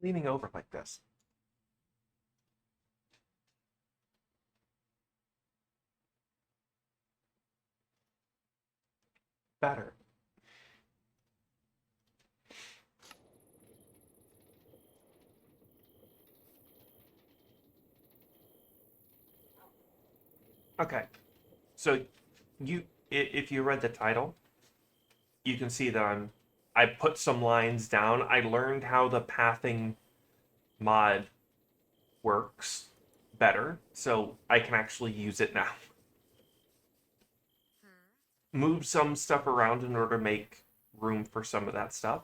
Leaning over like this. Better. Okay. So if you read the title, you can see that I put some lines down. I learned how the pathing mod works better, so I can actually use it now. Move some stuff around in order to make room for some of that stuff.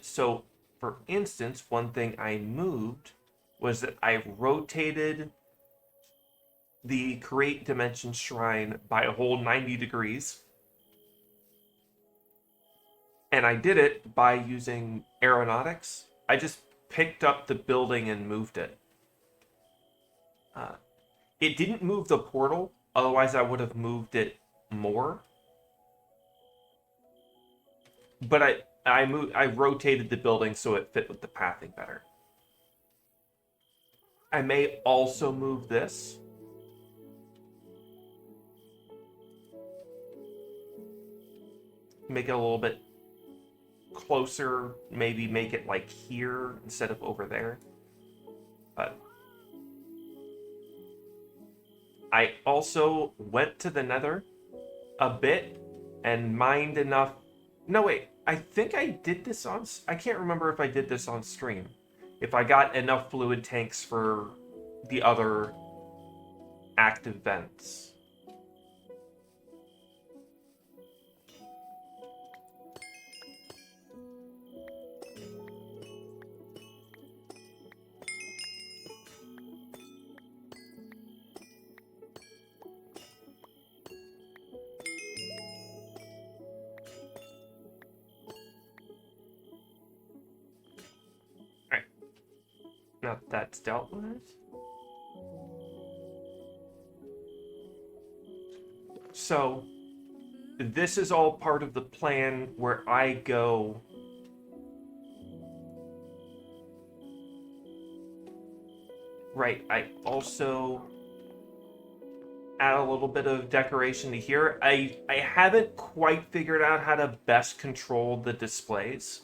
So, for instance, one thing I moved was that I rotated the create dimension shrine by a whole 90 degrees. And I did it by using aeronautics. I just picked up the building and moved it. Uh, it didn't move the portal, otherwise I would have moved it more. But I rotated the building so it fit with the pathing better. I may also move this. Make it a little bit closer, maybe make it like here instead of over there. But I also went to the nether a bit and mined enough. No, wait, I think I did this on. I can't remember if I did this on stream. If I got enough fluid tanks for the other active vents. Alright. Now that's dealt with. So, this is all part of the plan where I go. Right, I also add a little bit of decoration to here. I haven't quite figured out how to best control the displays.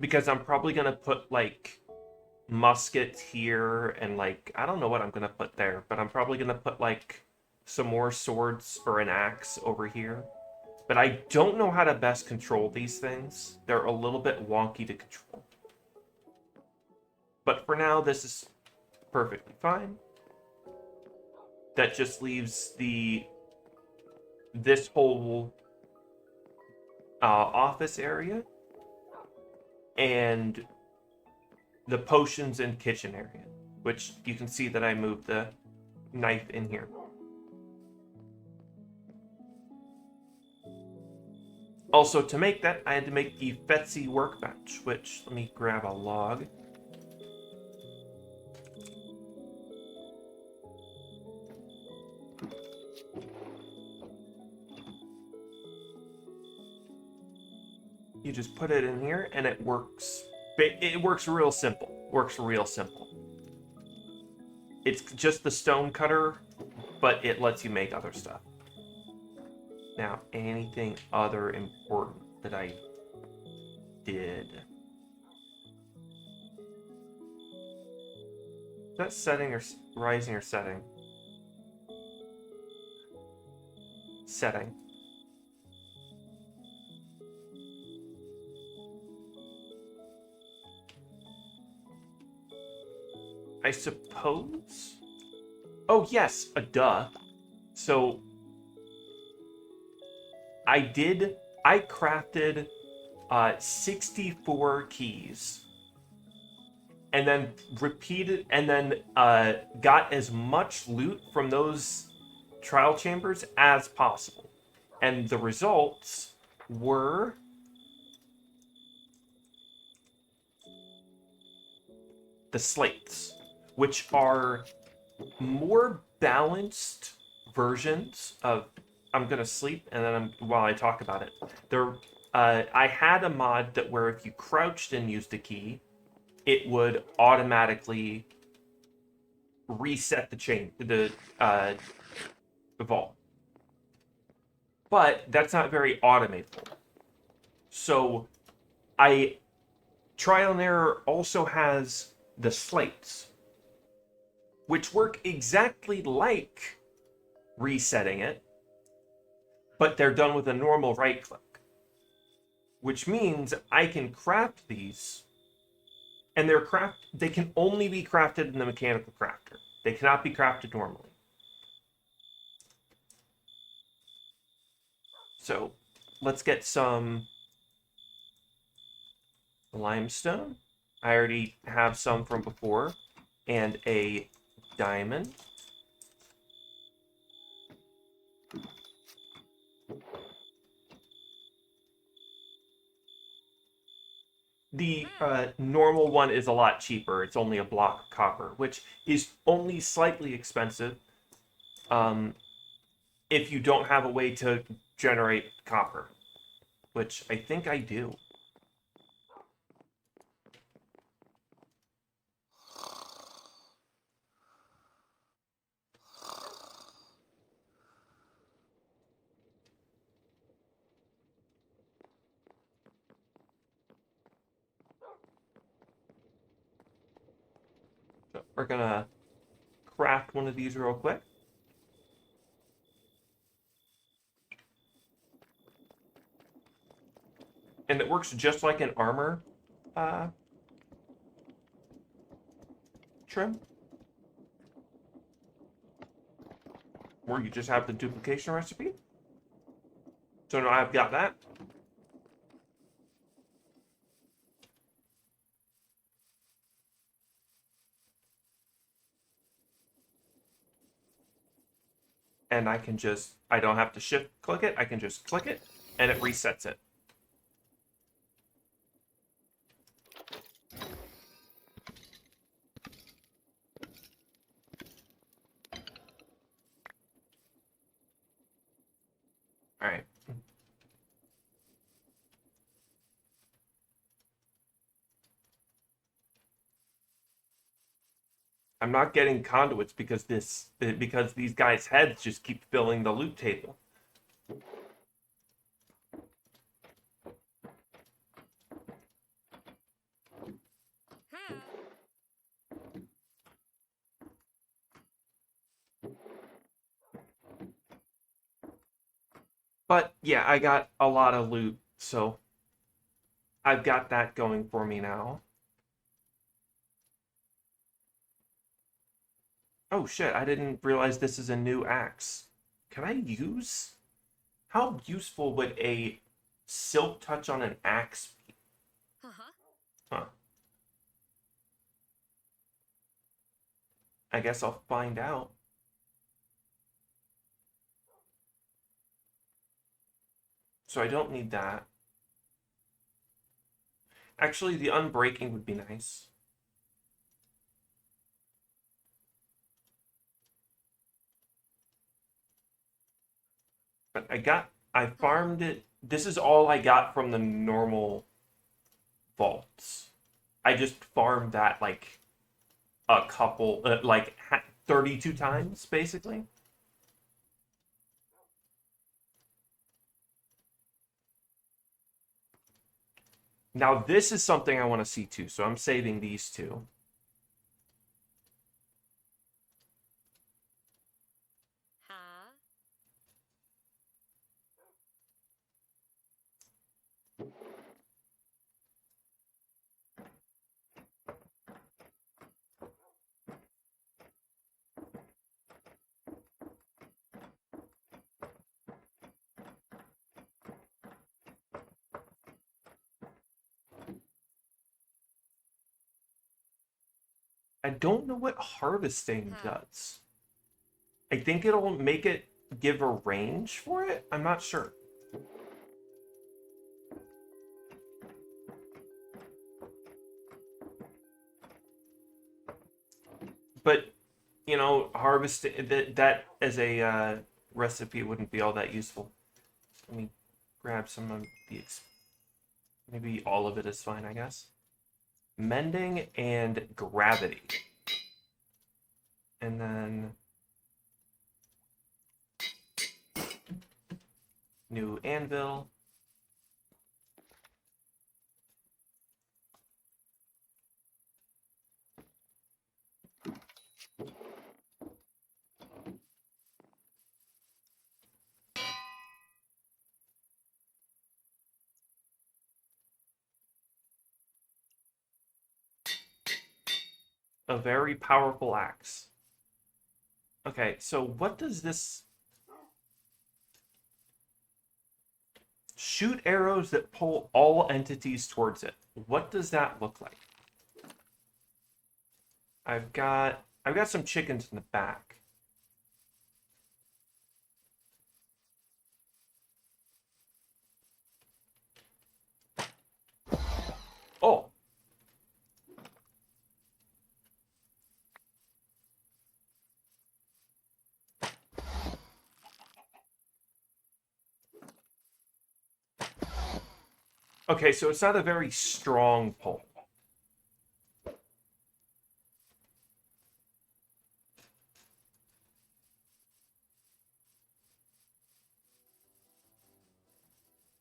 Because I'm probably going to put, like, muskets here and, like, I don't know what I'm going to put there, but I'm probably going to put, like, some more swords or an axe over here. But I don't know how to best control these things. They're a little bit wonky to control. But for now, this is perfectly fine. That just leaves this whole office area and the potions and kitchen area, which you can see that I moved the knife in here. Also, to make that, I had to make the Fetsy workbench, which, let me grab a log. You just put it in here, and it works. It works real simple. Works real simple. It's just the stone cutter, but it lets you make other stuff. Now, anything other important that I did? Is that setting or rising or setting? Setting. I suppose. Oh yes, a duh. So I crafted 64 keys and then repeated and then got as much loot from those trial chambers as possible. And the results were the slates, which are more balanced versions of I'm gonna sleep, and then while I talk about it, I had a mod that where if you crouched and used a key, it would automatically reset the vault. But that's not very automatable. So I Trial and Error also has the slates, which work exactly like resetting it, but they're done with a normal right click, which means I can craft these, and they can only be crafted in the mechanical crafter. They cannot be crafted normally. So let's get some limestone. I already have some from before, and a diamond. The normal one is a lot cheaper. It's only a block of copper, which is only slightly expensive um, if you don't have a way to generate copper, which I think I do. So we're gonna craft one of these real quick. And it works just like an armor uh, trim, where you just have the duplication recipe. So now I've got that. And I don't have to shift click it, I can just click it, and it resets it. All right. I'm not getting conduits because these guys' heads just keep filling the loot table. But yeah, I got a lot of loot, so I've got that going for me now. Oh shit, I didn't realize this is a new axe. Can I use? How useful would a silk touch on an axe be? Huh. I guess I'll find out. So I don't need that. Actually, the unbreaking would be nice. But I farmed it. This is all I got from the normal vaults. I just farmed that like a couple, 32 times, basically. Now, this is something I want to see too, so I'm saving these two. I don't know what harvesting does. I think it'll make it give a range for it. I'm not sure. But, harvesting that as a recipe wouldn't be all that useful. Let me grab some of the... Maybe all of it is fine, I guess. Mending and gravity. And then... New anvil. A very powerful axe. Okay, so what does this... Shoot arrows that pull all entities towards it. What does that look like? I've got some chickens in the back. Oh. Okay, so it's not a very strong pull.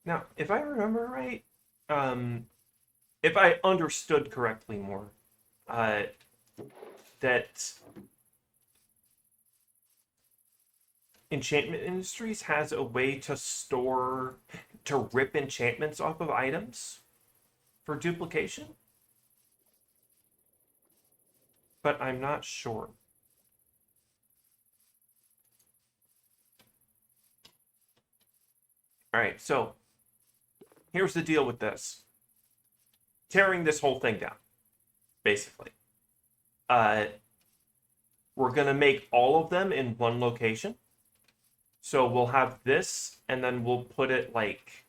Now, if I remember right, if I understood correctly more, that Enchantment Industries has a way to rip enchantments off of items for duplication, but I'm not sure. All right, so here's the deal with this. Tearing this whole thing down, basically. We're going to make all of them in one location. So we'll have this, and then we'll put it like...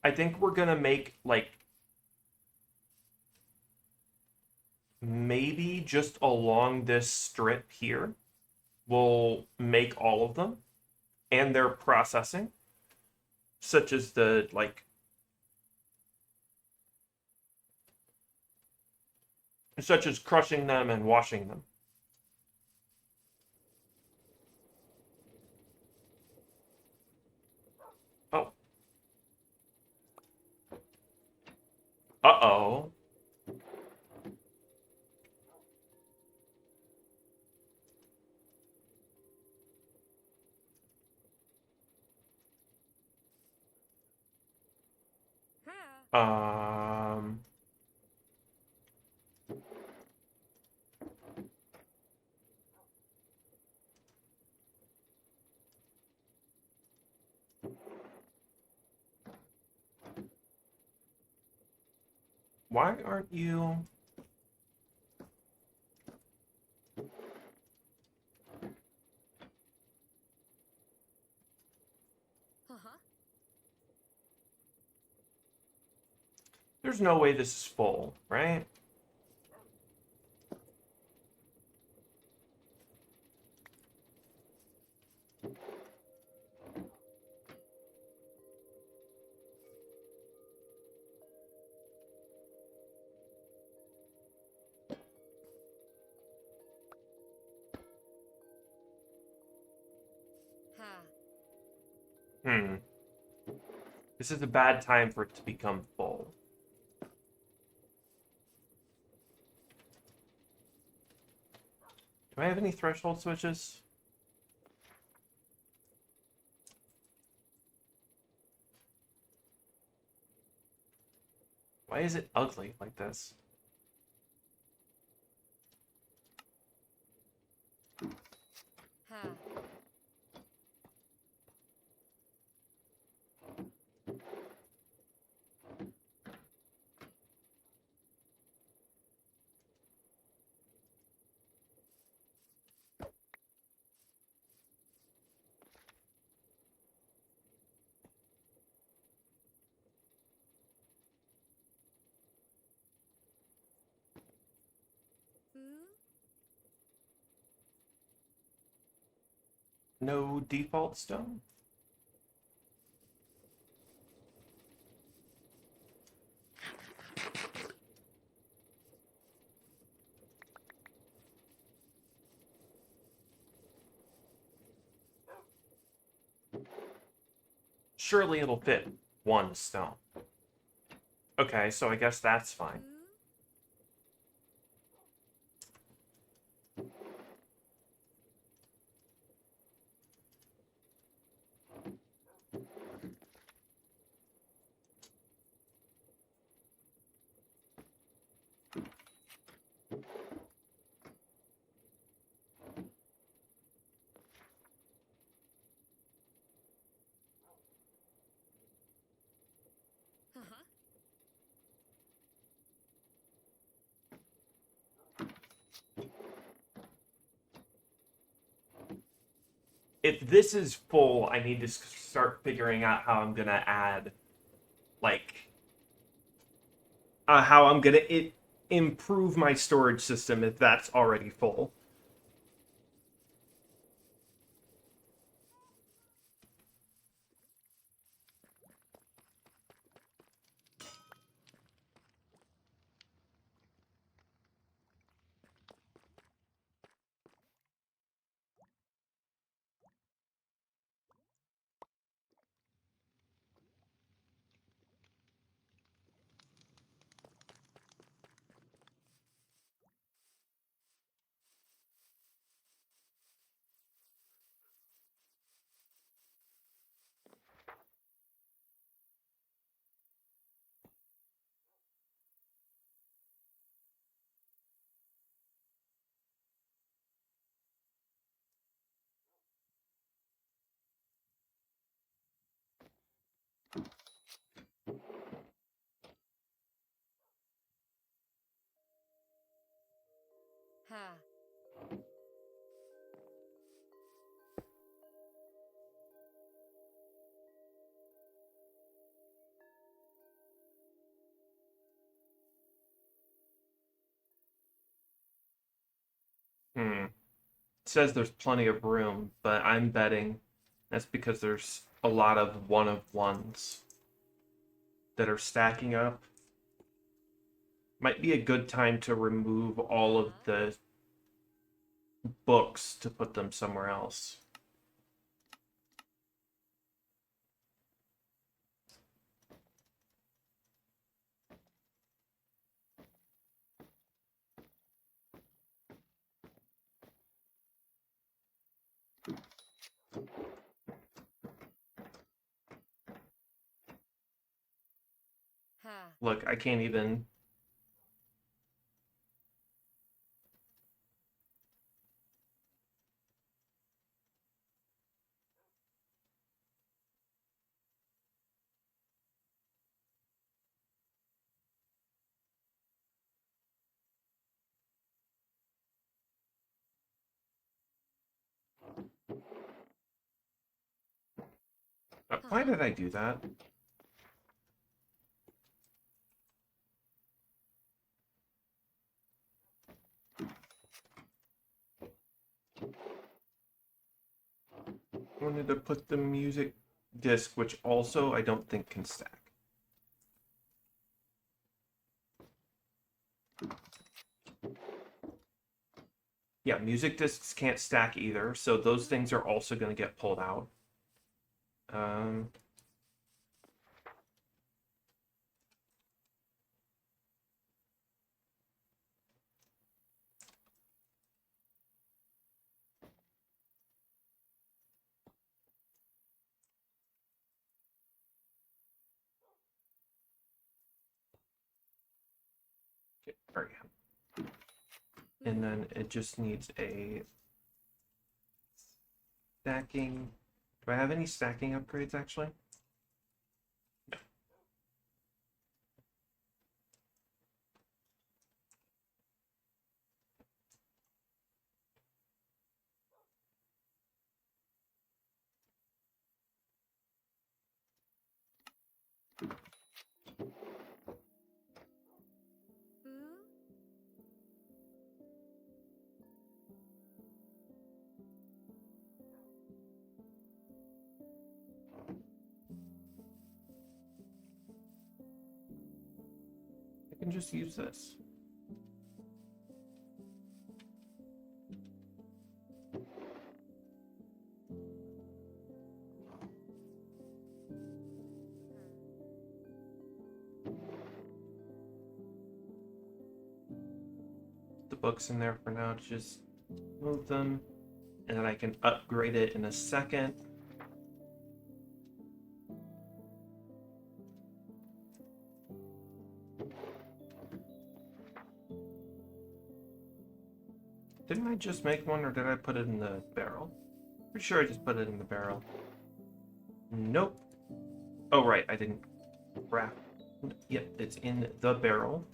I think we're going to make like... Maybe just along this strip here, we'll make all of them and their processing, such as the like... Such as crushing them and washing them. Oh. Uh-oh. Um... Why aren't you... There's no way this is full, right? Hmm. This is a bad time for it to become full. Do I have any threshold switches? Why is it ugly like this? No default stone? Surely it'll fit one stone. Okay, so I guess that's fine. If this is full, I need to start figuring out how I'm gonna add, like, how I'm gonna improve my storage system if that's already full. Hmm. It says there's plenty of room, but I'm betting that's because there's a lot of one of ones that are stacking up. Might be a good time to remove all of the books to put them somewhere else. Look, I can't even. Why did I do that? I wanted to put the music disc, which also I don't think can stack. Yeah, music discs can't stack either, so those things are also going to get pulled out. Um, okay, there we go. And then it just needs a stacking. Do I have any stacking upgrades actually? can just use this. The books in there for now, just move them, and then I can upgrade it in a second. Didn't I just make one, or did I put it in the barrel? Pretty sure I just put it in the barrel. Nope. Oh, right, I didn't craft. Yep, it's in the barrel.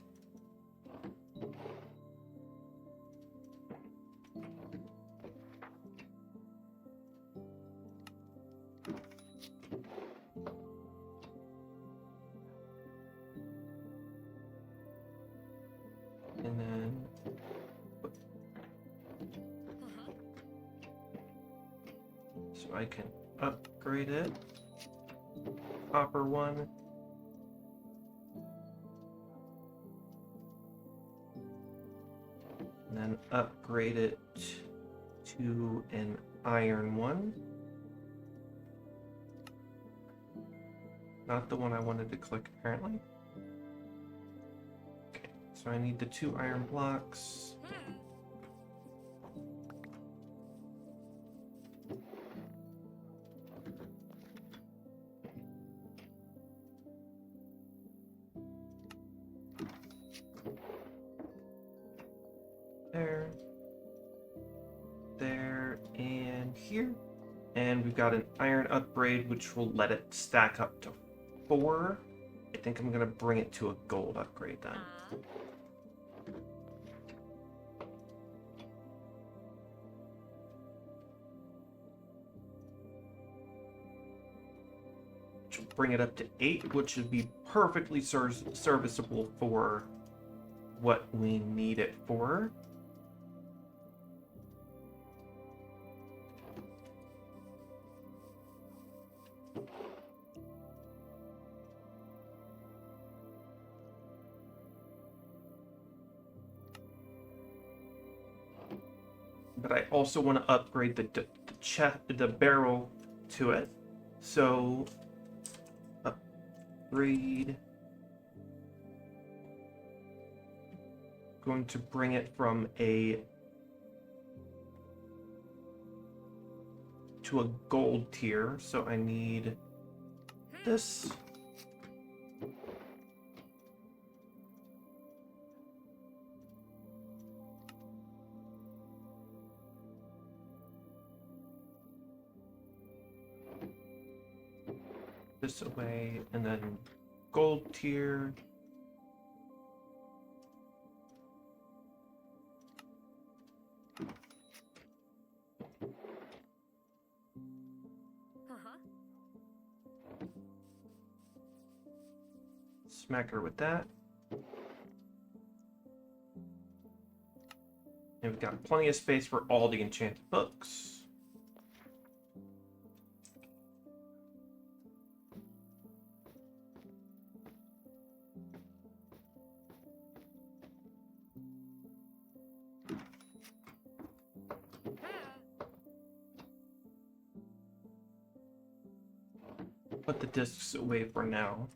And then so I can upgrade it. Copper one. And then upgrade it to an iron one. Not the one I wanted to click, apparently. Okay, so I need the 2 iron blocks. There. There, and here. And we've got an iron upgrade, which will let it stack up to 4. I think I'm going to bring it to a gold upgrade then. Which will bring it up to 8, which should be perfectly serviceable for what we need it for. But I also want to upgrade the barrel to it. So upgrade. Going to bring it from a to a gold tier. So I need this. This away, and then gold tier. Smack her with that. And we've got plenty of space for all the enchanted books. Put the discs away for now.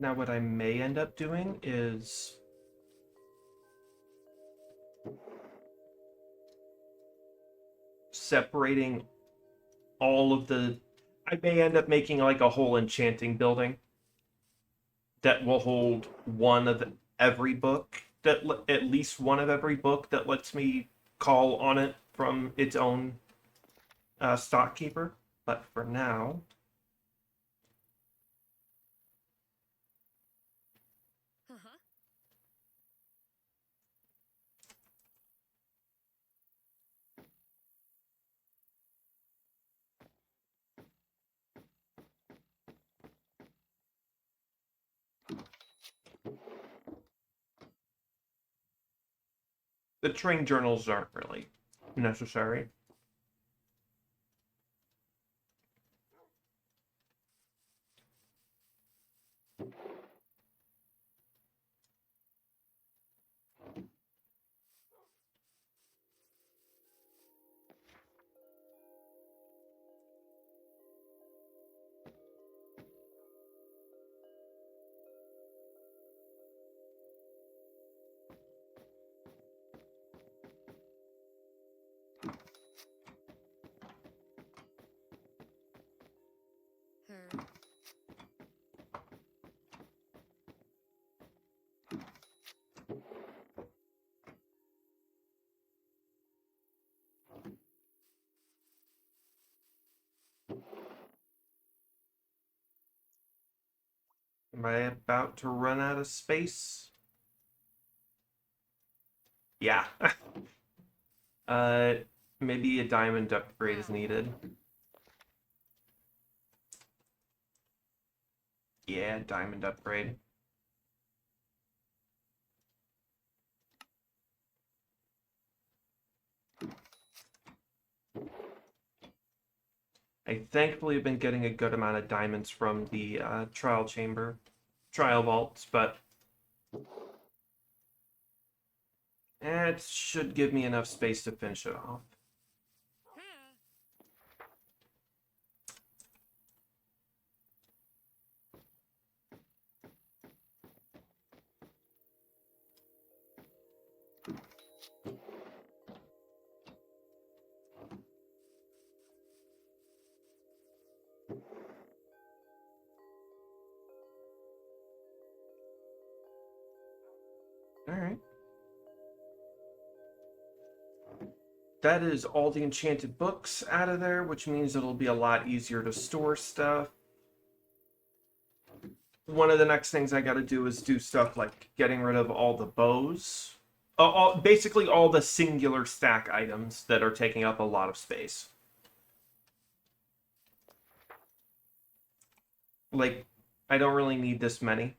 Now what I may end up doing is separating all of the... I may end up making like a whole enchanting building that will hold one of every book, at least one of every book that lets me call on it from its own stock keeper. But for now, the train journals aren't really necessary. Am I about to run out of space? Yeah. uh, maybe a diamond upgrade is needed. Yeah, diamond upgrade. I thankfully have been getting a good amount of diamonds from the trial vaults, but it should give me enough space to finish it off. All right. That is all the enchanted books out of there, which means it'll be a lot easier to store stuff. One of the next things I got to do is do stuff like getting rid of all the bows. Basically all the singular stack items that are taking up a lot of space. Like, I don't really need this many.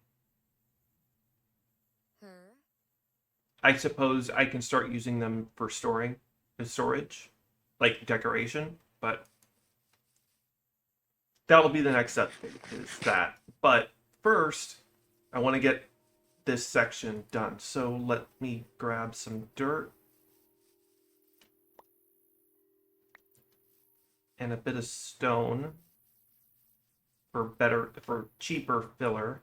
I suppose I can start using them for storage, like decoration, but that'll be the next step, is that. But first, I want to get this section done. So let me grab some dirt and a bit of stone for cheaper filler.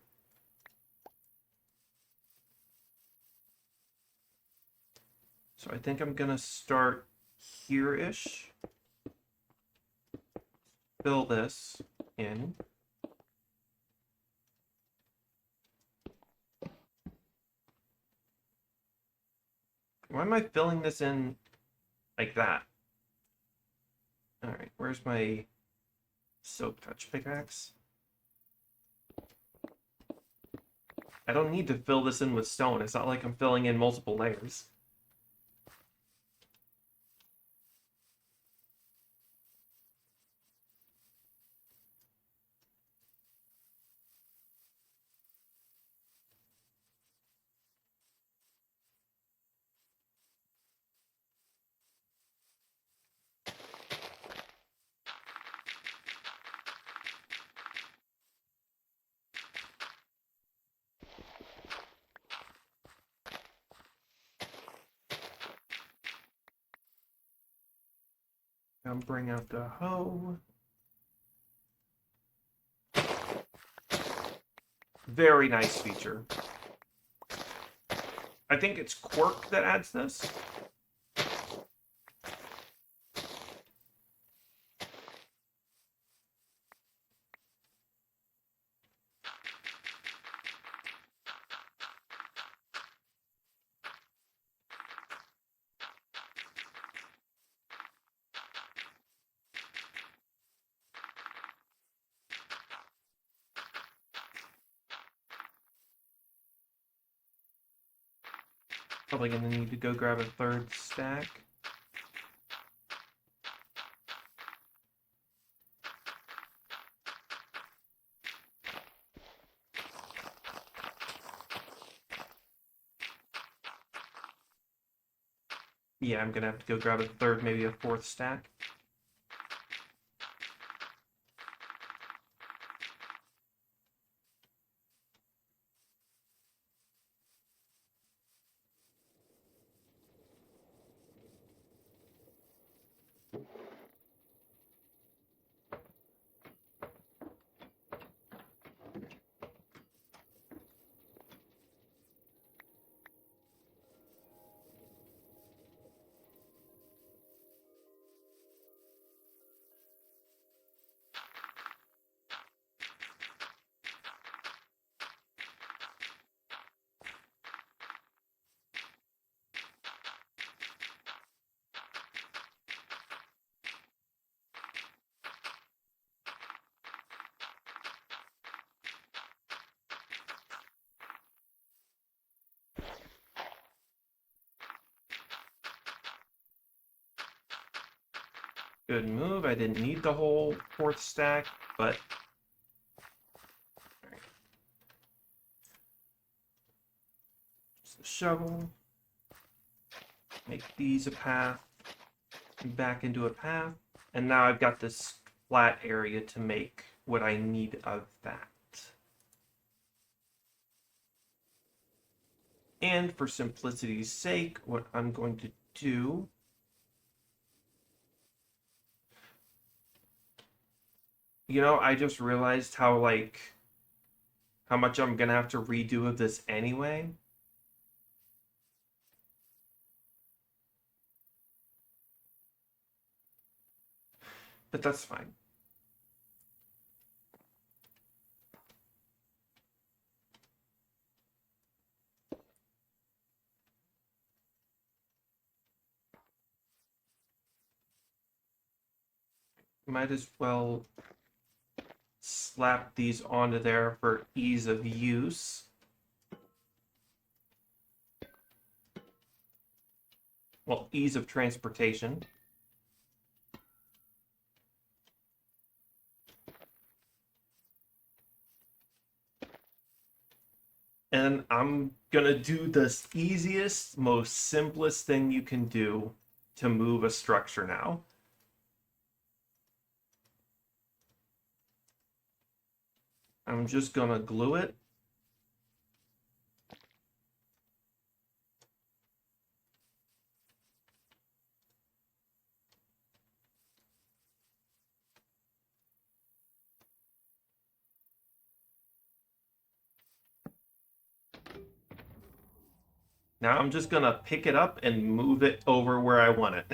So I think I'm gonna start here-ish. Fill this in. Why am I filling this in like that? All right, where's my silk touch pickaxe? I don't need to fill this in with stone. It's not like I'm filling in multiple layers. I'll bring out the hoe. Very nice feature. I think it's Quark that adds this. Probably gonna need to go grab a third stack. Yeah, I'm gonna have to go grab a third, maybe a fourth stack. Good move. I didn't need the whole fourth stack, but just the shovel. Make these a path, back into a path, and now I've got this flat area to make what I need of that. And for simplicity's sake, what I'm going to do I just realized how much I'm gonna have to redo of this anyway. But that's fine. Might as well slap these onto there for ease of use. Well, ease of transportation. And I'm gonna do the easiest, most simplest thing you can do to move a structure now. I'm just gonna glue it. Now I'm just gonna pick it up and move it over where I want it.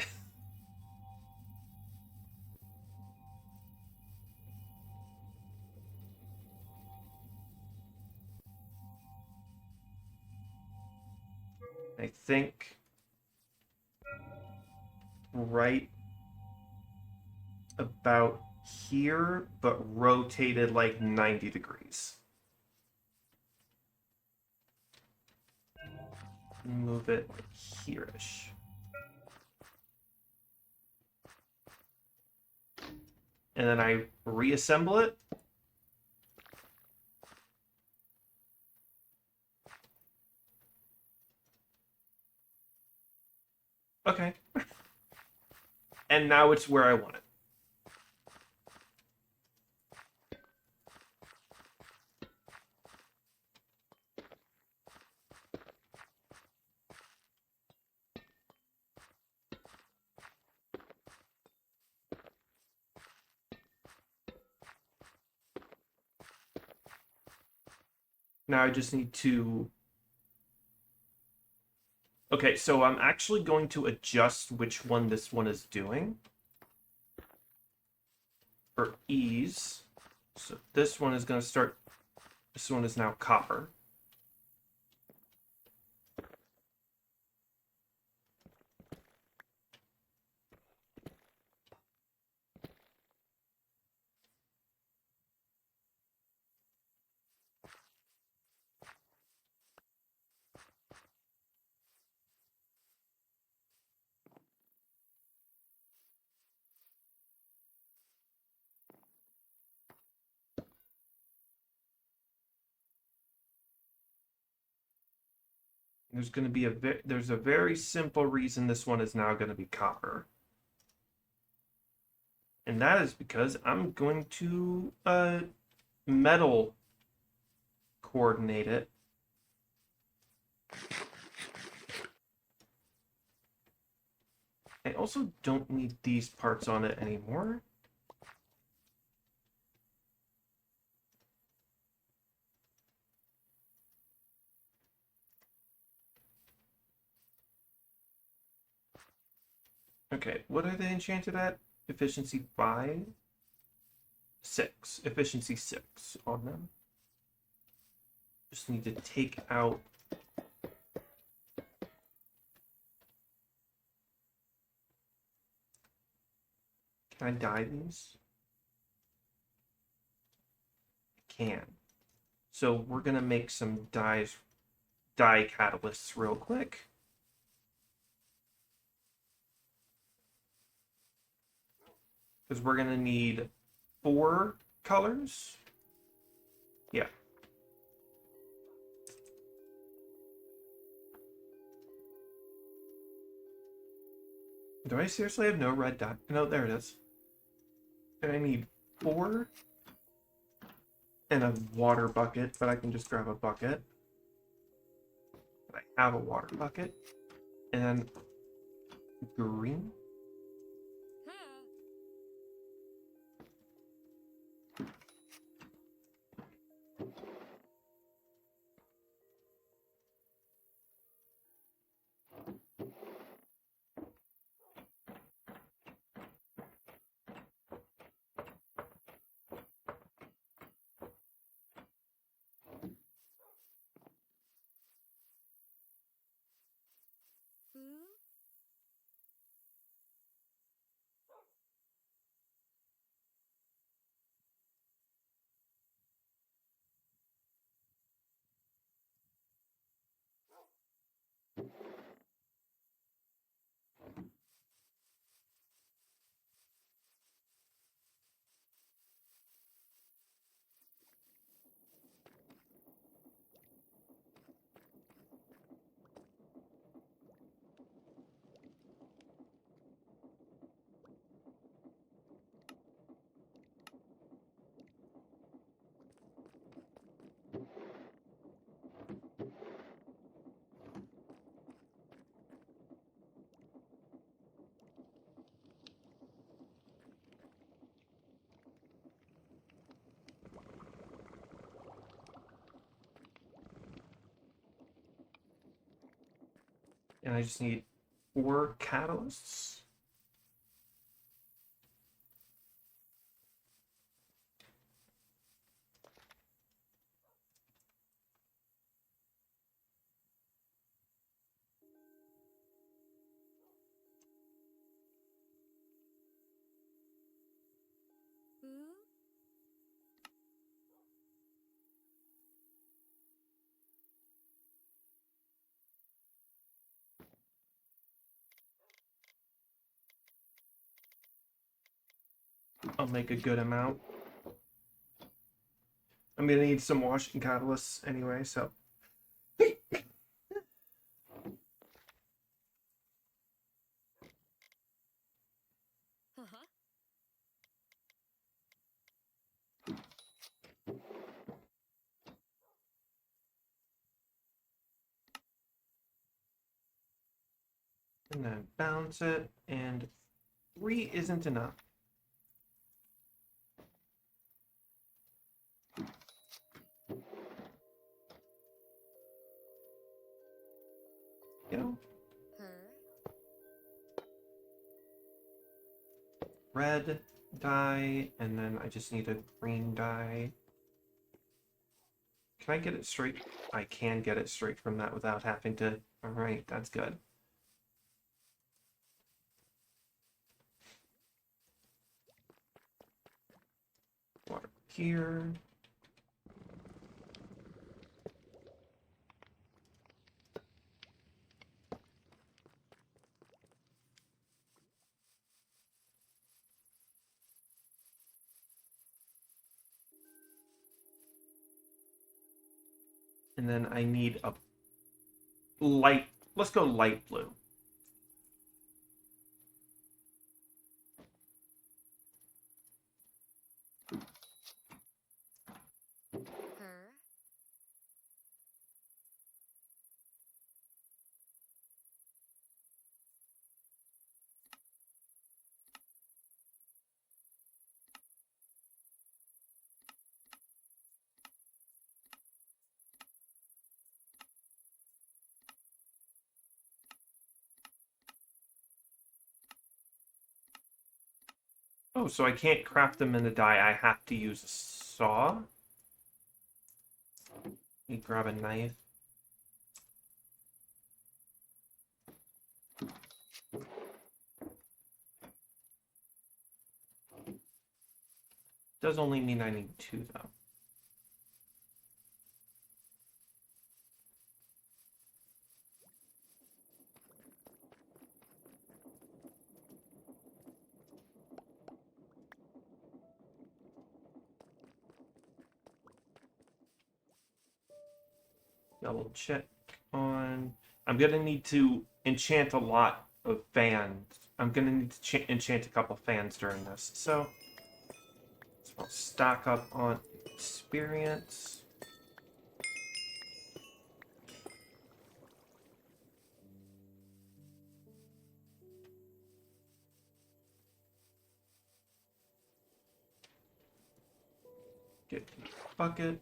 I think right about here, but rotated like 90 degrees. Move it here-ish. And then I reassemble it. Okay. And now it's where I want it. Now I just need to... Okay, so I'm actually going to adjust which one this one is doing for ease. So this one is going to start... This one is now copper. There's going to be there's a very simple reason this one is now going to be copper. And that is because I'm going to metal coordinate it. I also don't need these parts on it anymore. Okay, what are they enchanted at? Efficiency 5? 6. Efficiency 6 on them. Just need to take out... Can I dye these? I can. So we're going to make some dye catalysts real quick. Because we're going to need 4 colors. Yeah. Do I seriously have no red dye? No, there it is. And I need 4 and a water bucket, but I can just grab a bucket. But I have a water bucket. And then green. And I just need 4 catalysts. I'll make a good amount. I'm gonna need some washing catalysts anyway, so. And then balance it, and 3 isn't enough. go. Red dye, and then I just need a green dye. Can I get it straight? I can get it straight from that without having to... Alright, that's good. Water here. And then I need a light... Let's go light blue. Oh, so I can't craft them in a dye. I have to use a saw. Let me grab a knife. Does only mean I need two, though. Double check on... I'm going to need to enchant a lot of fans. I'm going to need to enchant a couple fans during this. So I'll stock up on experience. Get the bucket.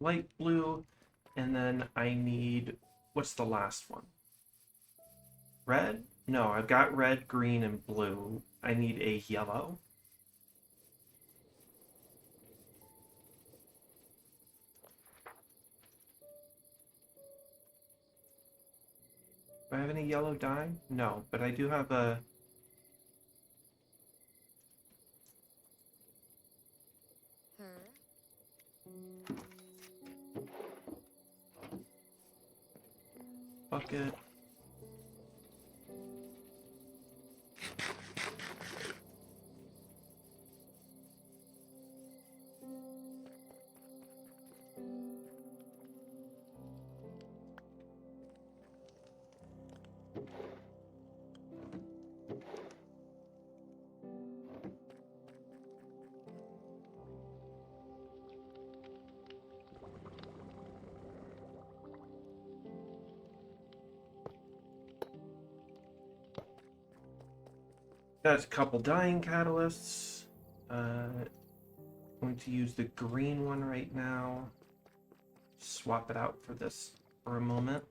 Light blue, and then I need, what's the last one? Red? No, I've got red, green, and blue. I need a yellow. Do I have any yellow dye? No, but I do have a... bucket. Got a couple dyeing catalysts. Going to use the green one right now. Swap it out for this for a moment.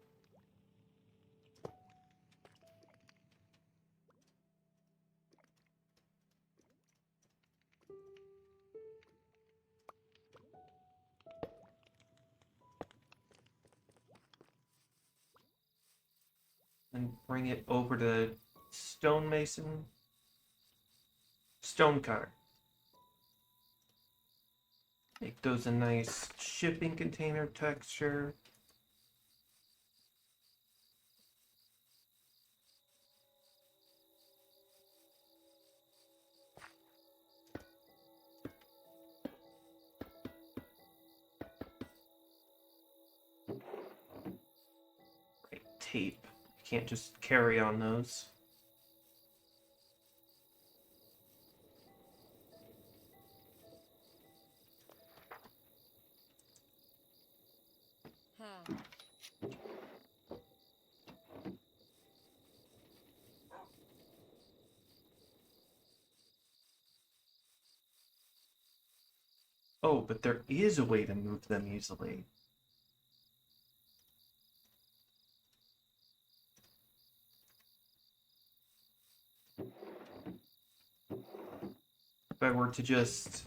And bring it over to stonemason. Stonecutter. Make those a nice shipping container texture. Right, tape. You can't just carry on those. Oh, but there is a way to move them easily. If I were to just...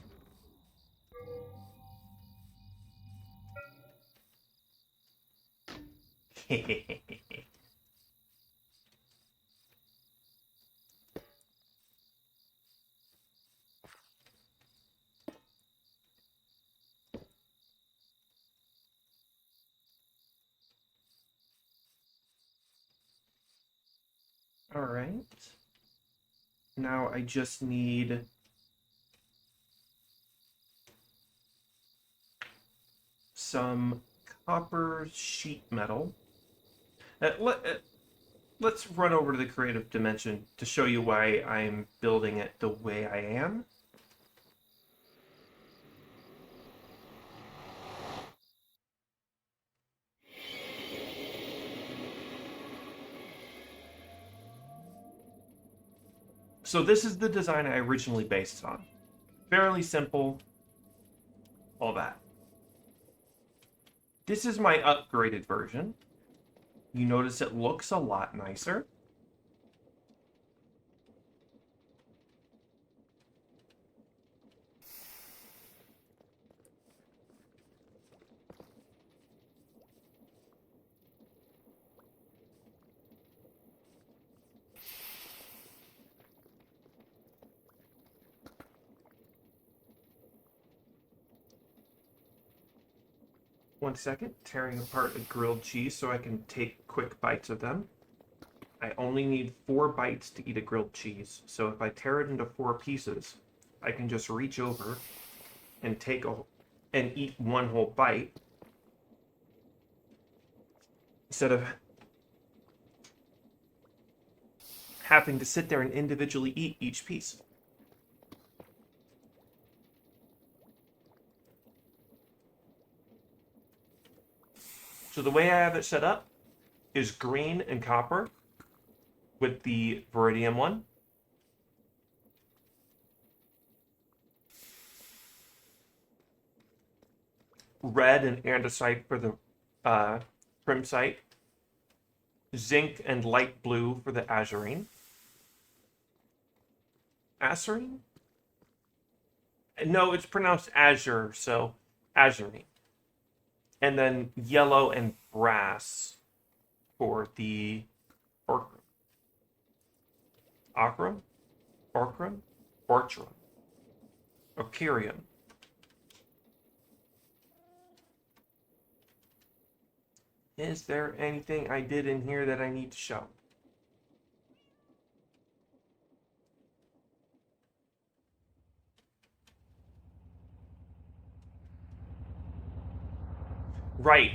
All right. Now I just need some copper sheet metal. Let's run over to the creative dimension to show you why I'm building it the way I am. So this is the design I originally based on. Fairly simple, all that. This is my upgraded version. You notice it looks a lot nicer. One second, tearing apart a grilled cheese so I can take quick bites of them. I only need 4 bites to eat a grilled cheese, so if I tear it into 4 pieces, I can just reach over and and eat one whole bite instead of having to sit there and individually eat each piece. So the way I have it set up is green and copper with the Viridium one. Red and andesite for the primsite. Zinc and light blue for the azurine. Azurine? No, it's pronounced azure, so azurine. And then yellow and brass for the orchrum. Ochrum? Orchrum? Orchrum. Orchirium. Is there anything I did in here that I need to show? Right.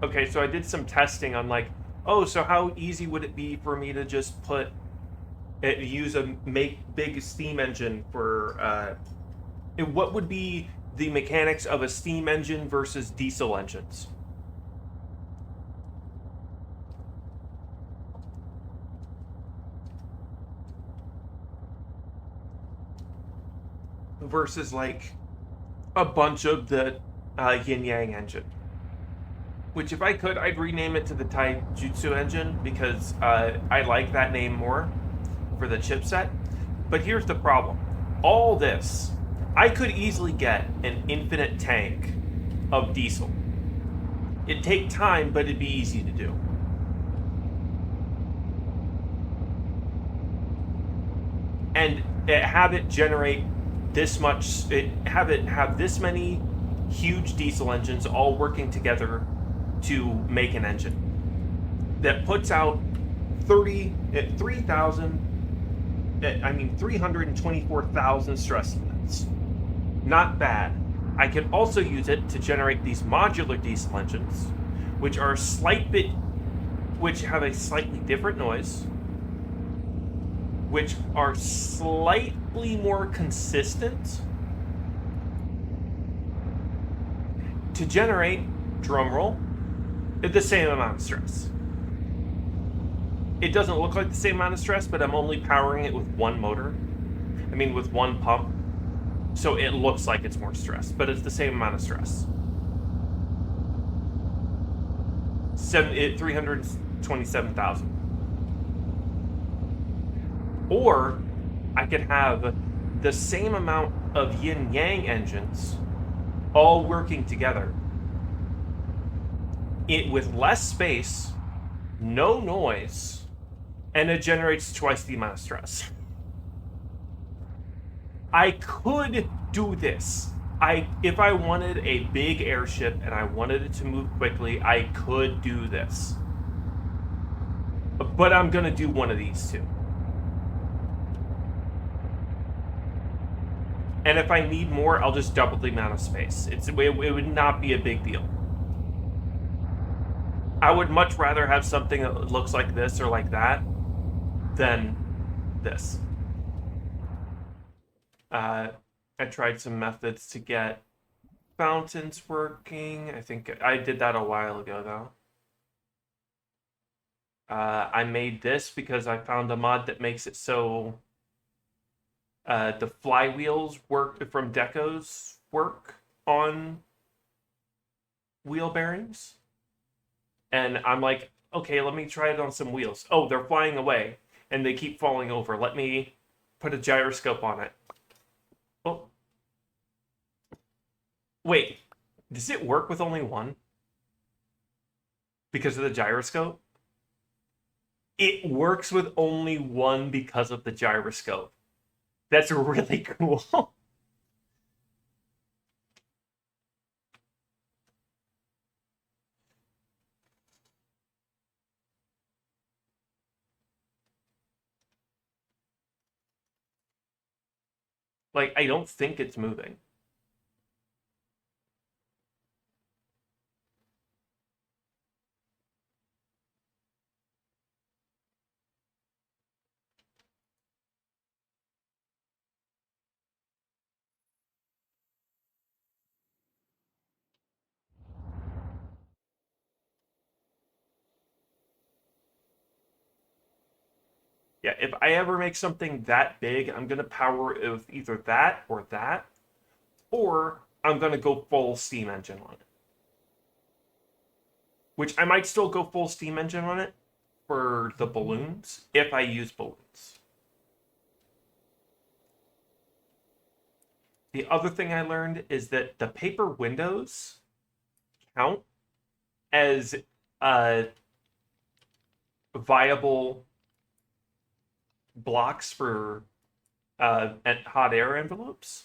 Okay, so I did some testing on like, oh, so how easy would it be for me to just use a big steam engine for, what would be the mechanics of a steam engine versus diesel engines? Versus like a bunch of the yin yang engine. Which, if I could, I'd rename it to the Taijutsu engine because I like that name more for the chipset. But here's the problem. All this, I could easily get an infinite tank of diesel. It'd take time, but it'd be easy to do. And have it generate this much, have this many huge diesel engines all working together to make an engine that puts out 324,000 stress units. Not bad. I can also use it to generate these modular diesel engines, which have a slightly different noise, which are slightly more consistent to generate, drumroll, the same amount of stress. It doesn't look like the same amount of stress, but I'm only powering it with one motor. With one pump. So it looks like it's more stress, but it's the same amount of stress. 327,000. Or I could have the same amount of yin yang engines all working together. It with less space, no noise, and it generates twice the amount of stress. I could do this. If I wanted a big airship and I wanted it to move quickly, I could do this. But I'm gonna do one of these two. And if I need more, I'll just double the amount of space. It would not be a big deal. I would much rather have something that looks like this or like that than this. I tried some methods to get fountains working. I think I did that a while ago, though. I made this because I found a mod that makes it so the flywheels work from decos work on wheel bearings. And I'm like, okay, let me try it on some wheels. Oh, they're flying away and they keep falling over. Let me put a gyroscope on it. Oh, wait, does it work with only one? Because of the gyroscope? It works with only one because of the gyroscope. That's really cool. Like, I don't think it's moving. Yeah, if I ever make something that big, I'm gonna power it with either that, or I'm gonna go full steam engine on it. Which I might still go full steam engine on it for the balloons if I use balloons. The other thing I learned is that the paper windows count as viable blocks for hot air envelopes.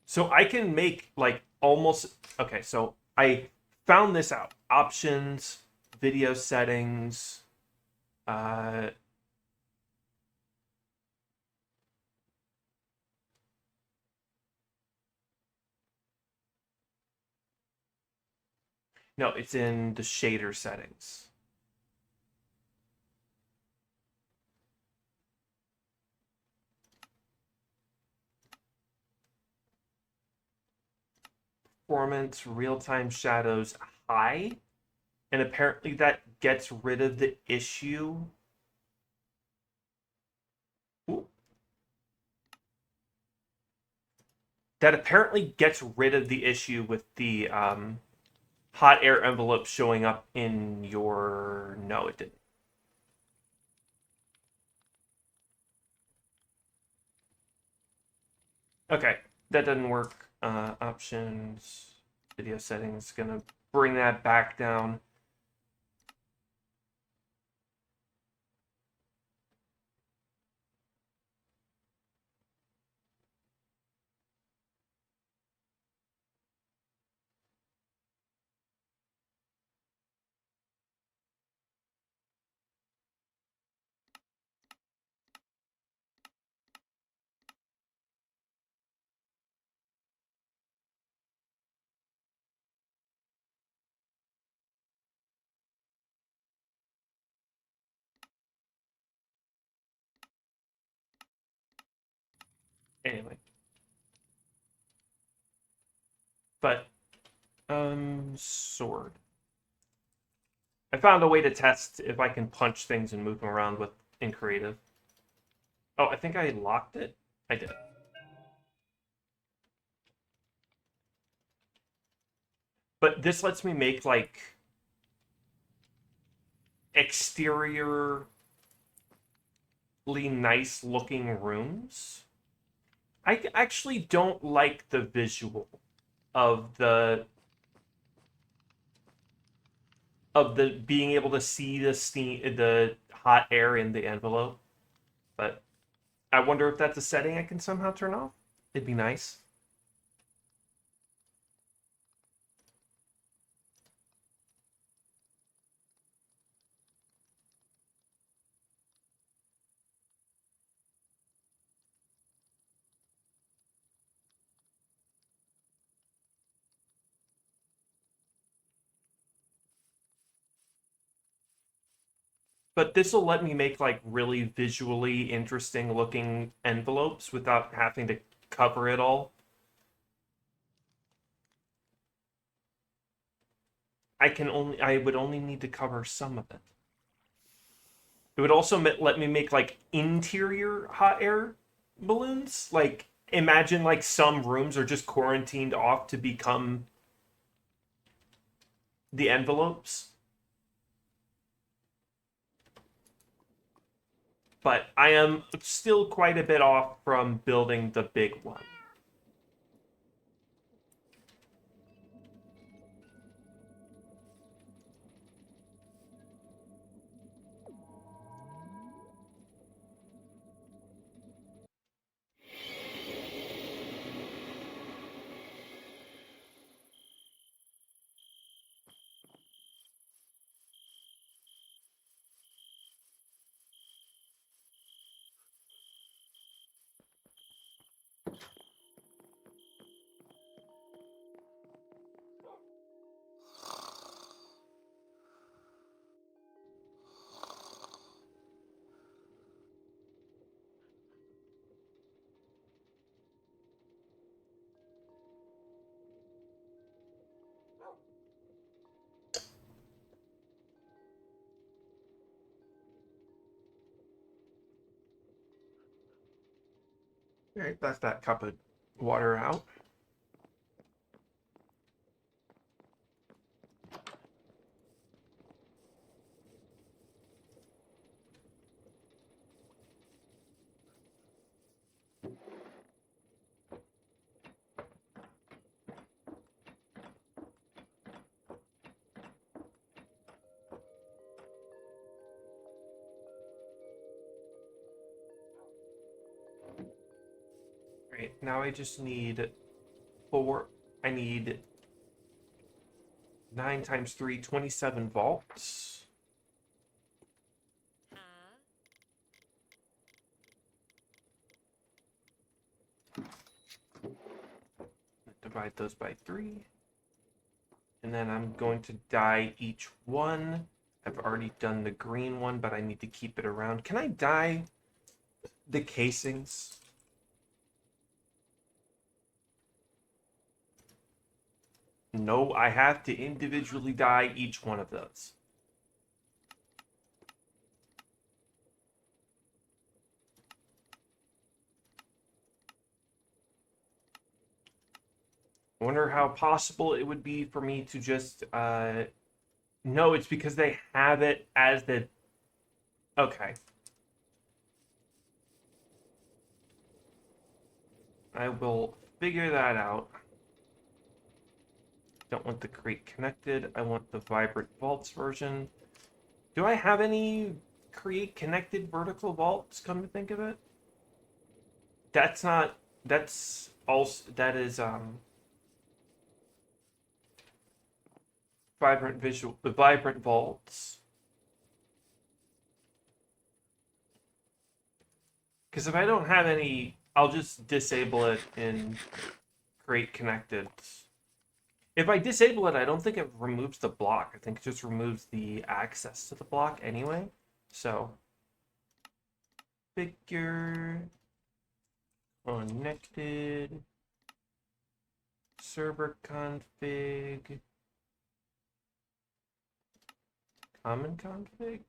So I can make like almost okay. So I found this out: options, video settings. Uh, no, it's in the shader settings. Performance, real-time shadows, high, and apparently that gets rid of the issue. Ooh. That apparently gets rid of the issue with the hot air envelope showing up in your. No, it didn't. Okay, that doesn't work. Options, video settings, gonna bring that back down. Anyway, but sword. I found a way to test if I can punch things and move them around with in creative. Oh, I think I locked it. I did. But this lets me make like exteriorly nice looking rooms. I actually don't like the visual of the being able to see the steam, the hot air in the envelope. But I wonder if that's a setting I can somehow turn off. It'd be nice. But this will let me make like really visually interesting looking envelopes without having to cover it all. I would only need to cover some of it. It would also let me make like interior hot air balloons. Like imagine like some rooms are just quarantined off to become the envelopes. But I am still quite a bit off from building the big one. All right, that's that cup of water out. All right, now I just need four. I need 9 times 3, 27 volts. Divide those by 3. And then I'm going to dye each one. I've already done the green one, but I need to keep it around. Can I dye the casings? No, I have to individually dye each one of those. I wonder how possible it would be for me to just no, it's because they have it as the okay. I will figure that out. Don't want the create connected. I want the vibrant vaults version. Do I have any create connected vertical vaults, come to think of it? That's not that's also that is vibrant vaults. Because if I don't have any, I'll just disable it in create connected. If I disable it, I don't think it removes the block. I think it just removes the access to the block anyway. So figure connected server config common config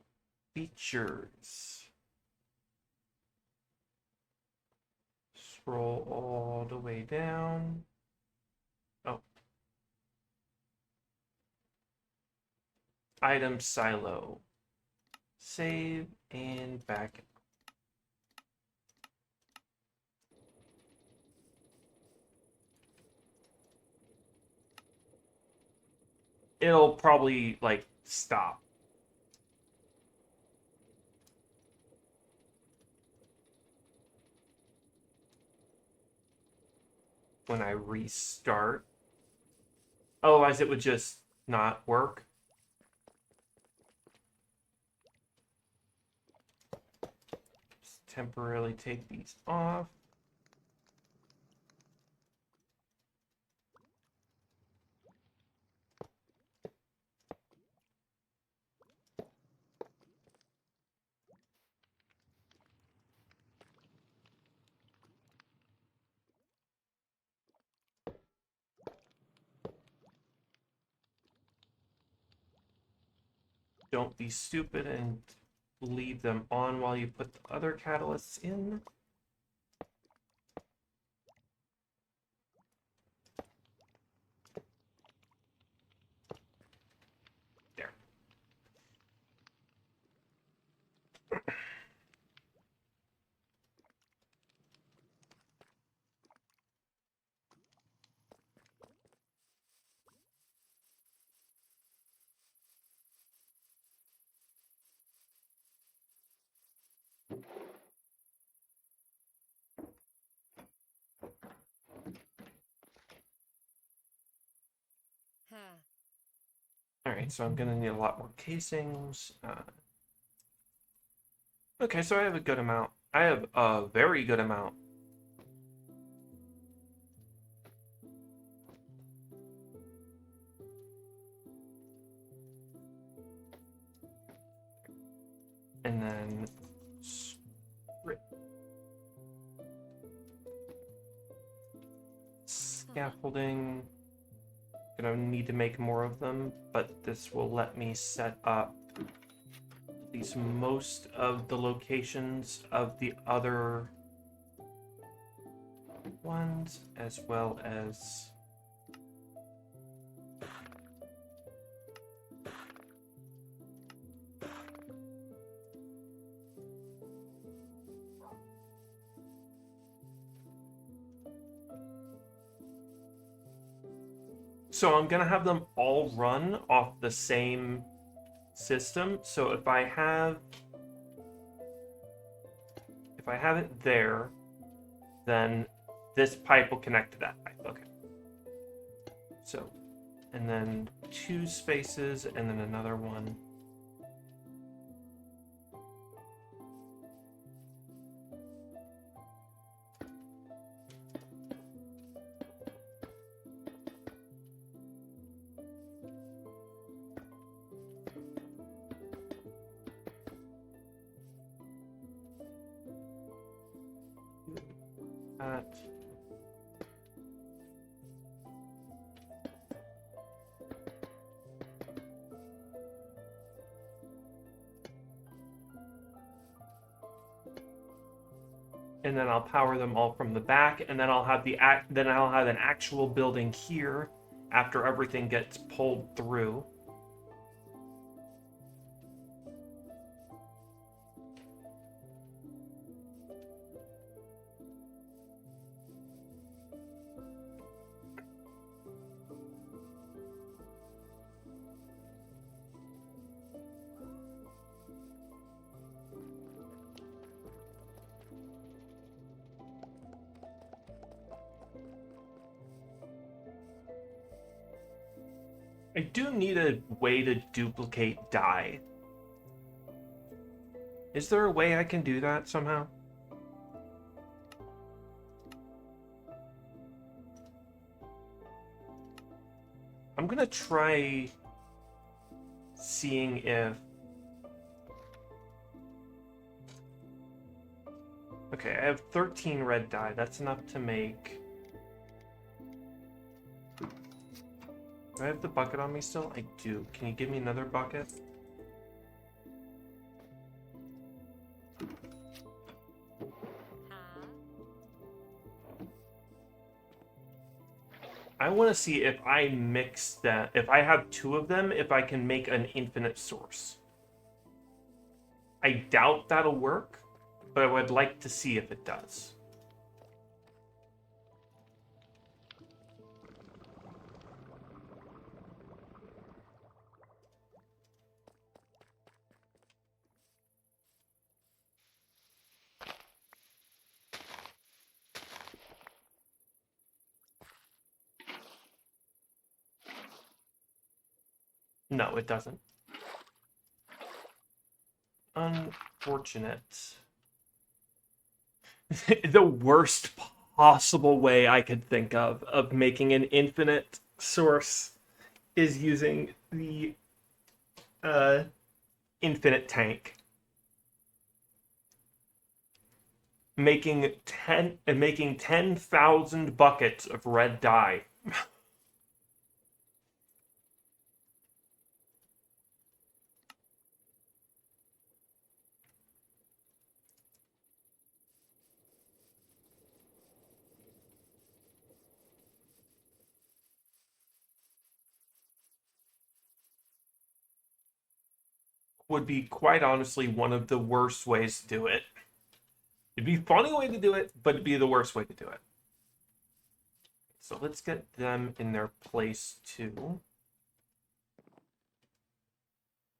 features. scroll all the way down. Oh. Item silo. Save and back. It'll probably like stop. When I restart. Otherwise it would just not work. Just temporarily take these off. Don't be stupid and leave them on while you put the other catalysts in. There. Alright, so I'm gonna need a lot more casings. Okay, so I have a good amount. I have a very good amount. And then scaffolding. Gonna need to make more of them, but this will let me set up at least most of the locations of the other ones, as well as so I'm gonna have them all run off the same system. So if I have it there, then this pipe will connect to that pipe. Okay. So, and then 2 spaces, and then another one. That. And then I'll power them all from the back, and then I'll have an actual building here after everything gets pulled through. I do need a way to duplicate dye. Is there a way I can do that somehow? I'm gonna try seeing if... Okay, I have 13 red dye. That's enough to make... Do I have the bucket on me still? I do. Can you give me another bucket? I want to see if I mix that, if I have two of them, if I can make an infinite source. I doubt that'll work, but I would like to see if it does. No, it doesn't. Unfortunate. The worst possible way I could think of making an infinite source is using the uh, infinite tank. Making 10,000 buckets of red dye would be quite honestly one of the worst ways to do it. It'd be a funny way to do it, but it'd be the worst way to do it. So let's get them in their place too.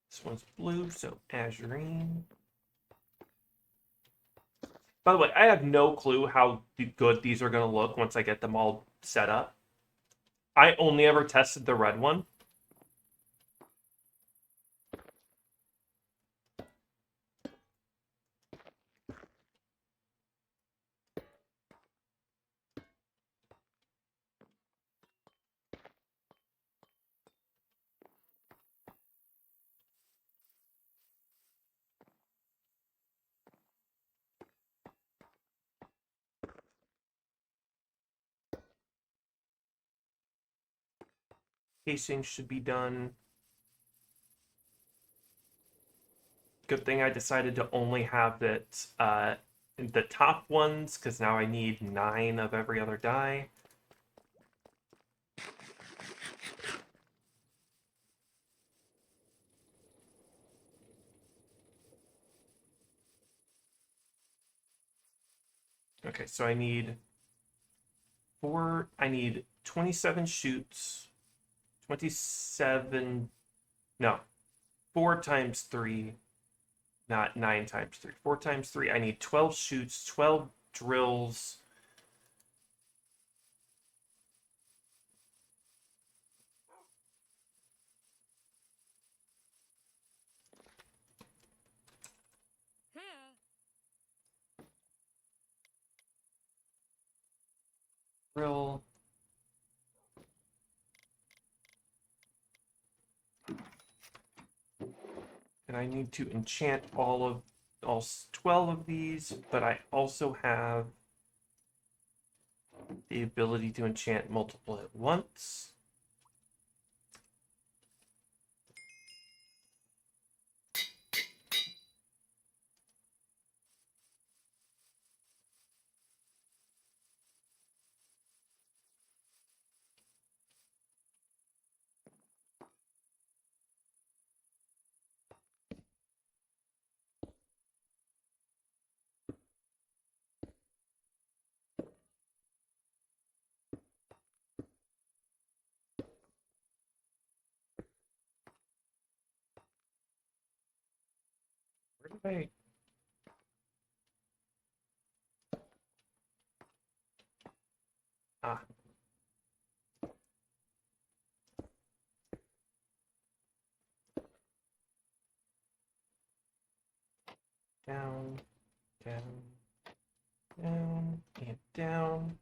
This one's blue, so azurine. By the way, I have no clue how good these are going to look once I get them all set up. I only ever tested the red one. Casing should be done. Good thing I decided to only have it the top ones, because now I need 9 of every other die. Okay, so I need 27 shoots, 27, no, 4 times 3, not 9 times 3. 4 times 3, I need 12 shoots, 12 drills. Drill. And I need to enchant all 12 of these, but I also have the ability to enchant multiple at once. Where did I? Ah. Down, down, down, and down.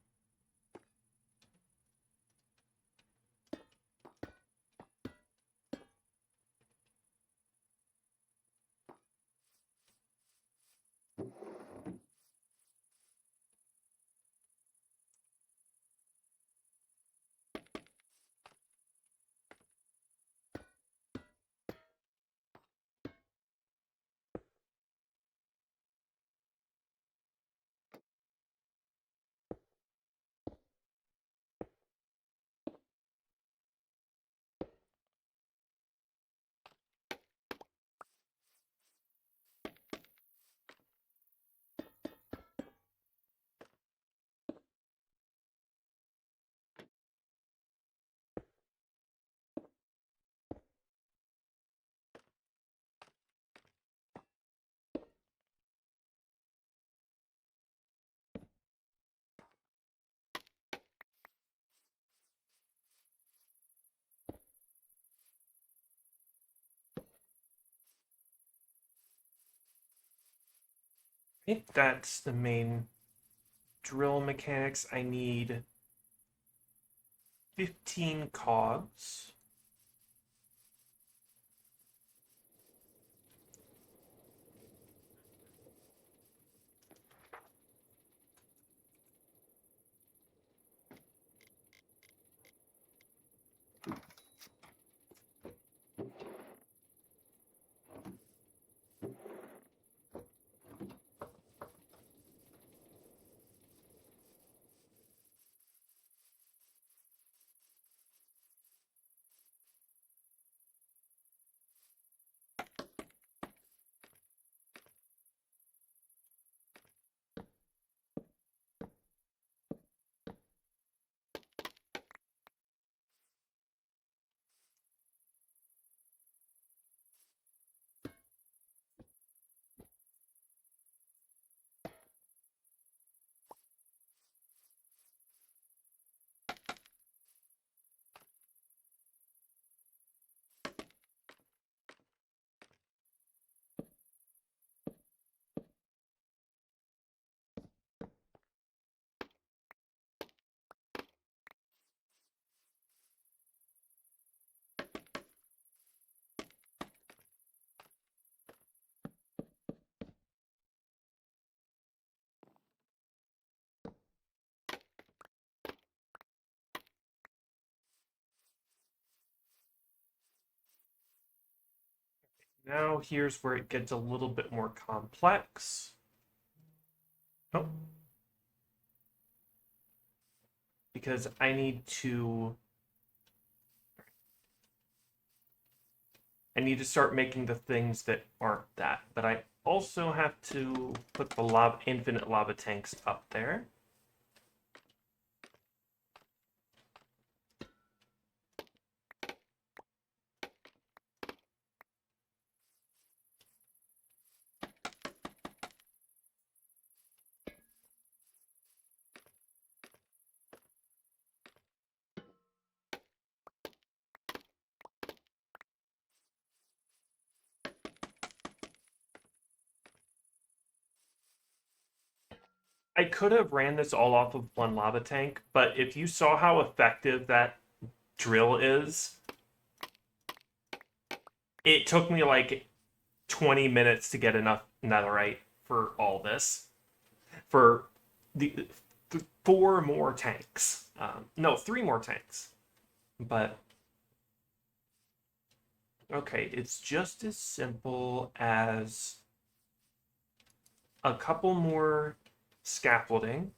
I think that's the main drill mechanics. I need 15 cogs. Now here's where it gets a little bit more complex. Oh, because I need to start making the things that aren't that. But I also have to put the infinite lava tanks up there. I could have ran this all off of one lava tank, but if you saw how effective that drill is, it took me like 20 minutes to get enough netherite for all this. For the four more tanks. No, three more tanks. But okay, it's just as simple as a couple more scaffolding.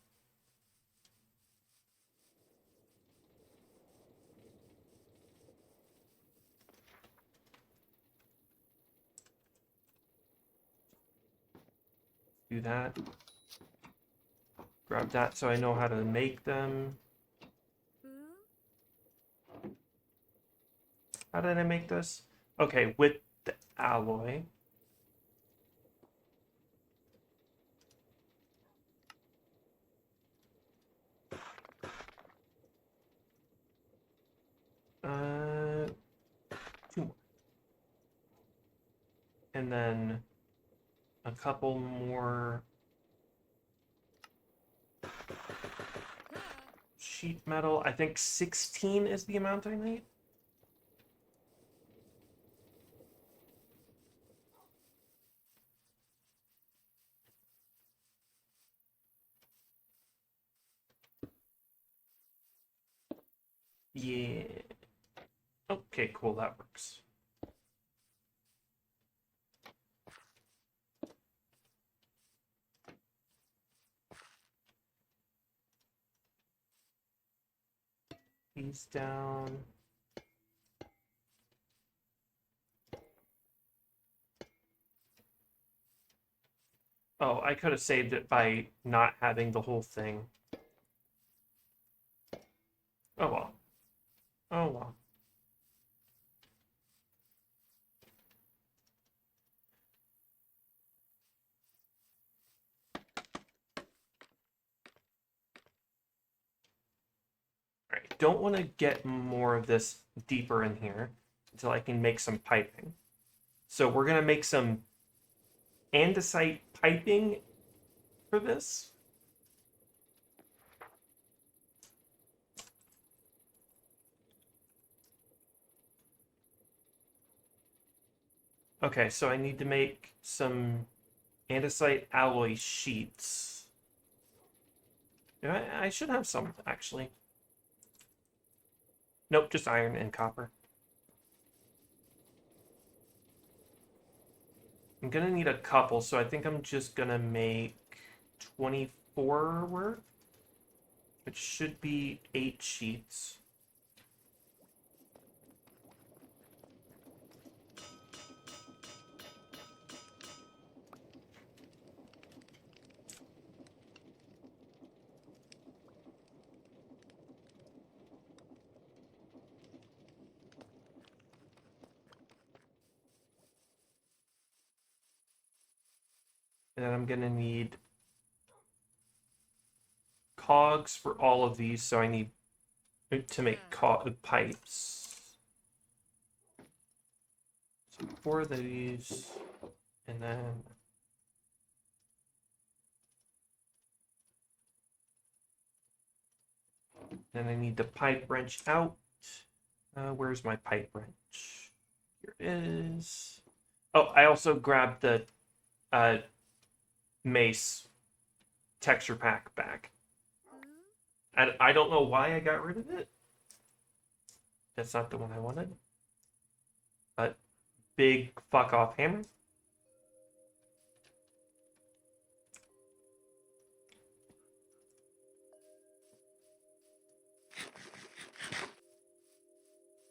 Do that. Grab that so I know how to make them. How did I make this? Okay, with the alloy. Uh, two more. And then a couple more sheet metal. I think 16 is the amount I need. Yeah. Okay, cool, that works. These down. Oh, I could have saved it by not having the whole thing. Oh well. Oh well. Alright, don't want to get more of this deeper in here until I can make some piping. So we're going to make some andesite piping for this. Okay, so I need to make some andesite alloy sheets. I should have some, actually. Nope, just iron and copper. I'm gonna need a couple, so I think I'm just gonna make 24 worth, which should be 8 sheets. And then I'm gonna need cogs for all of these, so I need to make pipes. So 4 of these, and then I need the pipe wrench out. Where's my pipe wrench? Here it is. Oh, I also grabbed the mace texture pack back. And I don't know why I got rid of it. That's not the one I wanted. But big fuck off hammer.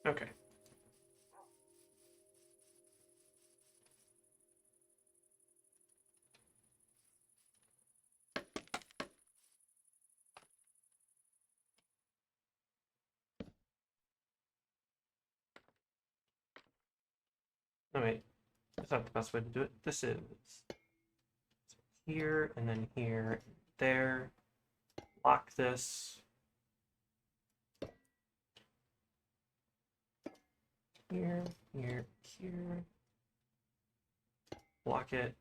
Okay. Oh wait, that's not the best way to do it. This is here and then here, there. Lock this. Here, here, here. Lock it.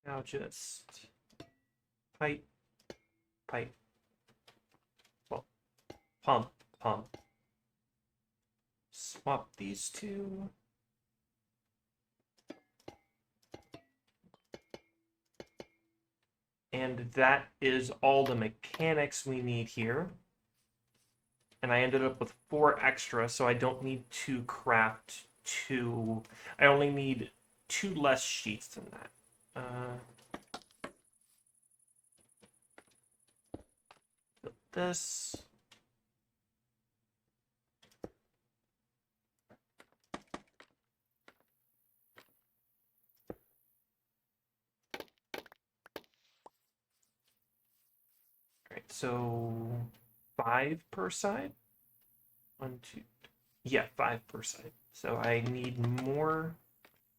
Now just pipe, pipe. Well, pump, pump. Swap these two. And that is all the mechanics we need here. And I ended up with 4 extra, so I don't need to craft 2. I only need 2 less sheets than that. Build this. Alright, so 5 per side. 1, 2. Yeah, 5 per side. So I need more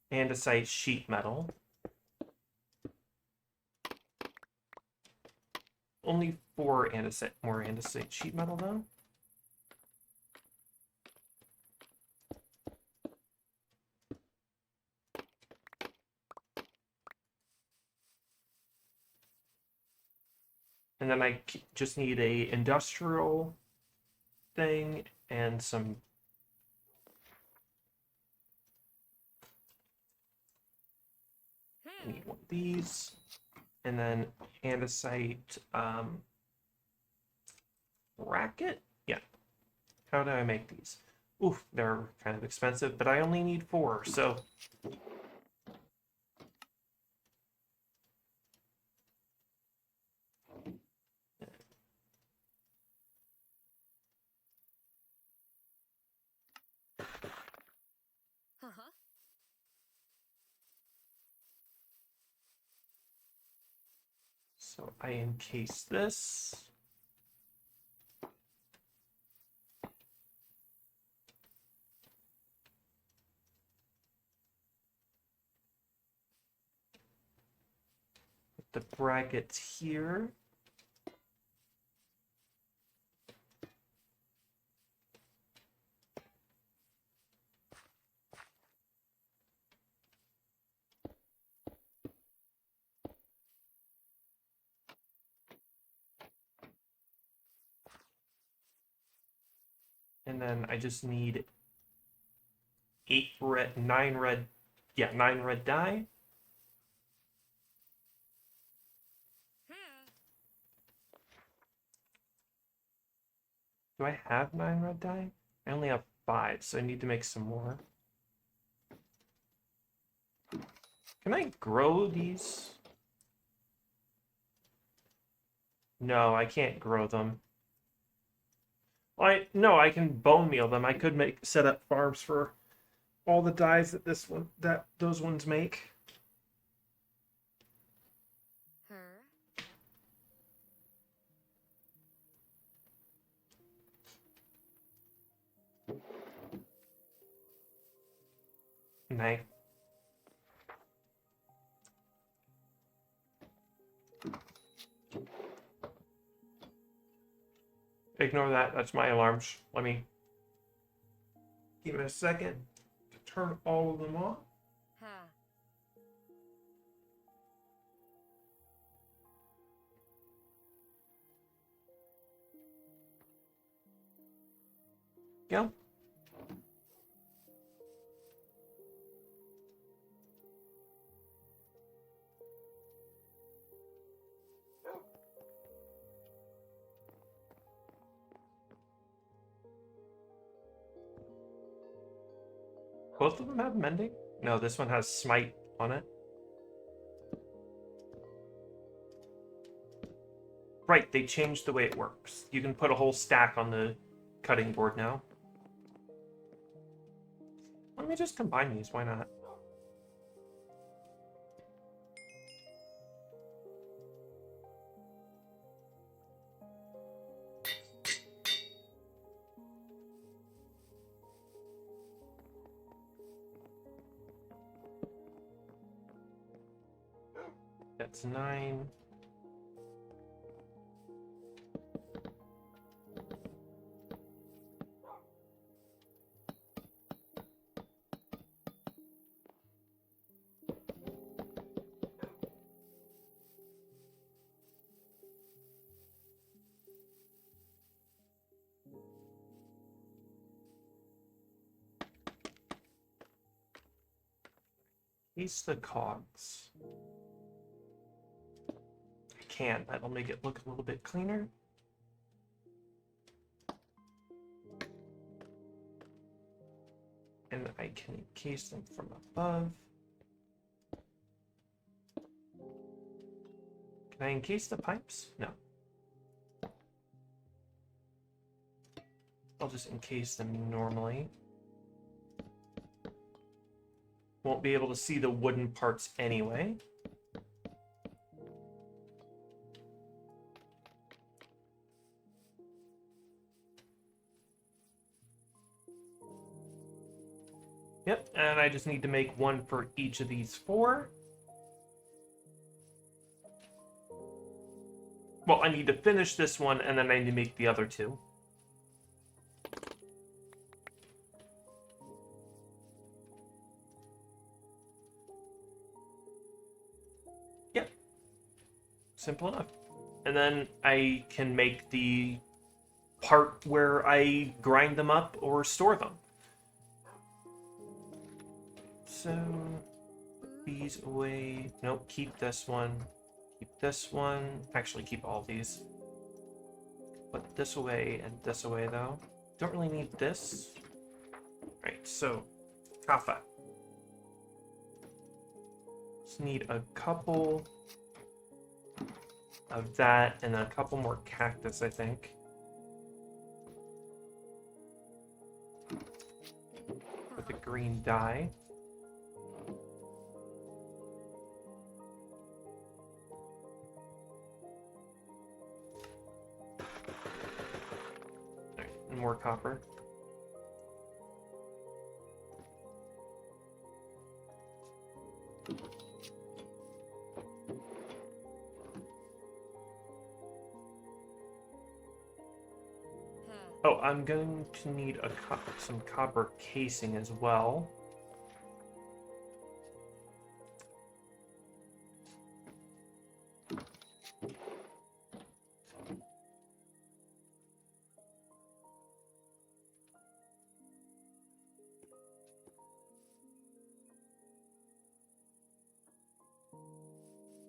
andesite sheet metal. Only 4 more andesite sheet metal though. And then I just need a industrial thing and some I need one of these, and then andesite bracket. Yeah. How do I make these? Oof, they're kind of expensive, but I only need 4, so. So I encase this. Put the brackets here. And then I just need 9 red dye. Do I have 9 red dye? I only have 5, so I need to make some more. Can I grow these? No, I can't grow them. No, I can bone meal them. I could set up farms for all the dyes that those ones make. Nay. Ignore that. That's my alarms. Let me give it a second to turn all of them off. Yeah. Both of them have mending? No, this one has smite on it. Right, they changed the way it works. You can put a whole stack on the cutting board now. Let me just combine these, why not? That's 9. Ease the cogs. I can. That'll make it look a little bit cleaner. And I can encase them from above. Can I encase the pipes? No. I'll just encase them normally. Won't be able to see the wooden parts anyway. Yep, and I just need to make one for each of these 4. Well, I need to finish this one, and then I need to make the other 2. Yep. Simple enough. And then I can make the part where I grind them up or store them. So, these away. Nope, keep this one. Keep this one. Actually, keep all these. Put this away and this away, though. Don't really need this. Right, so, Kappa. Just need a couple of that and a couple more cactus, I think. With the green dye. more copper. Oh, I'm going to need some copper casing as well.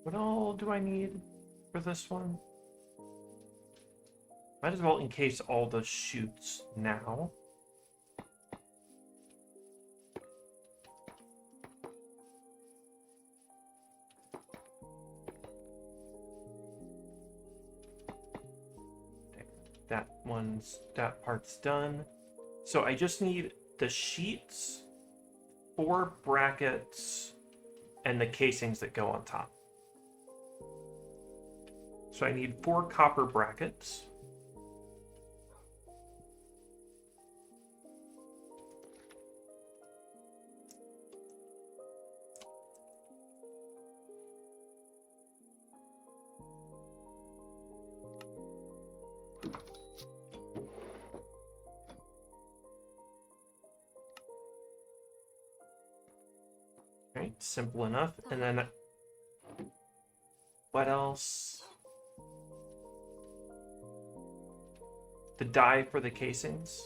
What all do I need for this one? Might as well encase all the chutes now. That part's done. So I just need the sheets, 4 brackets, and the casings that go on top. So I need 4 copper brackets. Right, simple enough. And then what else? The dye for the casings.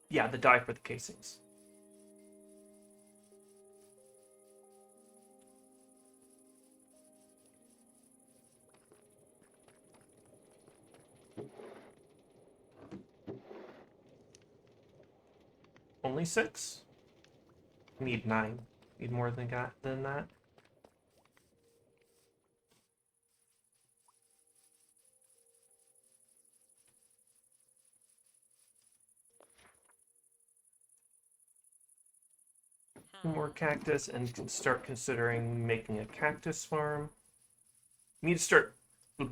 Yeah, the dye for the casings. Only 6? Need 9. Need more than that. More cactus and can start considering making a cactus farm. Need to start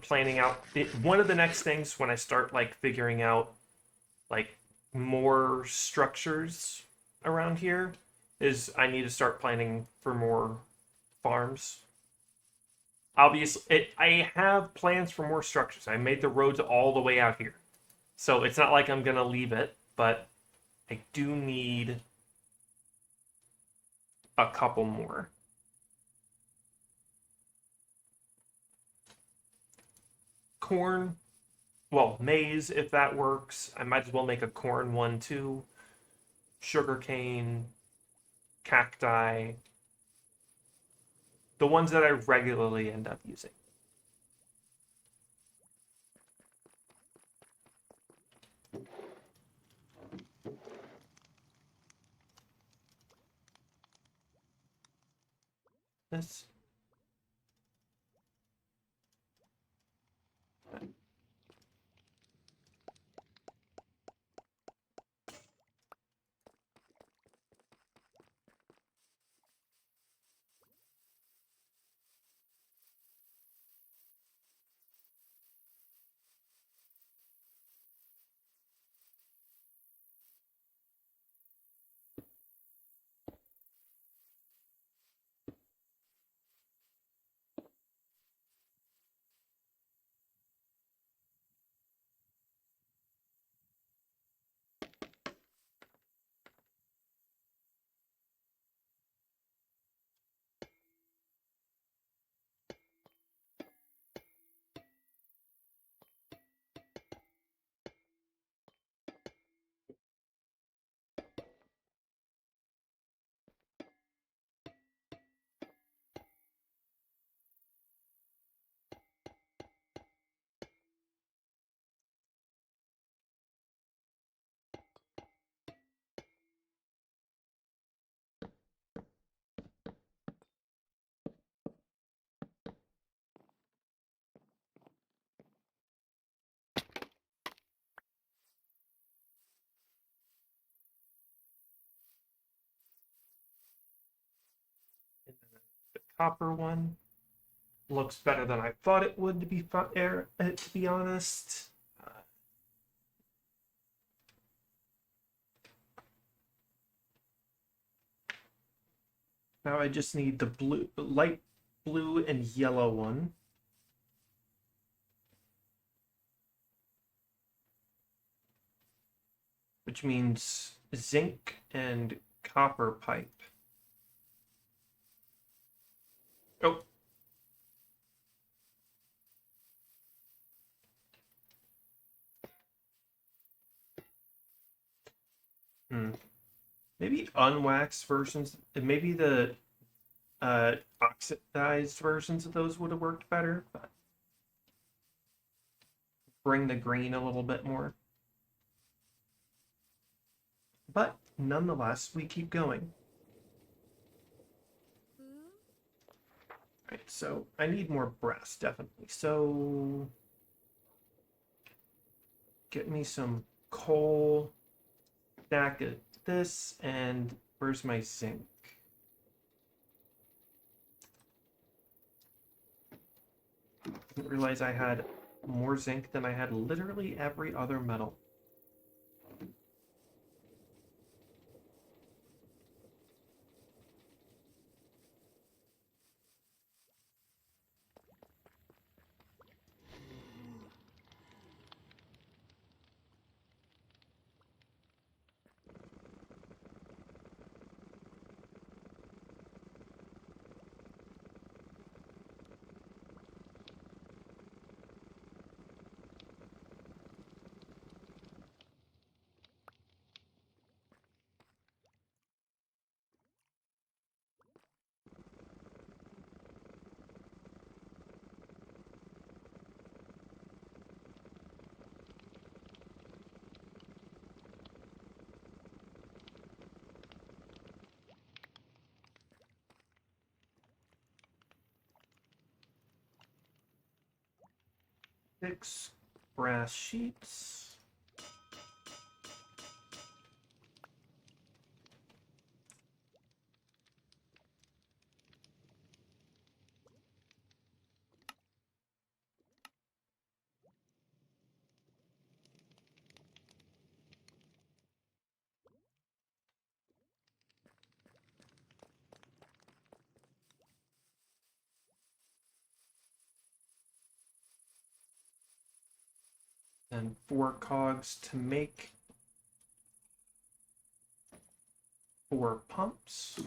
planning out one of the next things when I start like figuring out like more structures around here is I need to start planning for more farms. Obviously, I have plans for more structures. I made the roads all the way out here. So it's not like I'm going to leave it, but I do need a couple more. Corn, well, maize, if that works. I might as well make a corn one too. Sugarcane, cacti, the ones that I regularly end up using. This. copper one. Looks better than I thought it would, to be honest. Now I just need the light blue and yellow one. Which means zinc and copper pipe. Oh. Maybe unwaxed versions, maybe the oxidized versions of those would have worked better, but bring the green a little bit more. But nonetheless, we keep going. Right, so I need more brass, definitely. So get me some coal, stack of this, and where's my zinc? Didn't realize I had more zinc than I had literally every other metal. Six brass sheets. And 4 cogs to make 4 pumps.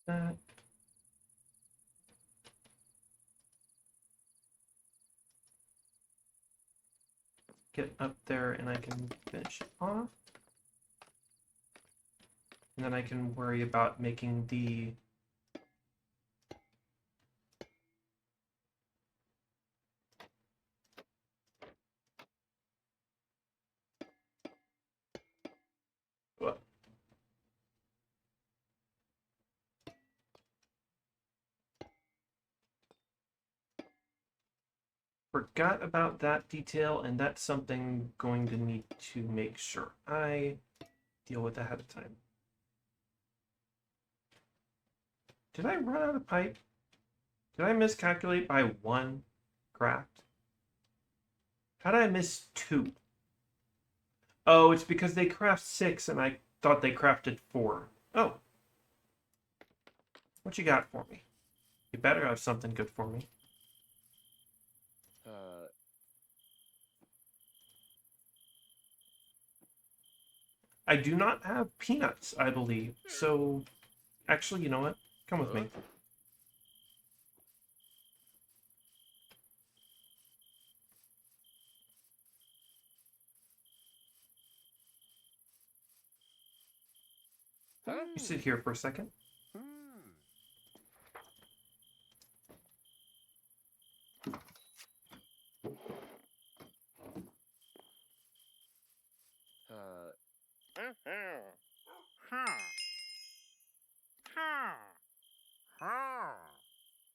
That. Get up there and I can finish it off. And then I can worry about making the forgot about that detail, and that's something going to need to make sure I deal with ahead of time. Did I run out of pipe? Did I miscalculate by 1 craft? How did I miss 2? Oh, it's because they craft 6 and I thought they crafted 4. Oh. What you got for me? You better have something good for me. I do not have peanuts, I believe. So, actually, you know what? Come with me. You sit here for a second.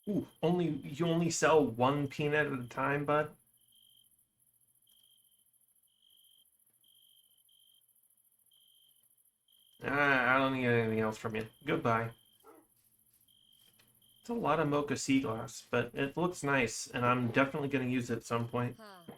Ooh, you only sell one peanut at a time, bud? I don't need anything else from you. Goodbye. It's a lot of mocha sea glass, but it looks nice, and I'm definitely going to use it at some point. Uh,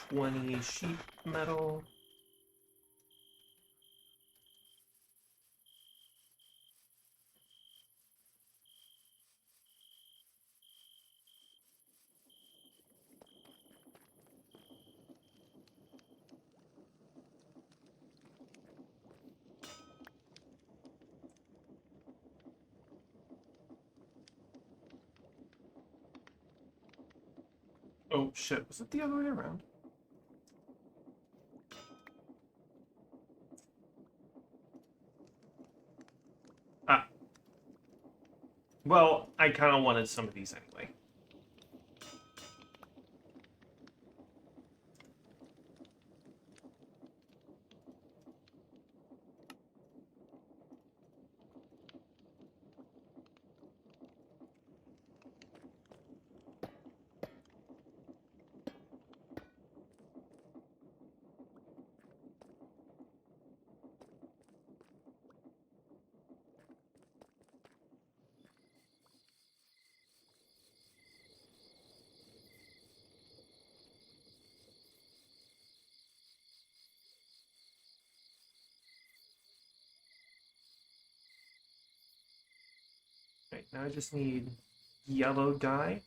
20 sheet metal. Oh shit, was it the other way around? Ah. Well, I kind of wanted some of these anyway. Right, now I just need yellow dye.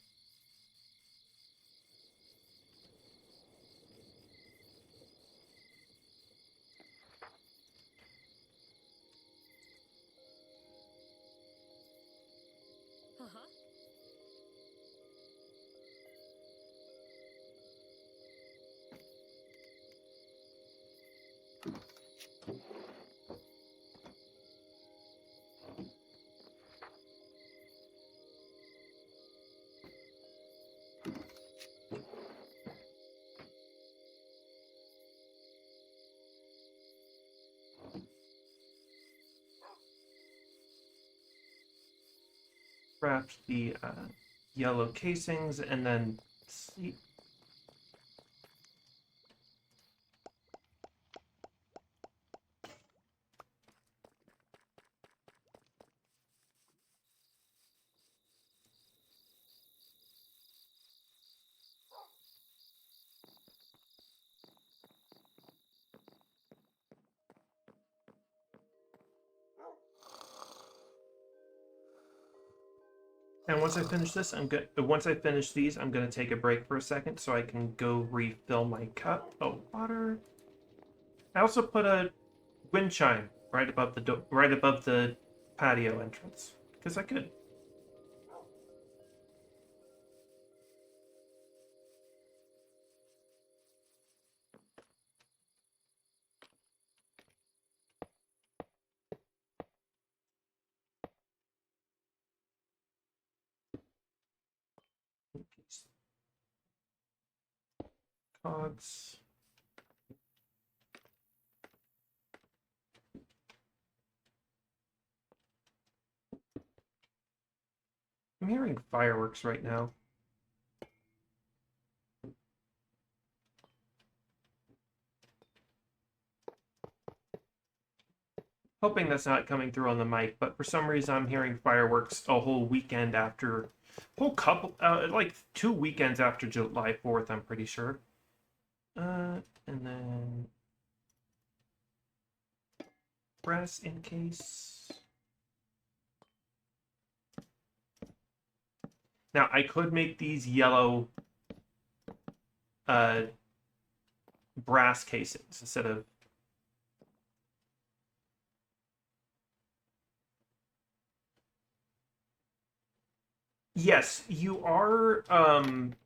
Craft the yellow casings, and then see. And once I finish this, once I finish these, I'm gonna take a break for a second so I can go refill my cup of water. I also put a wind chime right above the patio entrance because I could. Cogs. I'm hearing fireworks right now. Hoping that's not coming through on the mic, but for some reason I'm hearing fireworks a whole weekend after, whole couple, like 2 weekends after July 4th, I'm pretty sure. And then brass in case. Now I could make these yellow uh, brass casings instead of. Yes, you are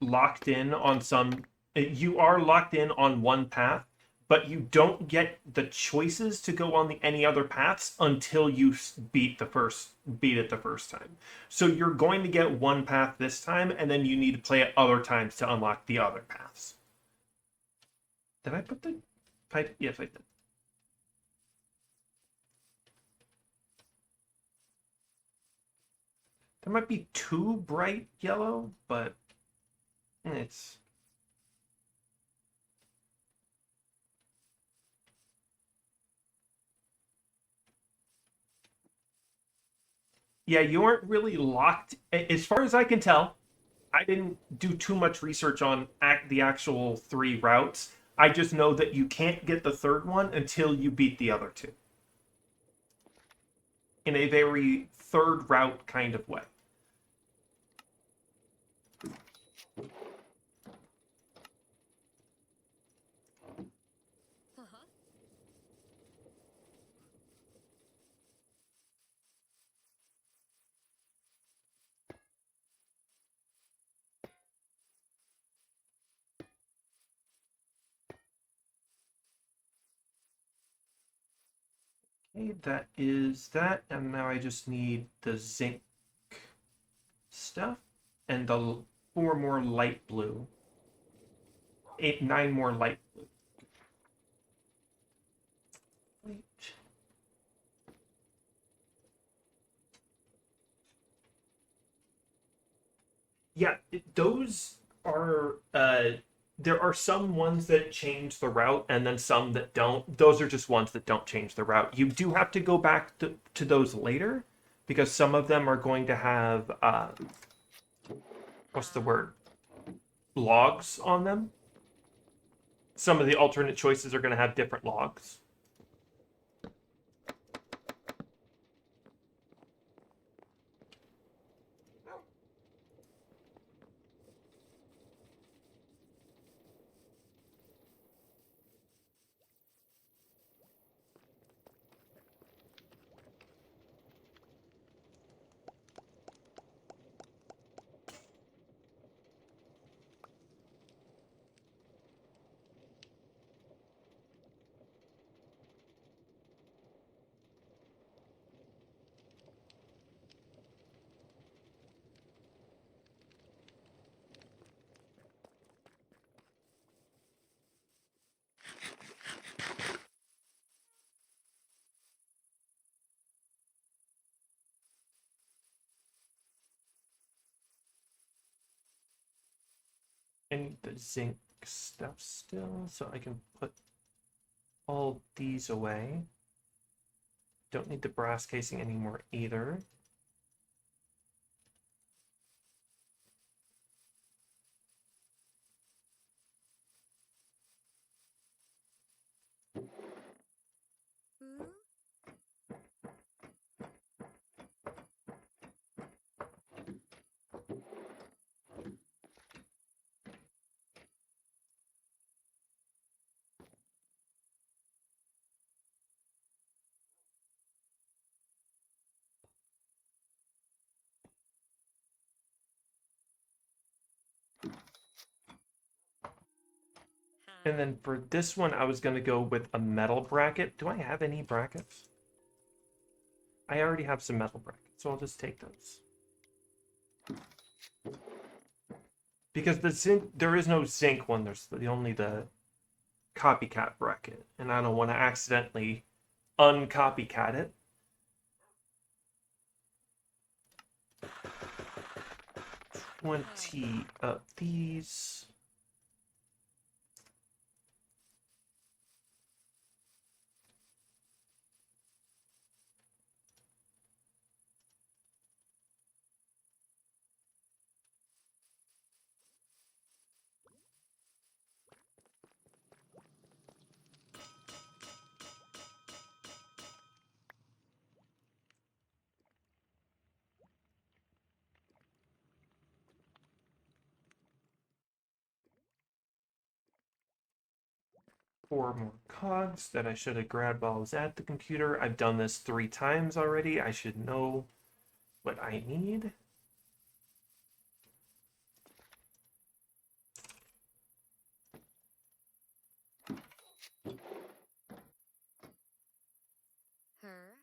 locked in on some. You are locked in on one path, but you don't get the choices to go on any other paths until you beat it the first time. So you're going to get one path this time, and then you need to play it other times to unlock the other paths. Did I put the pipe? Yes, I did. There might be too bright yellow, but it's. Yeah, you aren't really locked. As far as I can tell, I didn't do too much research on the actual 3 routes. I just know that you can't get the third one until you beat the other 2 in a very third route kind of way. Okay, that is that, and now I just need the zinc stuff and the 4 more light blue. 9 more light blue. Wait. Yeah, those are there are some ones that change the route and then some that don't. Those are just ones that don't change the route. You do have to go back to those later because some of them are going to have what's the word? Logs on them. Some of the alternate choices are going to have different logs. I need the zinc stuff still, so I can put all these away. Don't need the brass casing anymore either. And then for this one, I was going to go with a metal bracket. Do I have any brackets? I already have some metal brackets, so I'll just take those. Because the zinc, there is no zinc one. There's only the copycat bracket, and I don't want to accidentally uncopycat it. 20 of these. 4 more cogs that I should have grabbed while I was at the computer. I've done this 3 times already. I should know what I need. Her.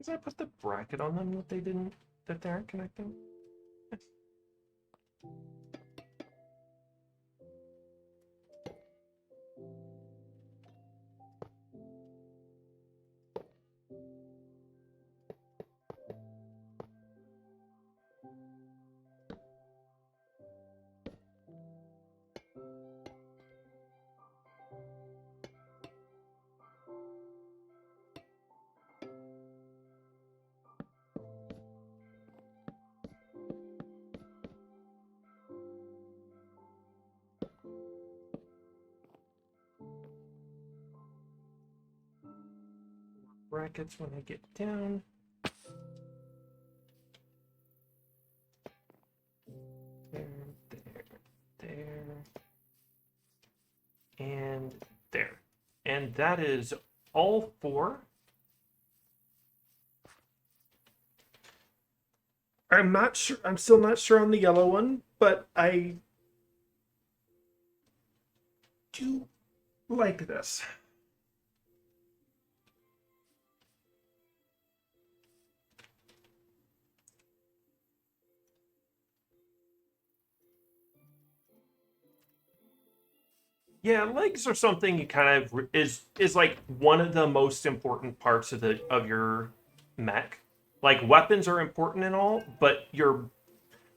Did I put the bracket on them that they aren't connecting? Brackets when I get down. There, there, and there. And that is all 4. I'm not sure. I'm still not sure on the yellow one, but I do like this. Yeah, legs are something you kind of is like one of the most important parts of your mech. Like weapons are important and all, but your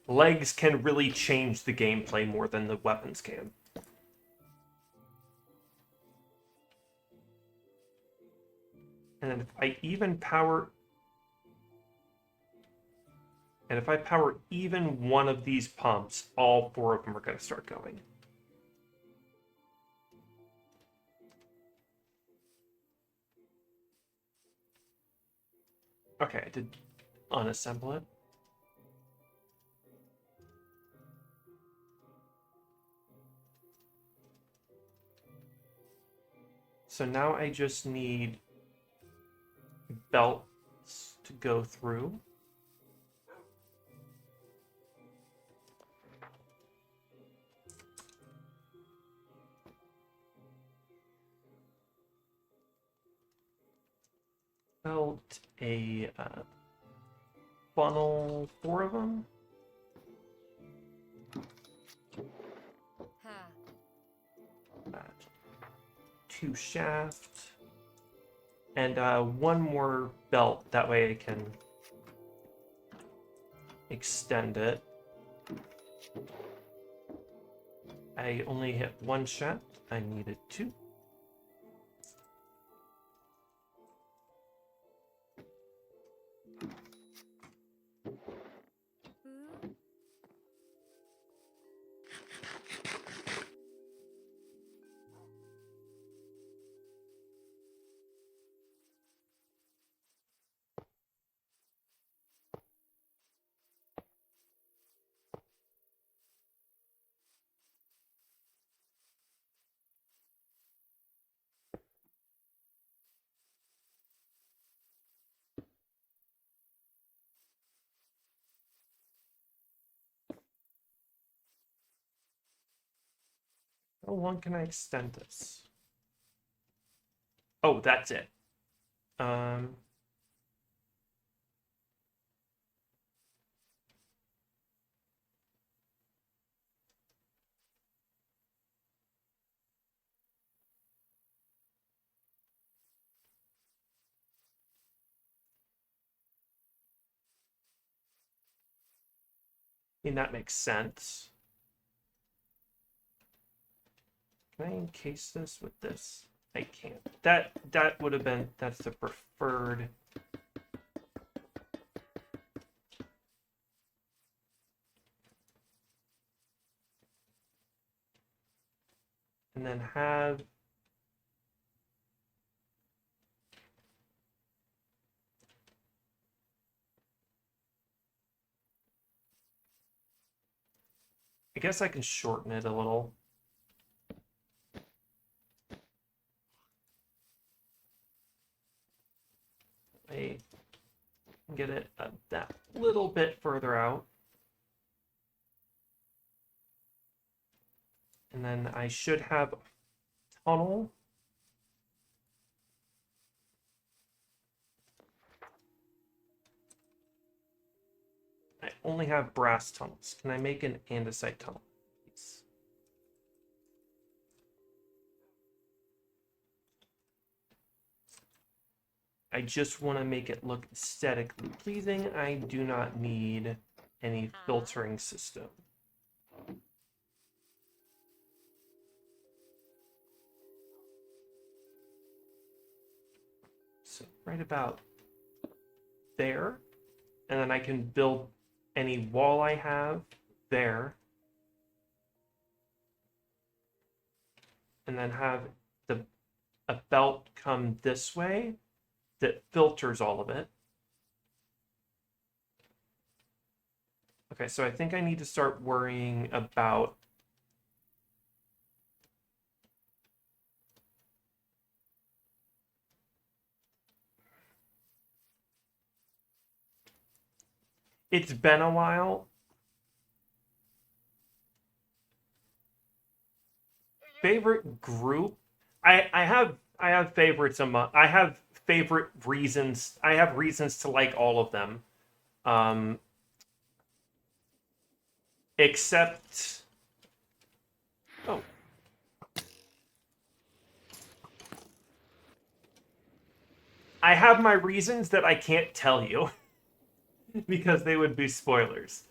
legs can really change the gameplay more than the weapons can. And if I even power and if I power even one of these pumps, all 4 of them are going to start going. Okay, I did unassemble it. So now I just need belts to go through. Belt, a funnel, 4 of them. Ha. 2 shaft, and 1 more belt. That way I can extend it. I only hit one shaft. I needed two. How long can I extend this? Oh, that's it. Um, I mean, that makes sense. Can I encase this with this? I can't. That would have been, that's the preferred. And then have I guess I can shorten it a little. I can get it that little bit further out. And then I should have a tunnel. I only have brass tunnels. Can I make an andesite tunnel, please? I just want to make it look aesthetically pleasing. I do not need any filtering system. So right about there. And then I can build any wall I have there. And then have a belt come this way that filters all of it. Okay, so I think I need to start worrying about it's been a while. Favorite group? I have favorites among I have favorite reasons. I have reasons to like all of them. Um except oh, I have my reasons that I can't tell you because they would be spoilers.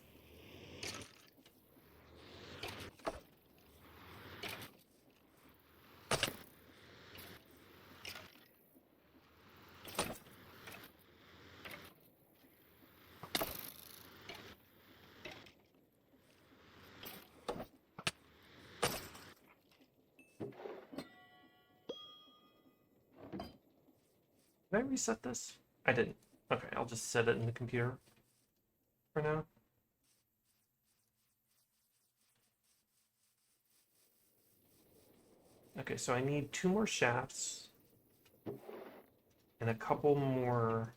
Did I reset this? I didn't. Okay, I'll just set it in the computer for now. Okay, so I need two more shafts and a couple more.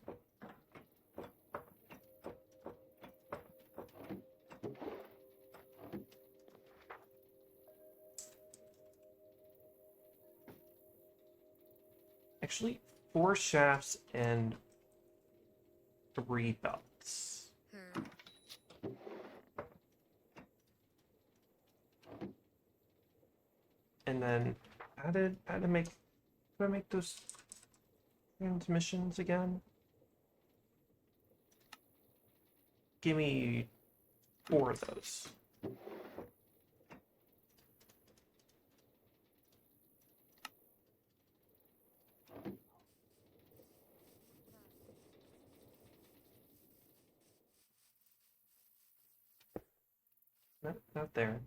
Actually, four shafts and three belts. And then how to make, do I make those transmissions again? Give me four of those. Not there.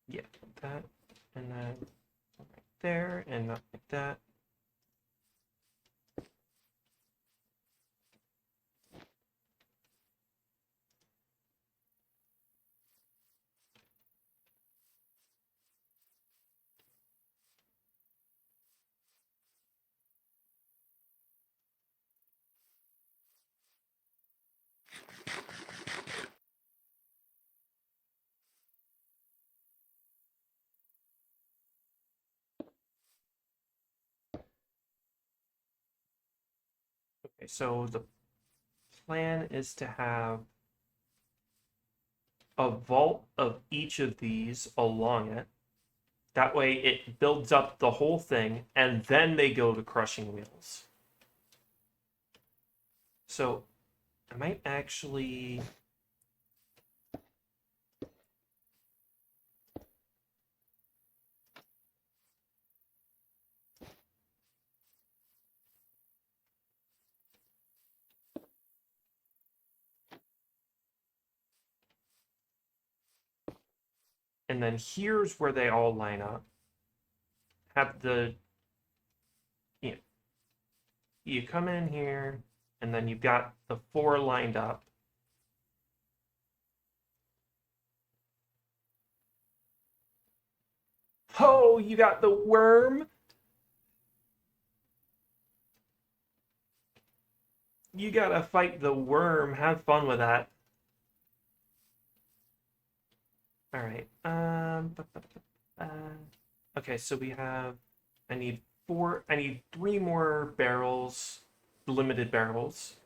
Yeah, that, and then right there, and not like that. Okay, so the plan is to have a vault of each of these along it. That way it builds up the whole thing, and then they go to crushing wheels. So I might actually... And then here's where they all line up. Have the... You know, you come in here, and then you've got the 4 lined up. Oh, you got the worm? You gotta fight the worm. Have fun with that. All right. Okay, so we have... I need 4... I need 3 more barrels. Limited barrels.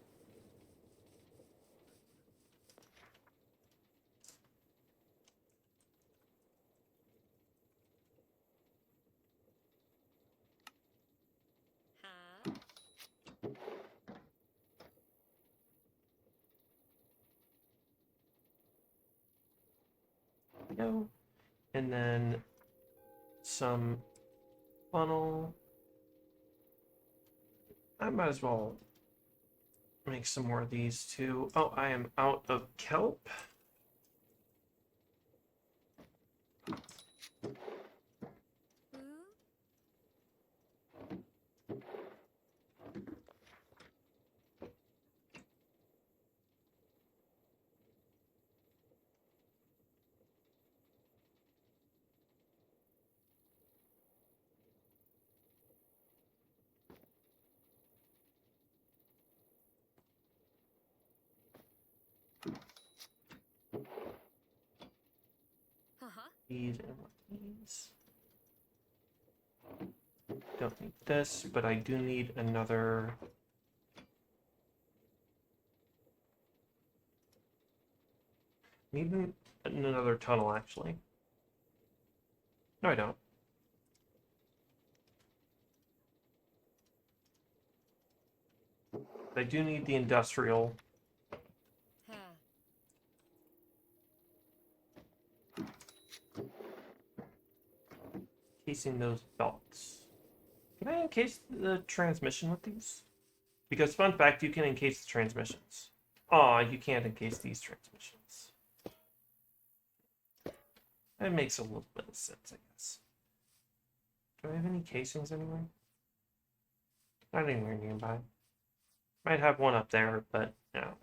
Go. And then some funnel. I might as well make some more of these too. Oh, I am out of kelp. These and these. Don't need this, but I do need another... Need another tunnel, actually. No, I don't. I do need the industrial. Casing those belts. Can I encase the transmission with these? Because, fun fact, you can encase the transmissions. Aw, you can't encase these transmissions. That makes a little bit of sense, I guess. Do I have any casings anywhere? Not anywhere nearby. Might have one up there, but no.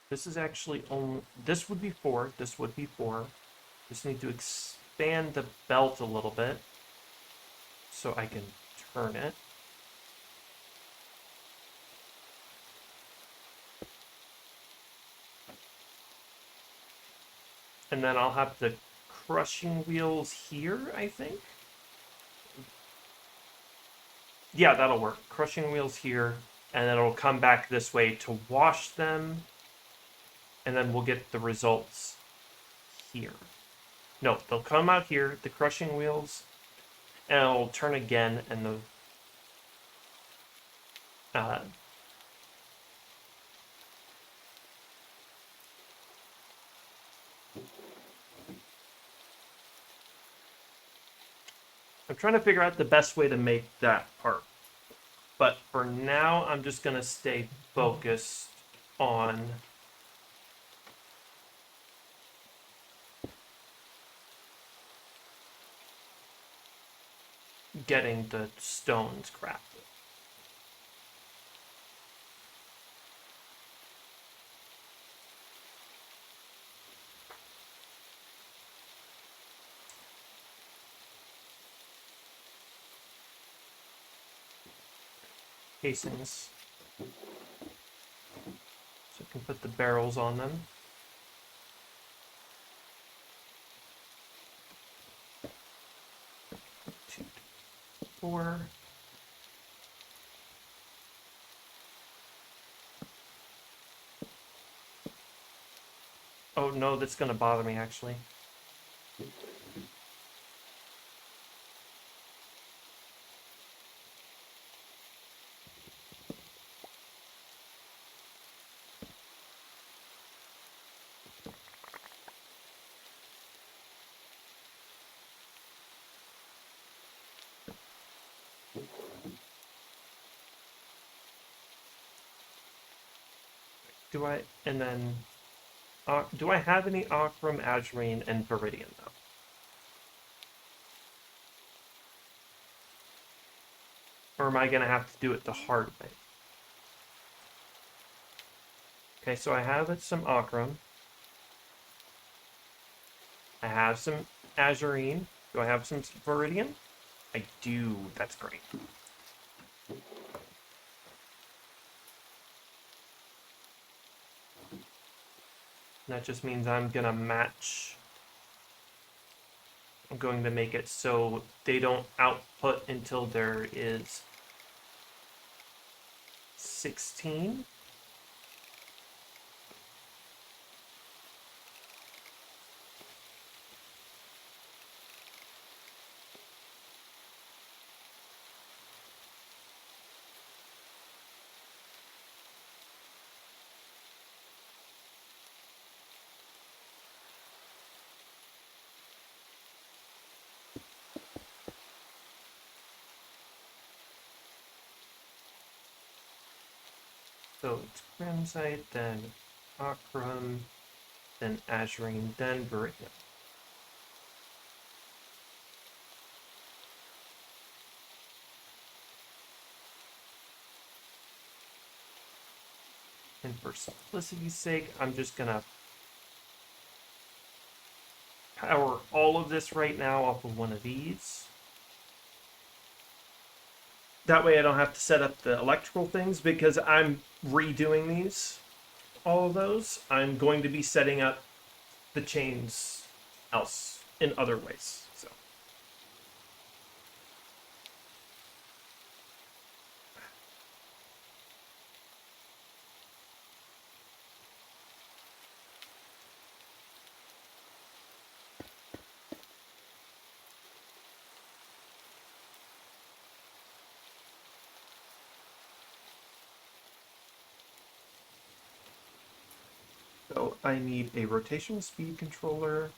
This is actually only... This would be 4. This would be 4. Just need to expand the belt a little bit so I can turn it. And then I'll have the crushing wheels here, I think. Yeah, that'll work. Crushing wheels here, and then it'll come back this way to wash them, and then we'll get the results here. No, they'll come out here, the crushing wheels, and it'll turn again, and the... Uh, I'm trying to figure out the best way to make that part. But for now, I'm just going to stay focused on getting the stones crafted. Casings. So I can put the barrels on them. Two, four. Oh no, that's gonna bother me actually. Do I, and then, do I have any Ochrum, Azurine, and Viridian though? Or am I gonna have to do it the hard way? Okay, so I have some Ochrum. I have some Azurine. Do I have some Viridian? I do. That's great. That just means I'm gonna match. I'm going to make it so they don't output until there is 16. So it's Grimsite, then Ochrum, then Azurine, then Viridian. And for simplicity's sake, I'm just gonna power all of this right now off of one of these. That way I don't have to set up the electrical things because I'm redoing these, all of those. I'm going to be setting up the chains else in other ways. So I need a rotational speed controller,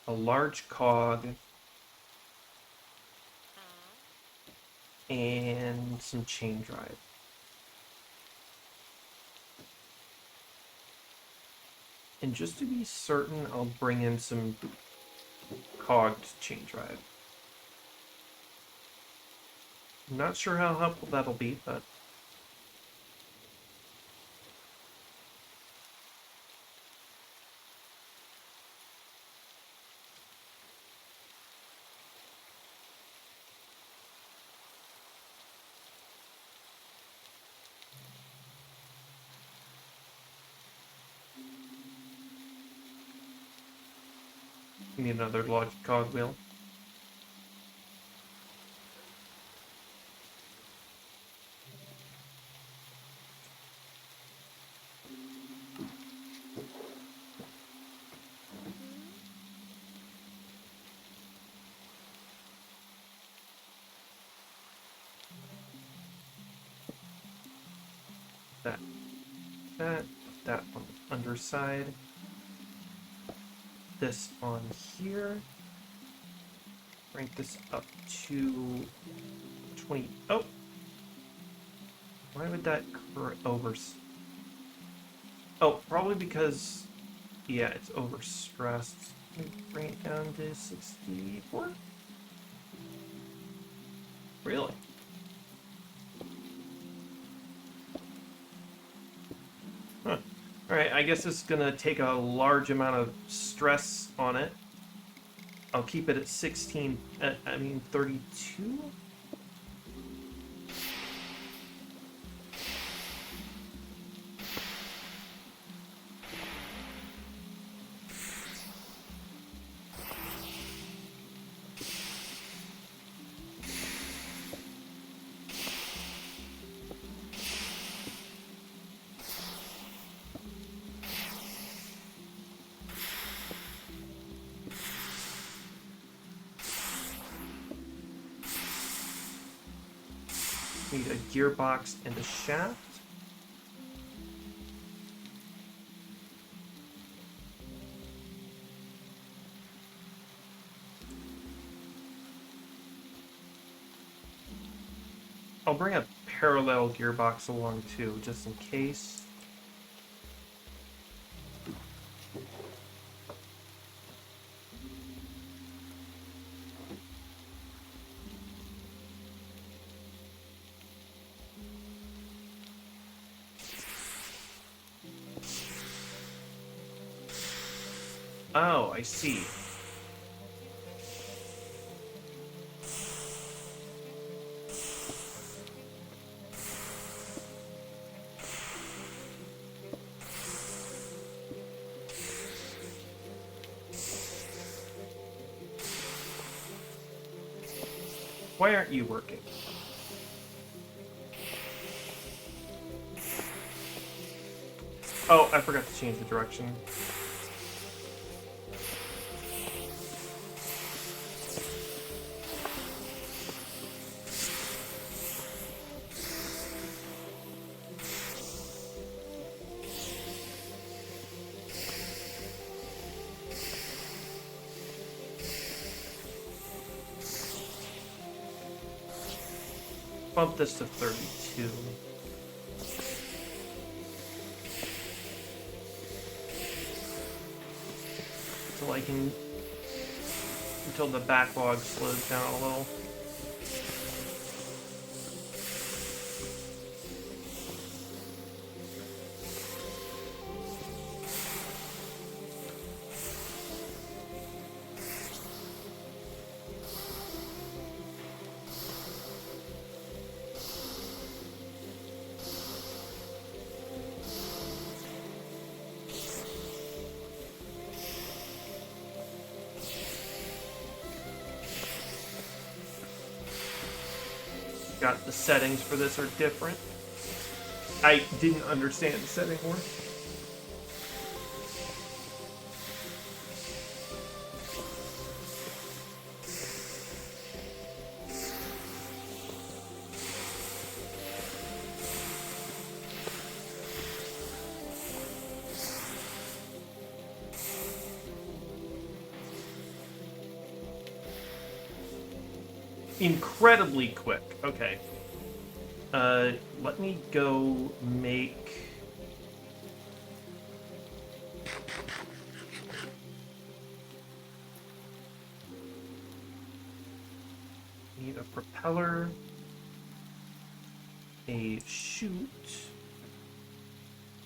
a large cog, and some chain drive. And just to be certain, I'll bring in some cogged chain drive. I'm not sure how helpful that'll be, but need another large cog wheel. that, that on the underside. This on here. Crank this up to 20. Oh! Why would that over... Oh, probably because... Yeah, it's overstressed. Let me bring it down to 64? Really? Huh. Alright, I guess it's gonna take a large amount of stress on it. I'll keep it at 16, 32? Need a gearbox and a shaft. I'll bring a parallel gearbox along too, just in case. Oh, I see. Why aren't you working? Oh, I forgot to change the direction. Bump this to 32. Until the backlog slows down a little. The settings for this are different. I didn't understand the setting work. Incredibly quick. Okay. Let me go make... Need a propeller, a chute,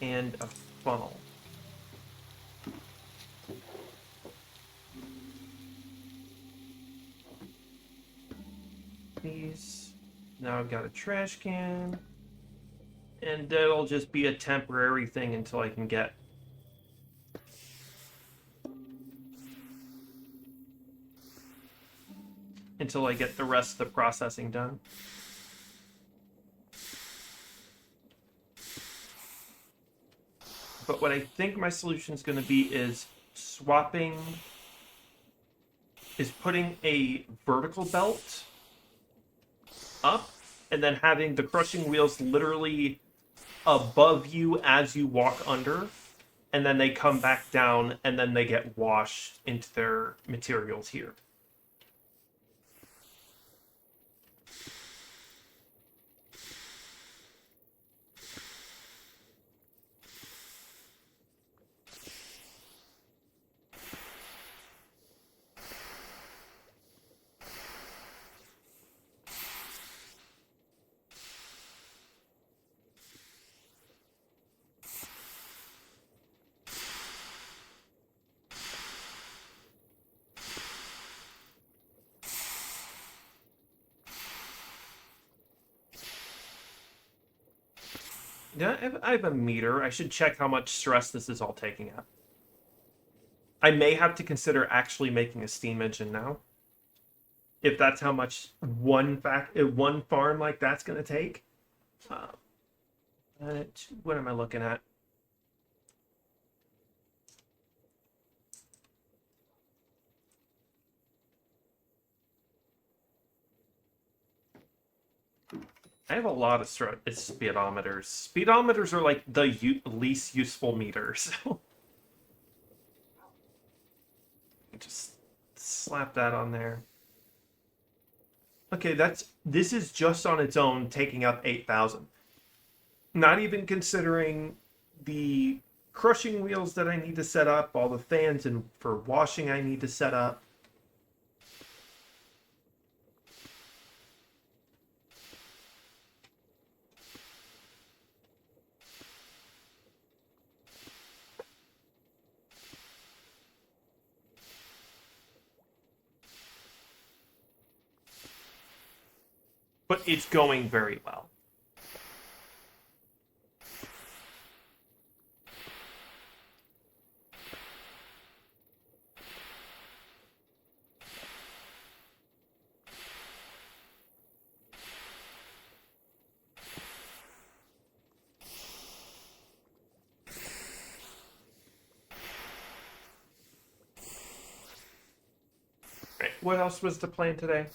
and a funnel. These. Now I've got a trash can. And that'll just be a temporary thing until I can get... Until I get the rest of the processing done. But what I think my solution is going to be is swapping... is putting a vertical belt up and then having the crushing wheels literally above you as you walk under, and then they come back down, and then they get washed into their materials here. Yeah, I have a meter. I should check how much stress this is all taking up. I may have to consider actually making a steam engine now, if that's how much one farm like that's going to take. Uh, what am I looking at? I have a lot of speedometers. Speedometers are like the least useful meters. Just slap that on there. Okay, this is just on its own taking up 8,000. Not even considering the crushing wheels that I need to set up, all the fans and for washing I need to set up. But it's going very well. Right. What else was the plan today?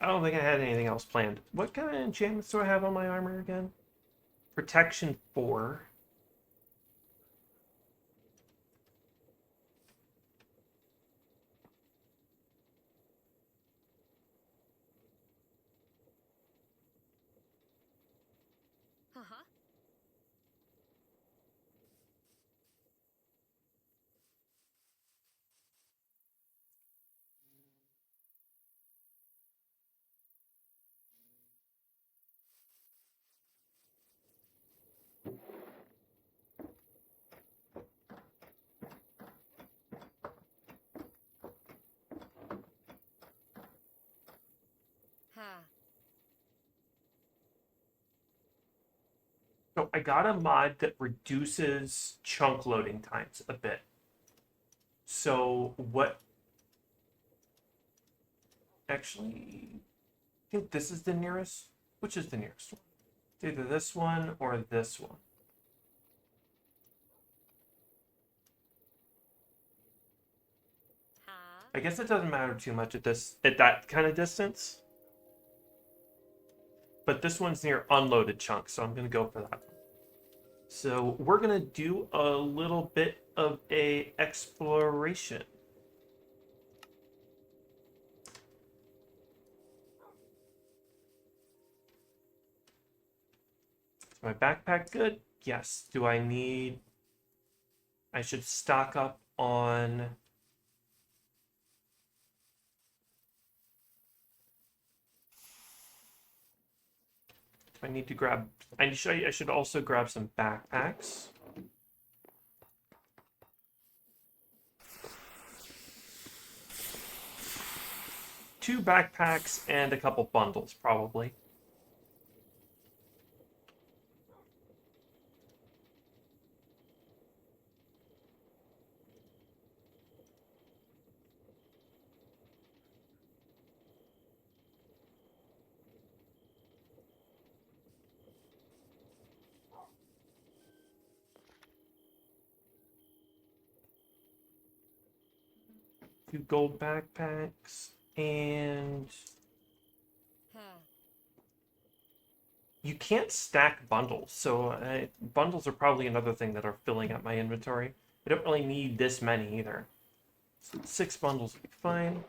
I don't think I had anything else planned. What kind of enchantments do I have on my armor again? Protection 4. Uh-huh. Huh. So I got a mod that reduces chunk loading times a bit. So what? Actually, I think this is the nearest. Which is the nearest one? It's either this one or this one. Huh? I guess it doesn't matter too much at that kind of distance. But this one's near unloaded chunks, so I'm gonna go for that one. So we're gonna do a little bit of a exploration. Is my backpack good? Yes. Do I need... I should stock up on... Do I need to grab... I should also grab some backpacks. Two backpacks and a couple bundles, probably. 2 gold backpacks, and Huh. you can't stack bundles, so bundles are probably another thing that are filling up my inventory. I don't really need this many either. So 6 bundles would be fine.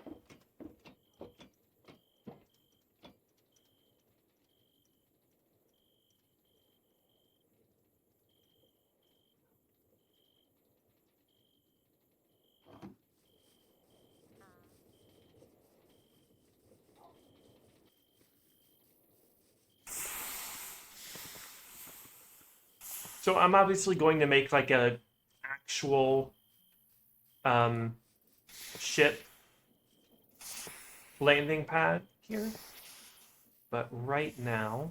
So I'm obviously going to make like a actual um, ship landing pad here. But right now,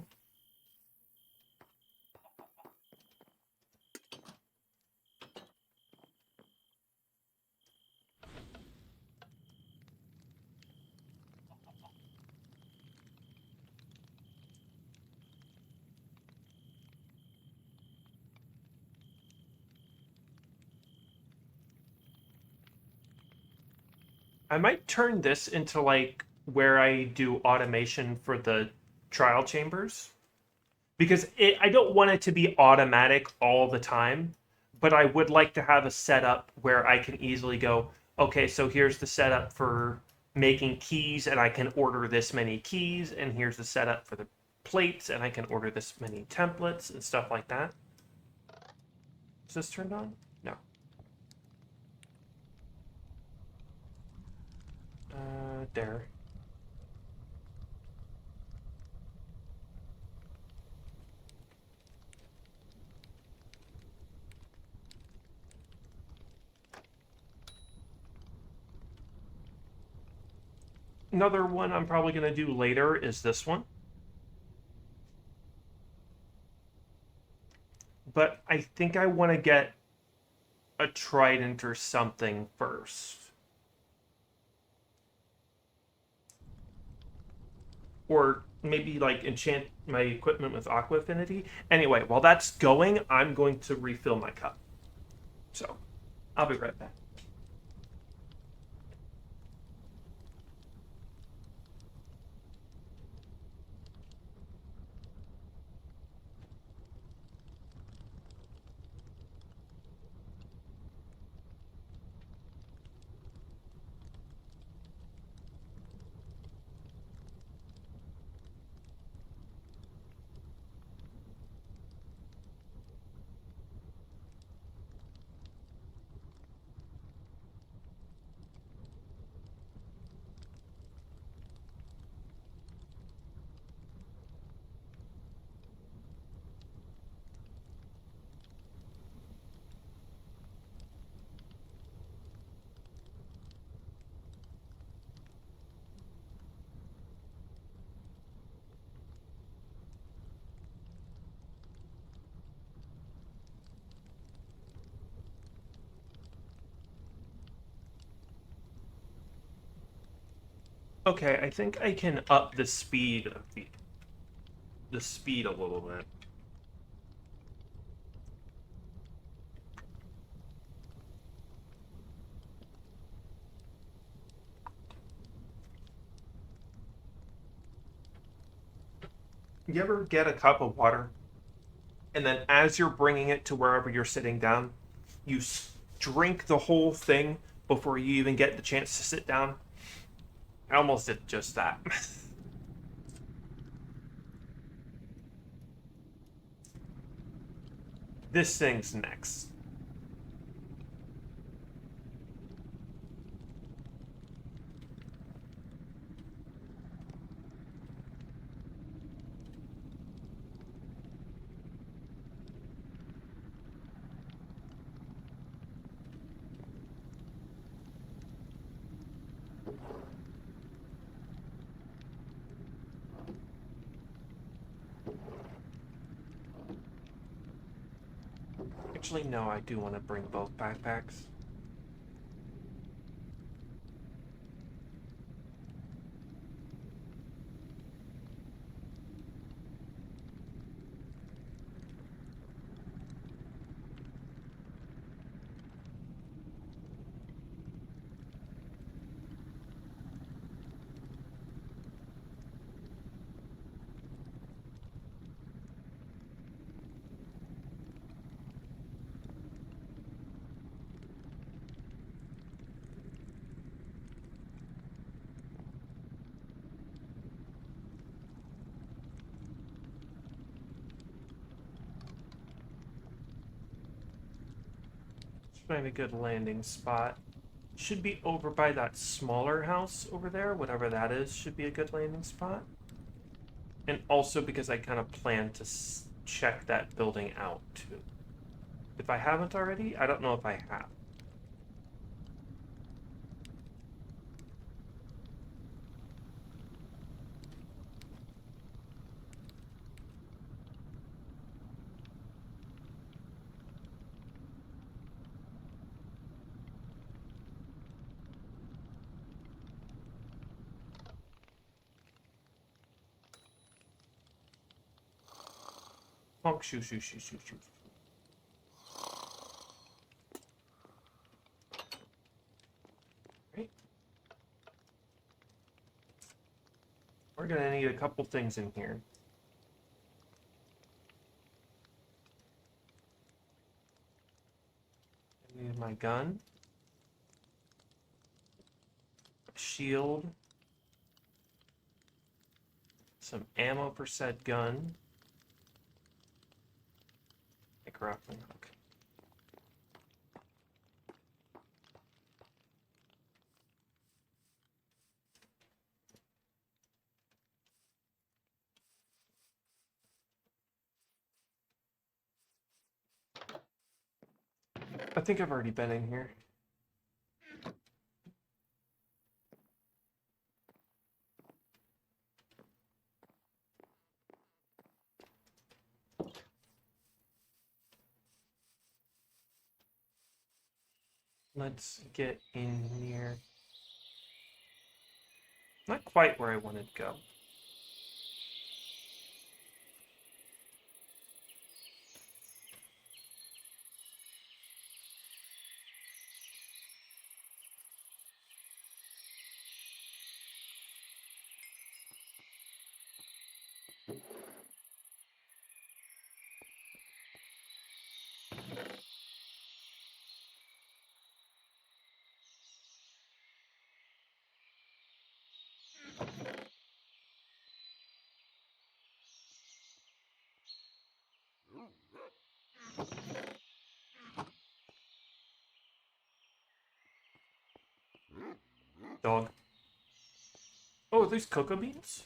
I might turn this into like where I do automation for the trial chambers. Because I don't want it to be automatic all the time, but I would like to have a setup where I can easily go, okay, so here's the setup for making keys, and I can order this many keys, and here's the setup for the plates, and I can order this many templates and stuff like that. Is this turned on? No. There. Another one I'm probably going to do later is this one. But I think I want to get a trident or something first. Or maybe like enchant my equipment with aqua affinity. Anyway, while that's going, I'm going to refill my cup. So I'll be right back. Okay, I think I can up the speed of the speed a little bit. You ever get a cup of water, and then as you're bringing it to wherever you're sitting down, you drink the whole thing before you even get the chance to sit down? I almost did just that. This thing's next. Actually, no, I do want to bring both backpacks. Find a good landing spot. Should be over by that smaller house over there, whatever that is, should be a good landing spot. And also because I kind of plan to check that building out too. If I haven't already, I don't know if I have. Honk, shoo, shoo, shoo, shoo, shoo. Right. We're gonna need a couple things in here. I need my gun, shield, some ammo for said gun. Like grappling hook. I think I've already been in here. Let's get in here. Not quite where I wanted to go. Dog. Oh, are these cocoa beans?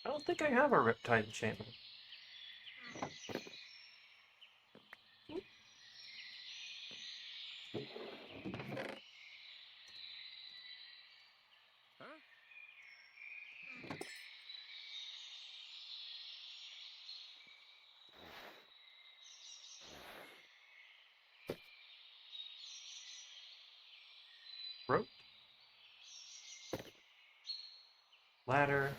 I don't think I have a Riptide enchantment. Rope. Ladder.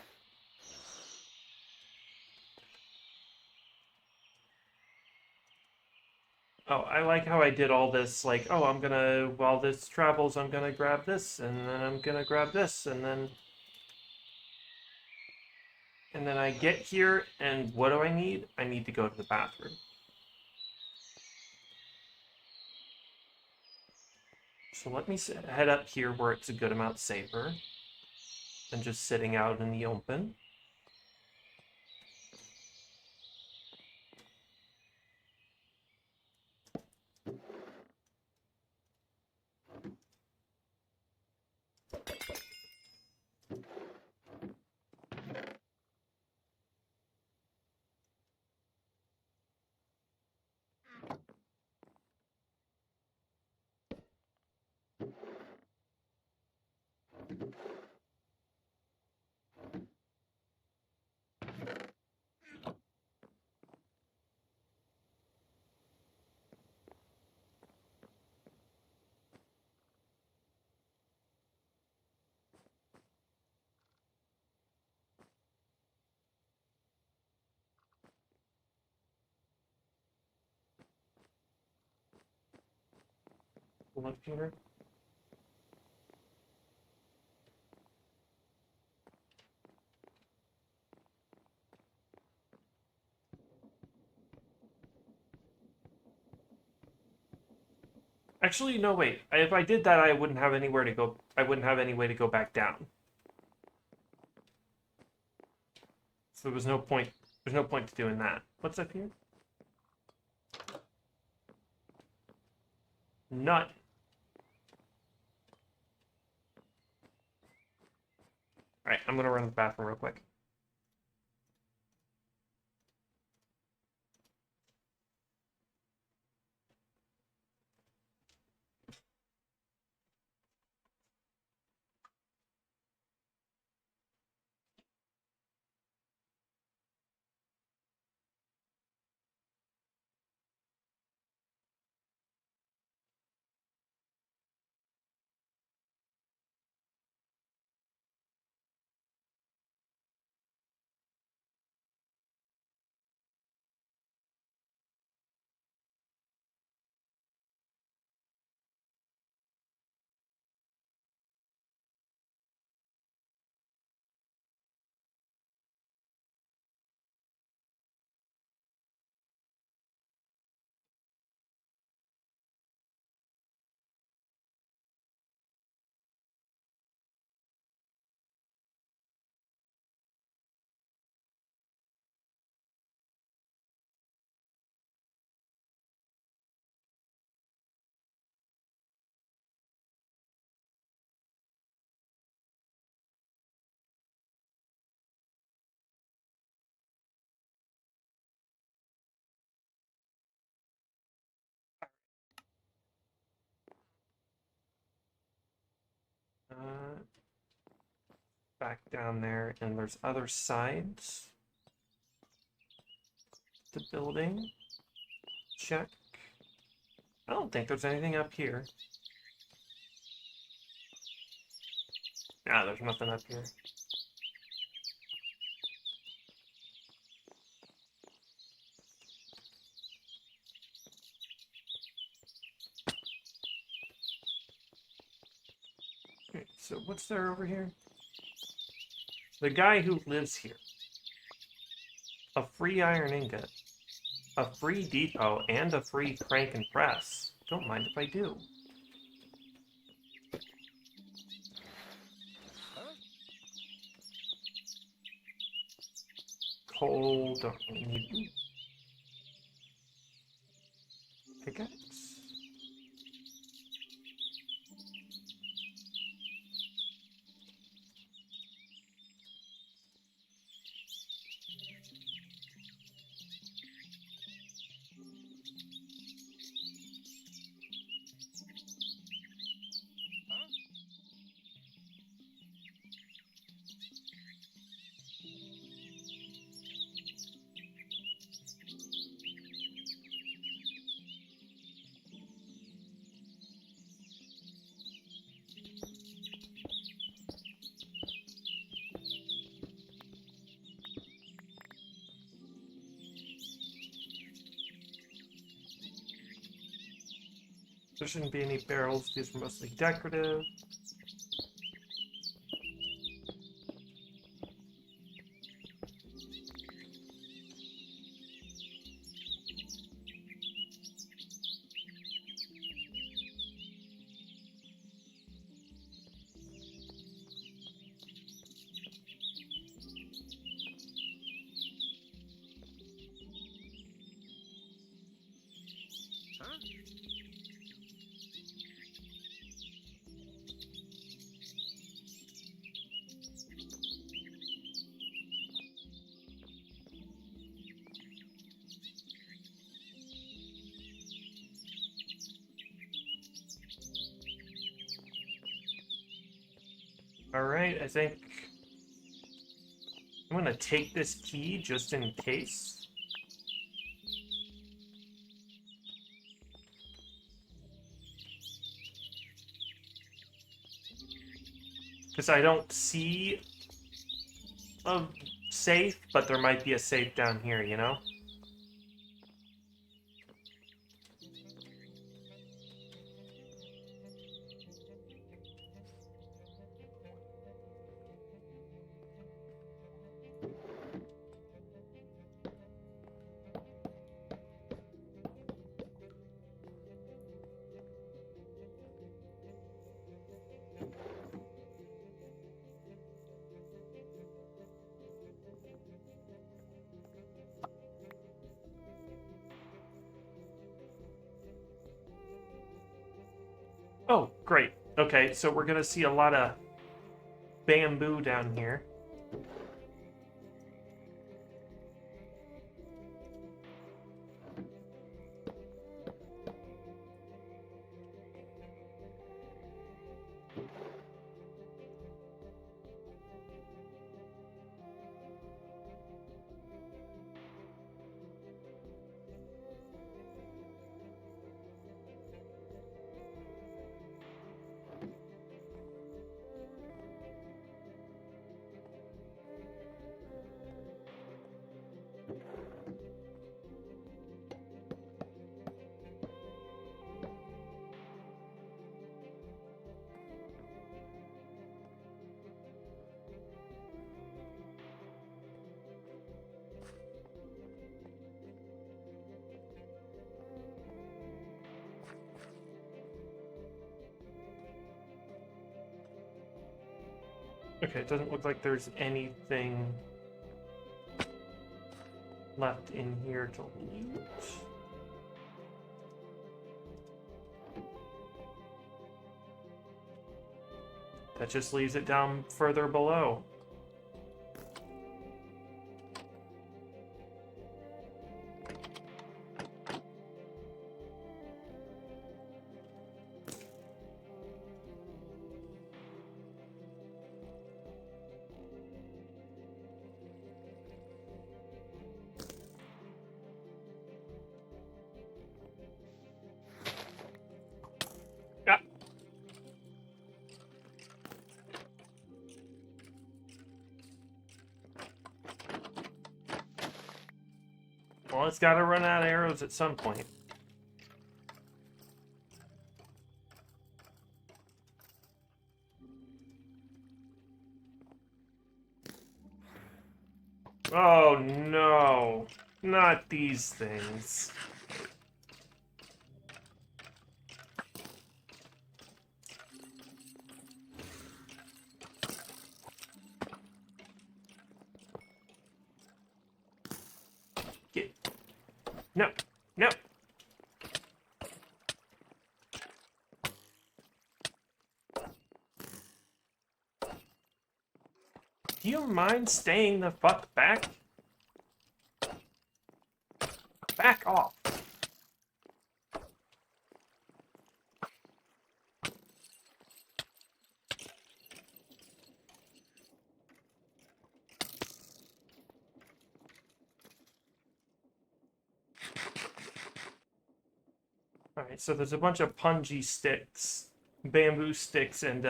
Oh, I like how I did all this, like, oh, I'm gonna, while this travels, I'm gonna grab this, and then I'm gonna grab this, and then I get here, and what do I need? I need to go to the bathroom. So let me head up here where it's a good amount safer than just sitting out in the open. Left here. Actually, no, wait. If I did that, I wouldn't have anywhere to go. I wouldn't have any way to go back down. So there was no point. There's no point to doing that. What's up here? Nut. Alright, I'm gonna run to the bathroom real quick. Uh, Back down there, and there's other sides to building. Check. I don't think there's anything up here. Nah, there's nothing up here. Okay, so what's there over here? The guy who lives here. A free iron ingot. A free depot and a free crank and press. Don't mind if I do. Coal, don't really need pickaxe. There shouldn't be any barrels. These are mostly decorative. Alright, I think I'm gonna take this key just in case. Because I don't see a safe, but there might be a safe down here, you know? Great. Okay, so we're gonna see a lot of bamboo down here. Okay, it doesn't look like there's anything left in here to loot. That just leaves it down further below. Ah. Well, it's got to run out of arrows at some point. Oh no, not these things. Get. No, no. Do you mind staying the fuck back? Back off. Alright, so there's a bunch of punji sticks, bamboo sticks, and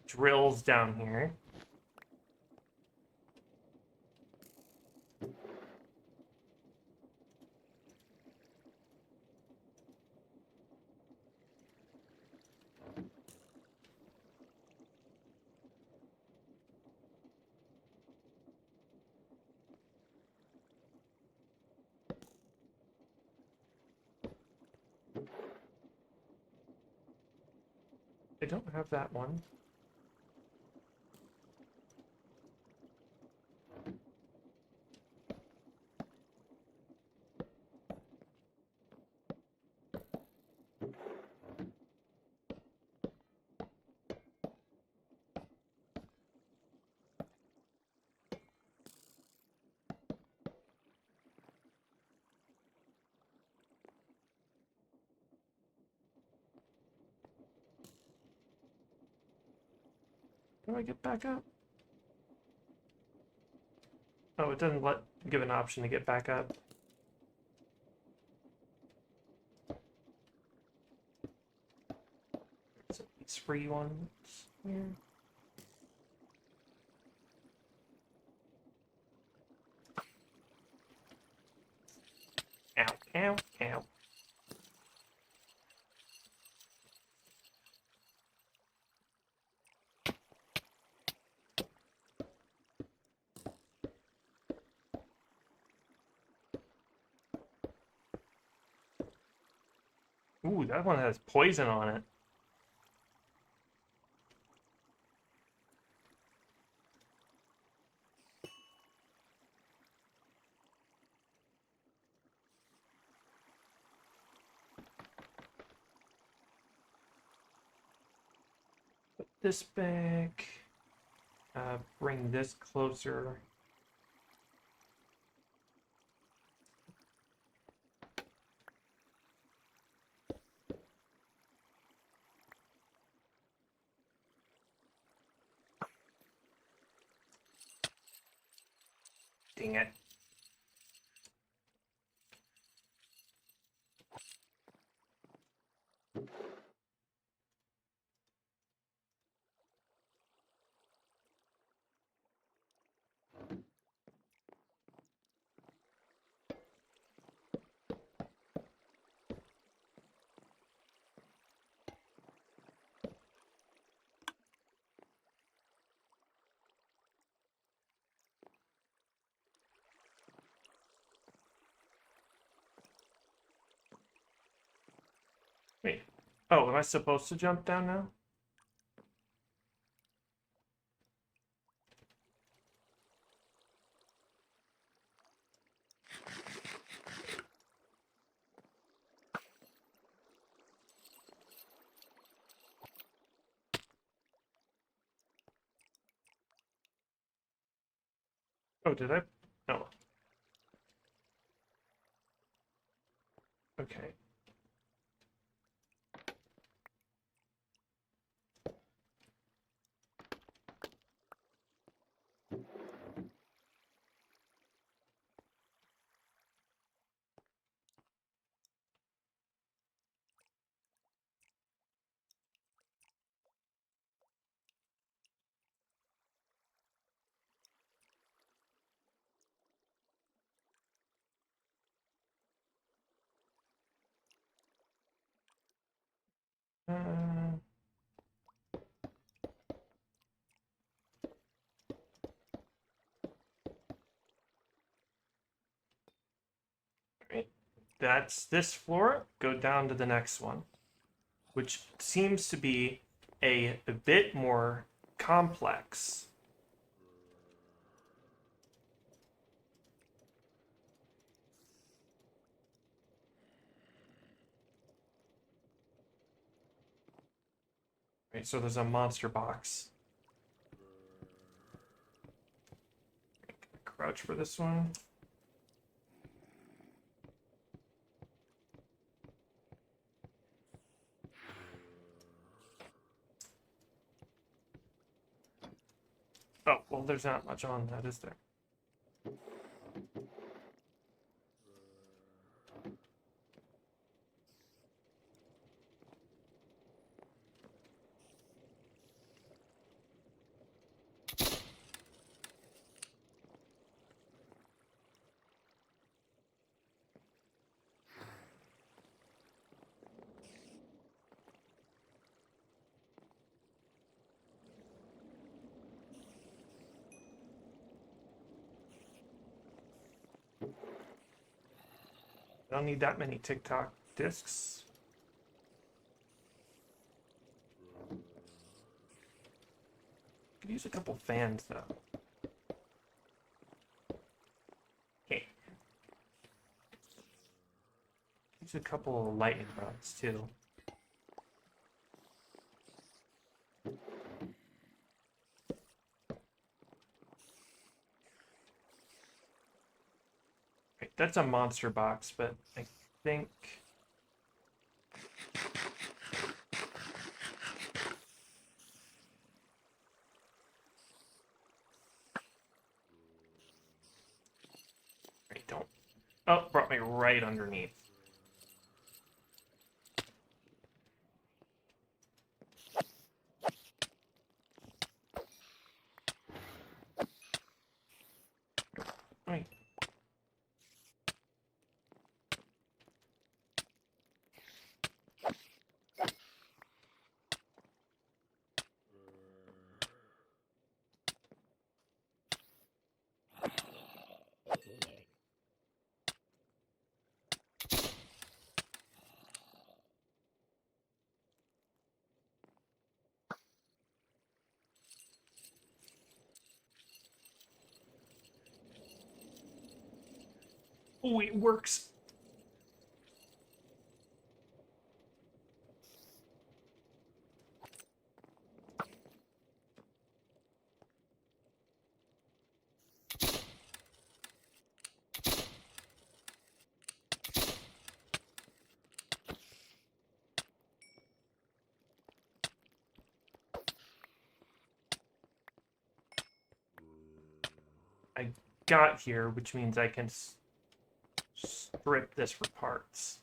drills down here. I don't have that one. How do I get back up? Oh, it doesn't give an option to get back up. So these free ones here. Ow, ow, ow. Ooh, that one has poison on it. this back. Bring this closer. Dang it. Wait. Oh, am I supposed to jump down now? Oh, did I? No. Okay. Uh, right. That's this floor. Go down to the next one, which seems to be a bit more complex. Right, so there's a monster box. Crouch for this one. Oh, well, there's not much on that, is there? I don't need that many TikTok discs. Could use a couple fans, though. Okay. Use a couple lightning rods, too. Right, that's a monster box, but I think... I don't... Oh, brought me right underneath. Right. Oh, it works. I got here, which means I can strip this for parts.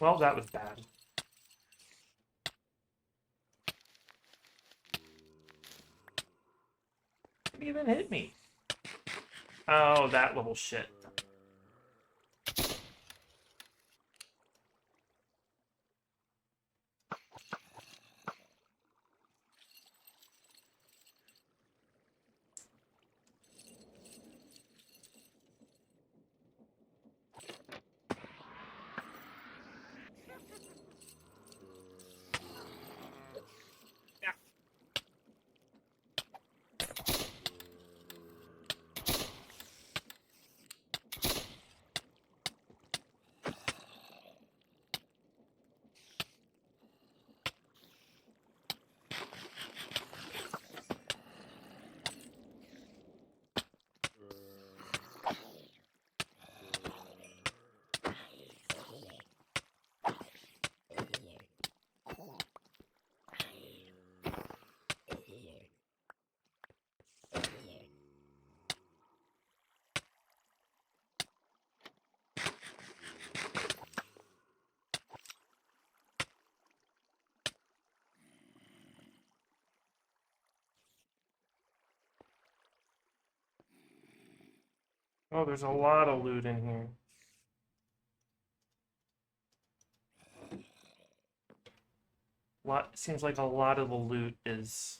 Well, that was bad. It even hit me. Oh, that little shit. Oh, there's a lot of loot in here. Seems like a lot of the loot is...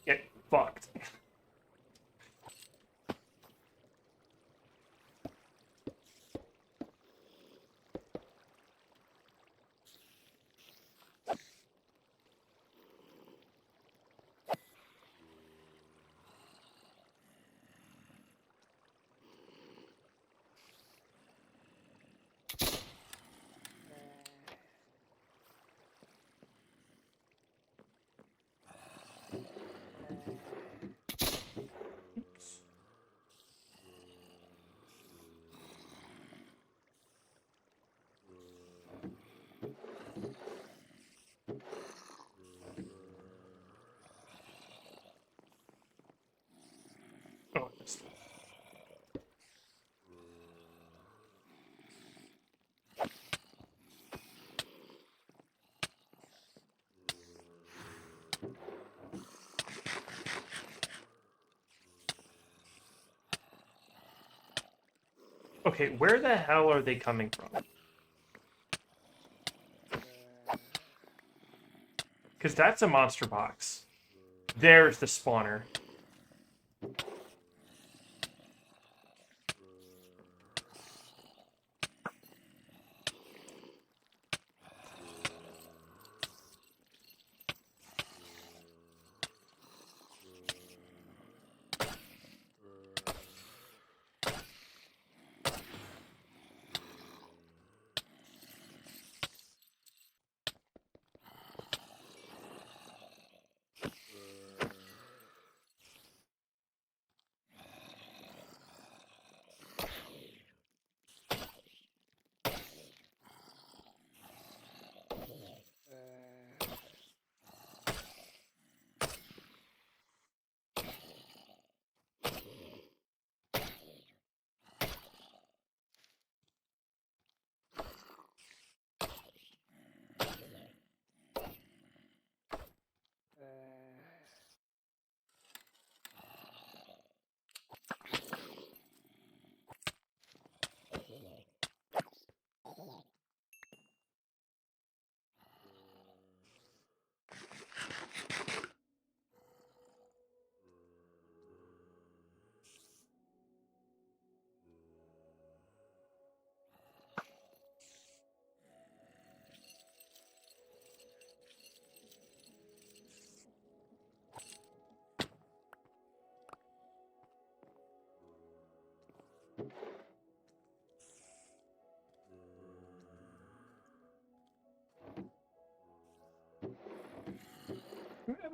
Get fucked. Oh, it's... Okay, where the hell are they coming from? Because that's a monster box. There's the spawner.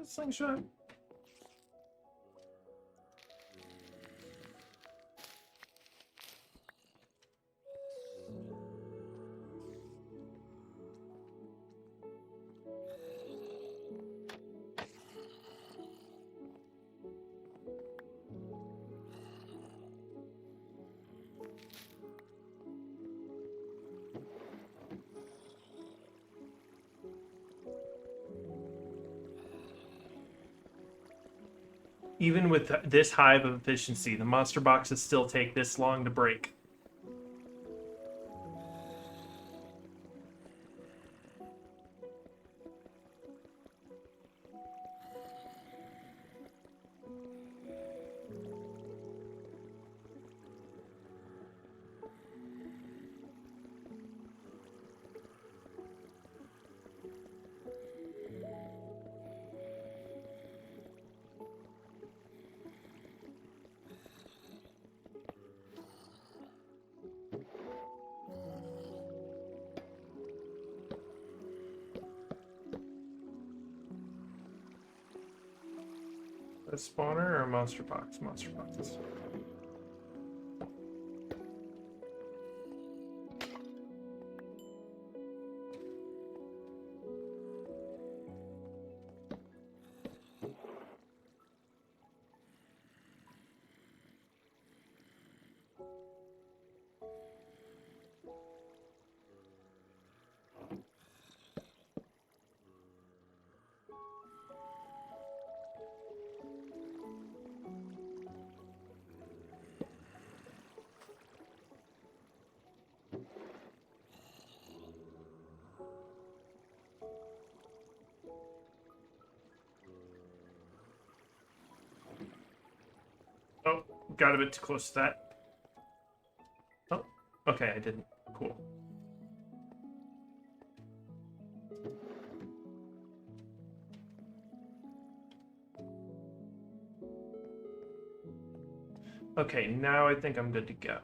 slingshot. Even with this high of efficiency, the monster boxes still take this long to break. A spawner or a monster box? Monster box. Oh, got a bit too close to that. Oh, okay, I didn't. Cool. Okay, now I think I'm good to go.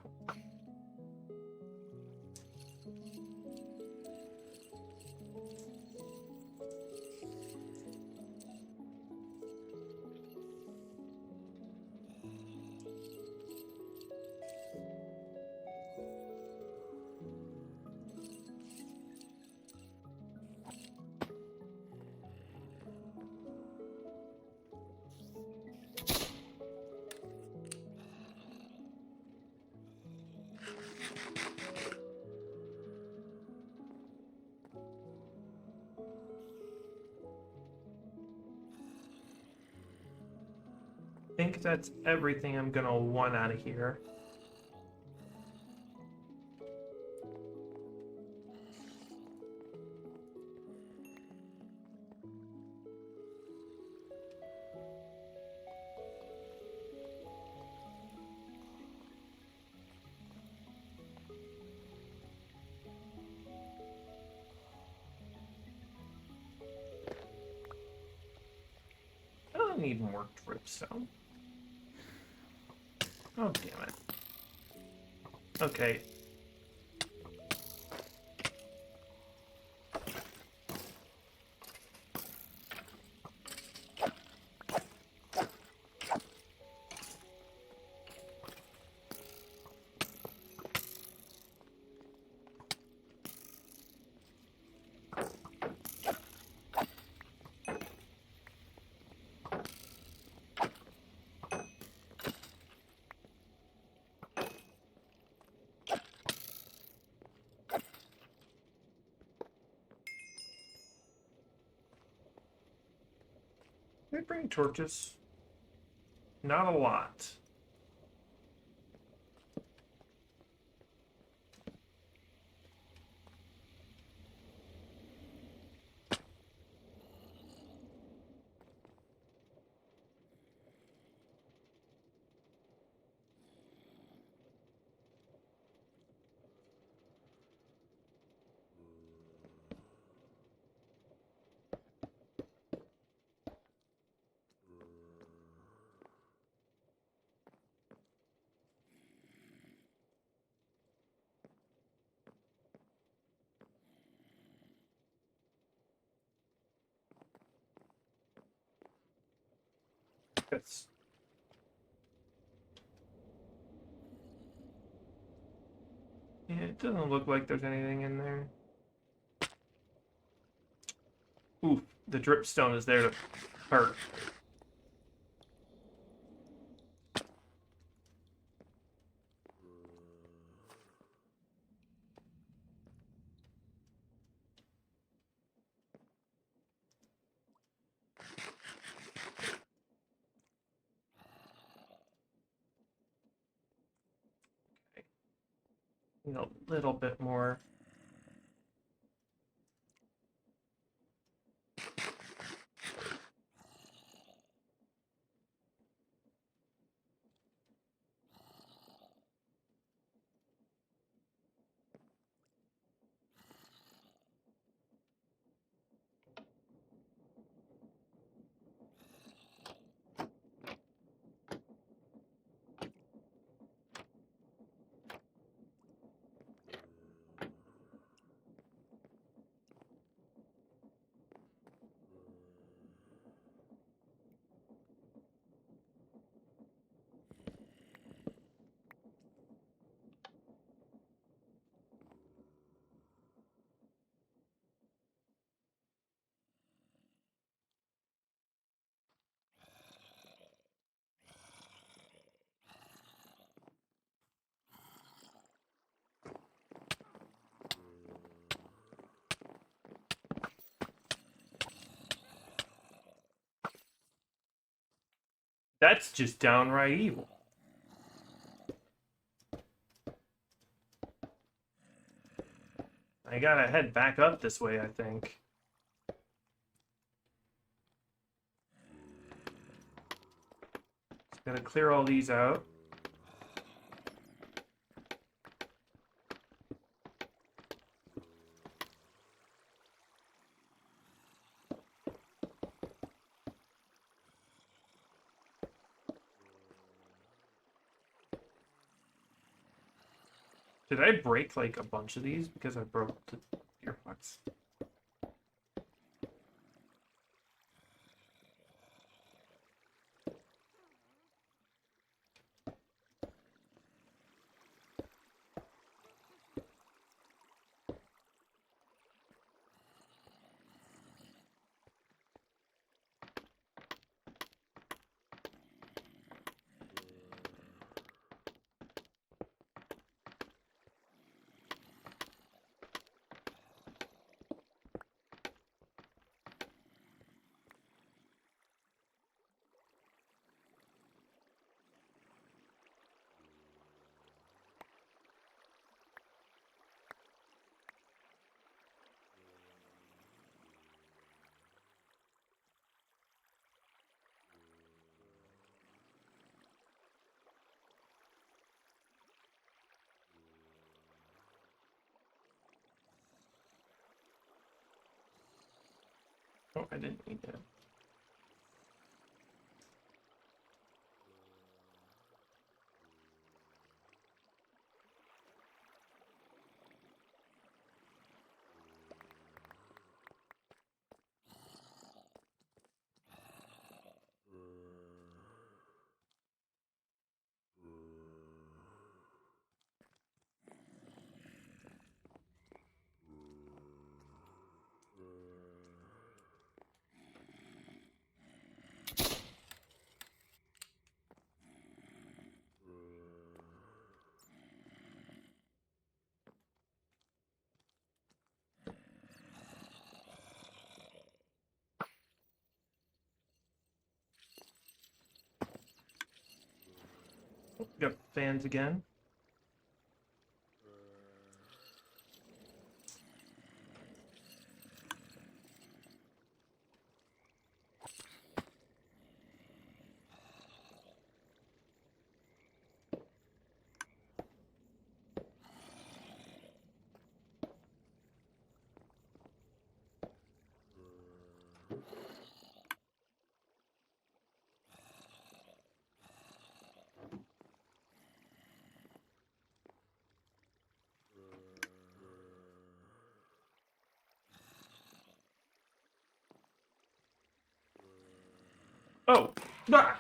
I think that's everything I'm gonna want out of here. I don't need more dripstone. Oh, damn it. Okay. They bring torches. Not a lot. Yes. Yeah, it doesn't look like there's anything in there. Ooh, the dripstone is there to hurt. Need a little bit more. That's just downright evil. I gotta head back up this way, I think. Just gotta clear all these out. Did I break like a bunch of these because I broke the earplugs? Oh, I didn't need that. Got fans again. Oh, ah!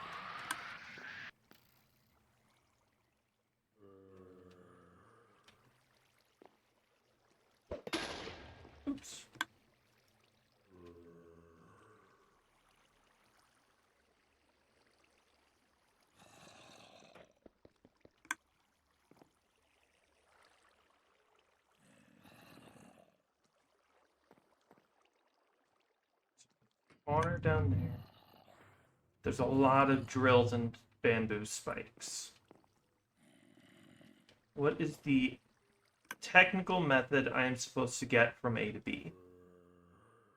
Water down there. There's a lot of drills and bamboo spikes. What is the technical method I am supposed to get from A to B?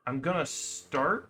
I'm gonna start.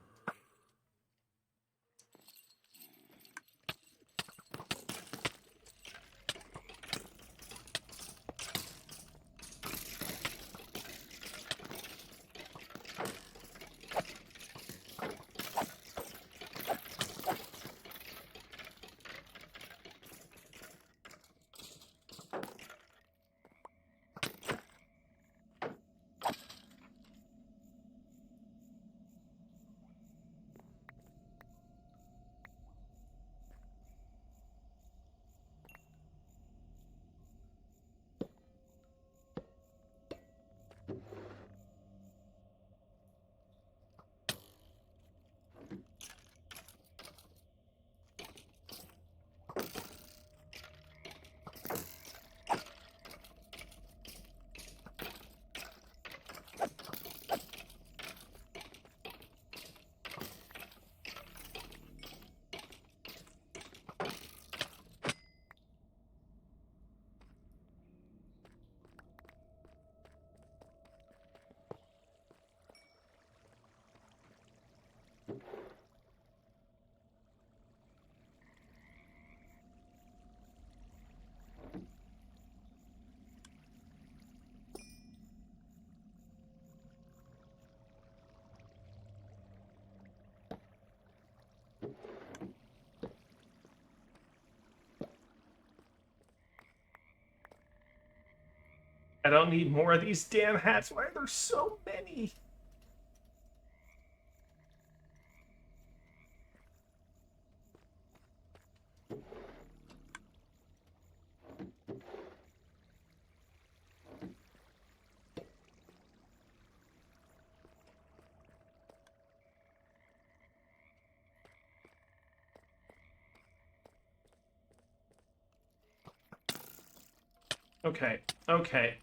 I don't need more of these damn hats. Why are there so many? Okay, okay.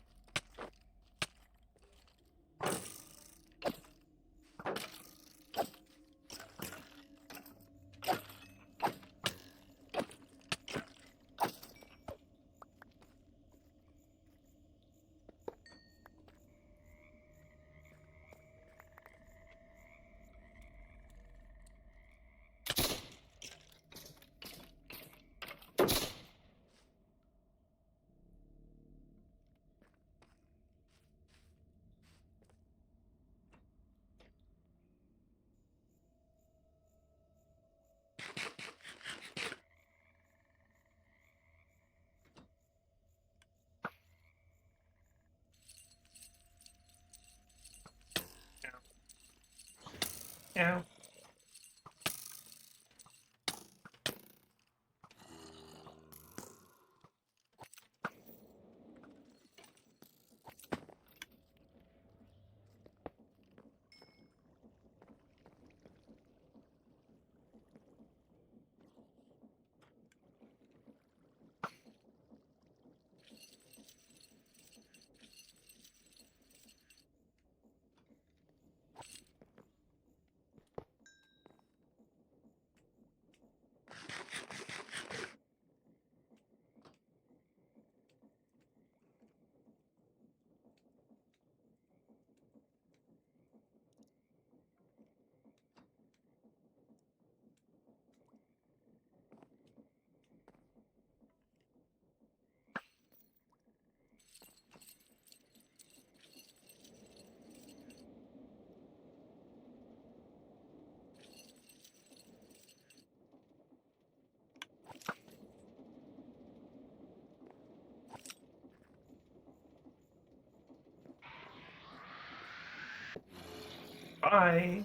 Ow. Bye.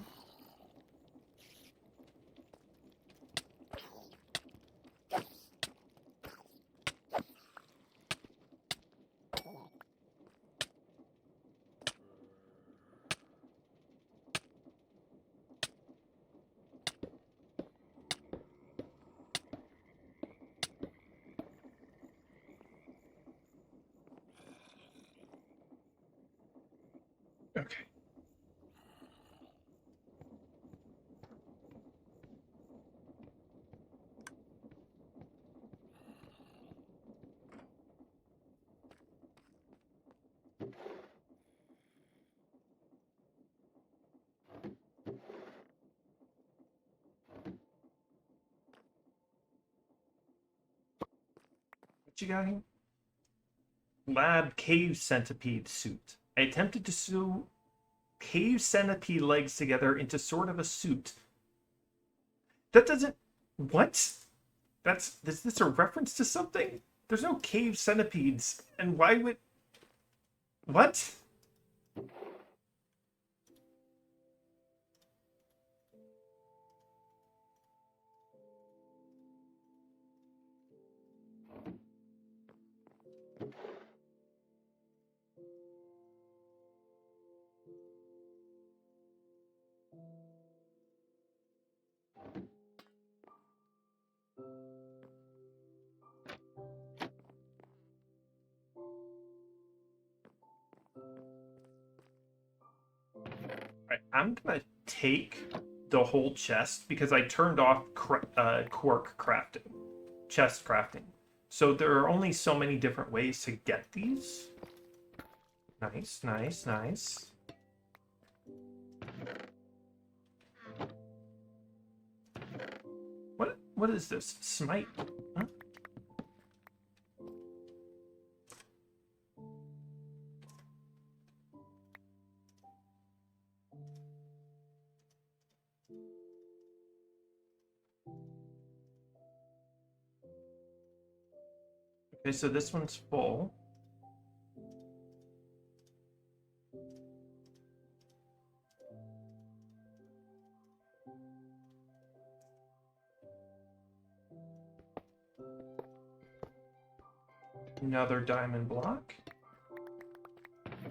Okay. What you got here? Lab cave centipede suit. I attempted to sew cave centipede legs together into sort of a suit. That doesn't. What? Is this a reference to something? There's no cave centipedes, and why would? What? Right, I'm gonna take the whole chest because I turned off quark crafting, chest crafting. So there are only so many different ways to get these. Nice, nice, nice. What is this? Smite? Huh? Okay, so this one's full. Another diamond block.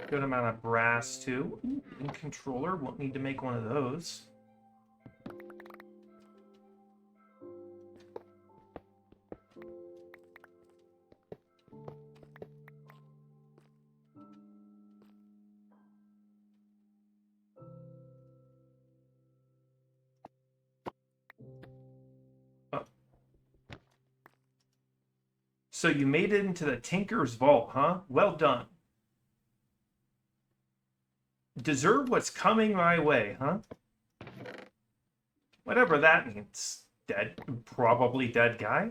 Good amount of brass, too. Ooh, and controller. Won't need to make one of those. Oh. So you made it into the Tinker's Vault, huh? Well done. Deserve what's coming my way, huh? Whatever that means. Dead, probably dead guy.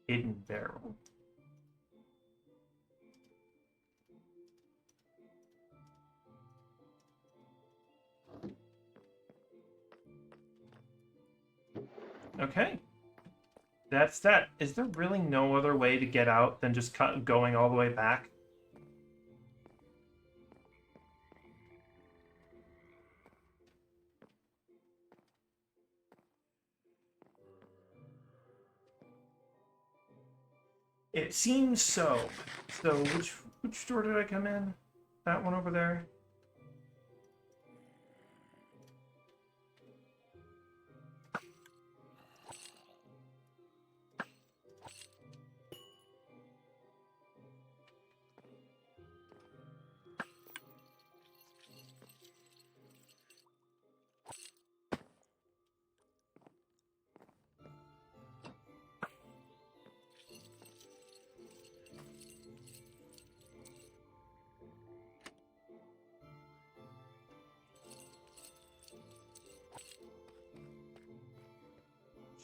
Hidden barrel. Okay. That's that. Is there really no other way to get out than just going all the way back? It seems so. So which door did I come in? That one over there?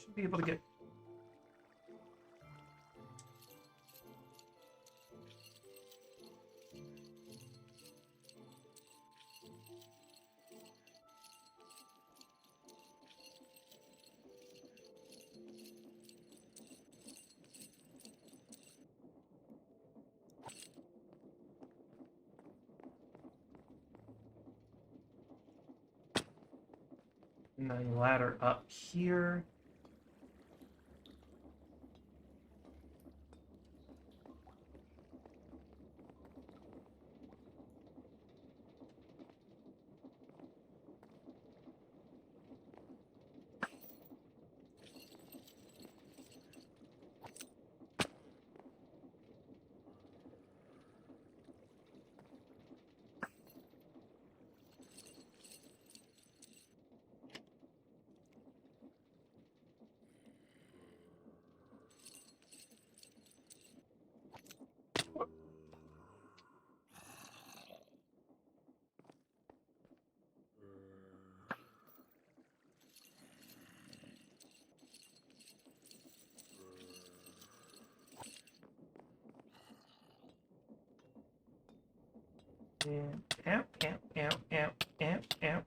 Should be able to get. And then ladder up here. Ow, ow, ow, ow, ow, ow.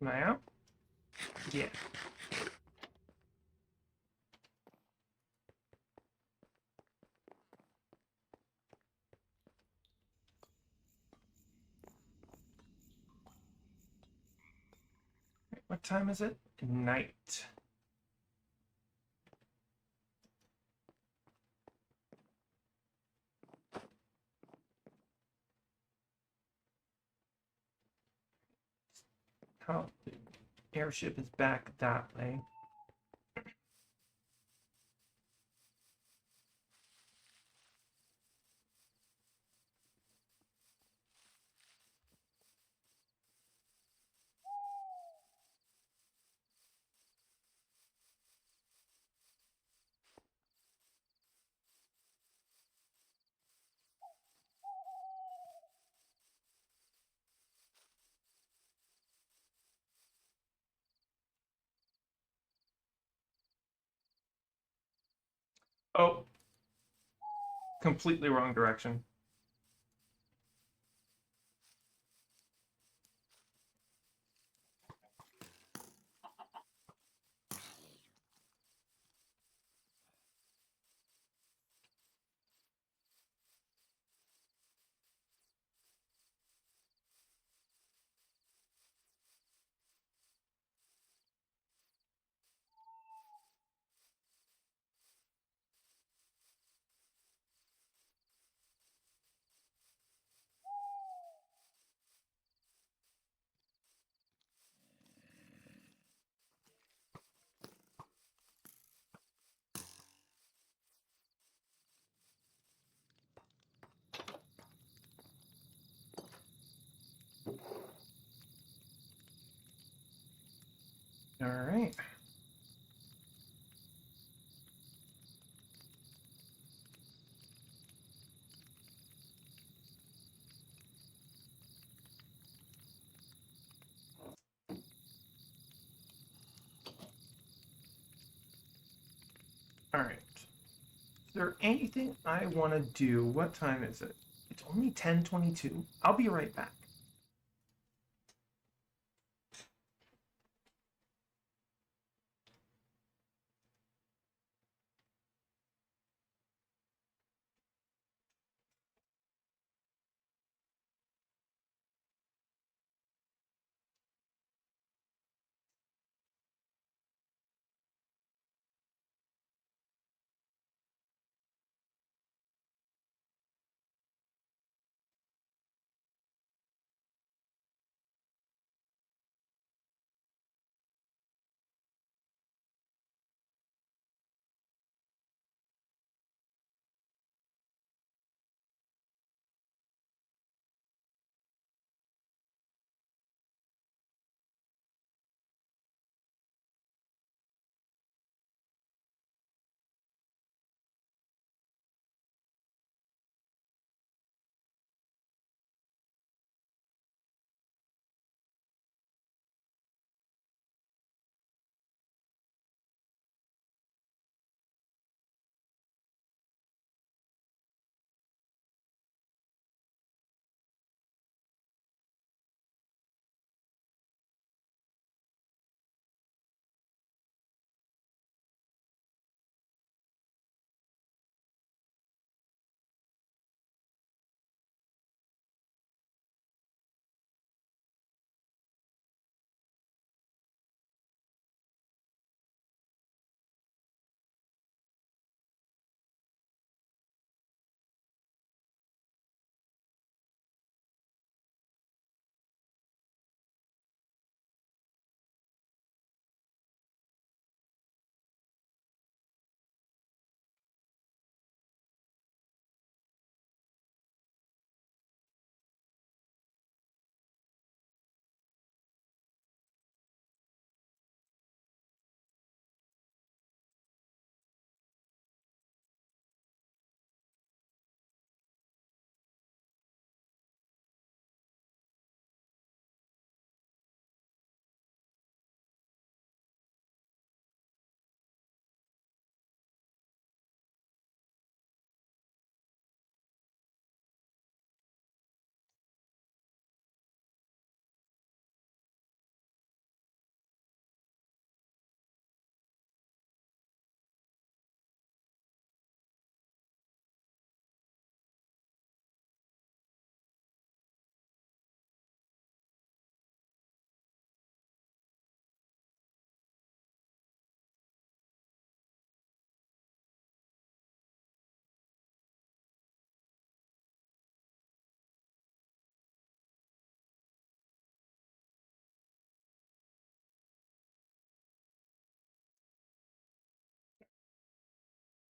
Am I out? Yeah. What time is it? Night. Oh, the airship is back that way. Oh, completely wrong direction. All right. All right. Is there anything I want to do? What time is it? It's only 10:22. I'll be right back.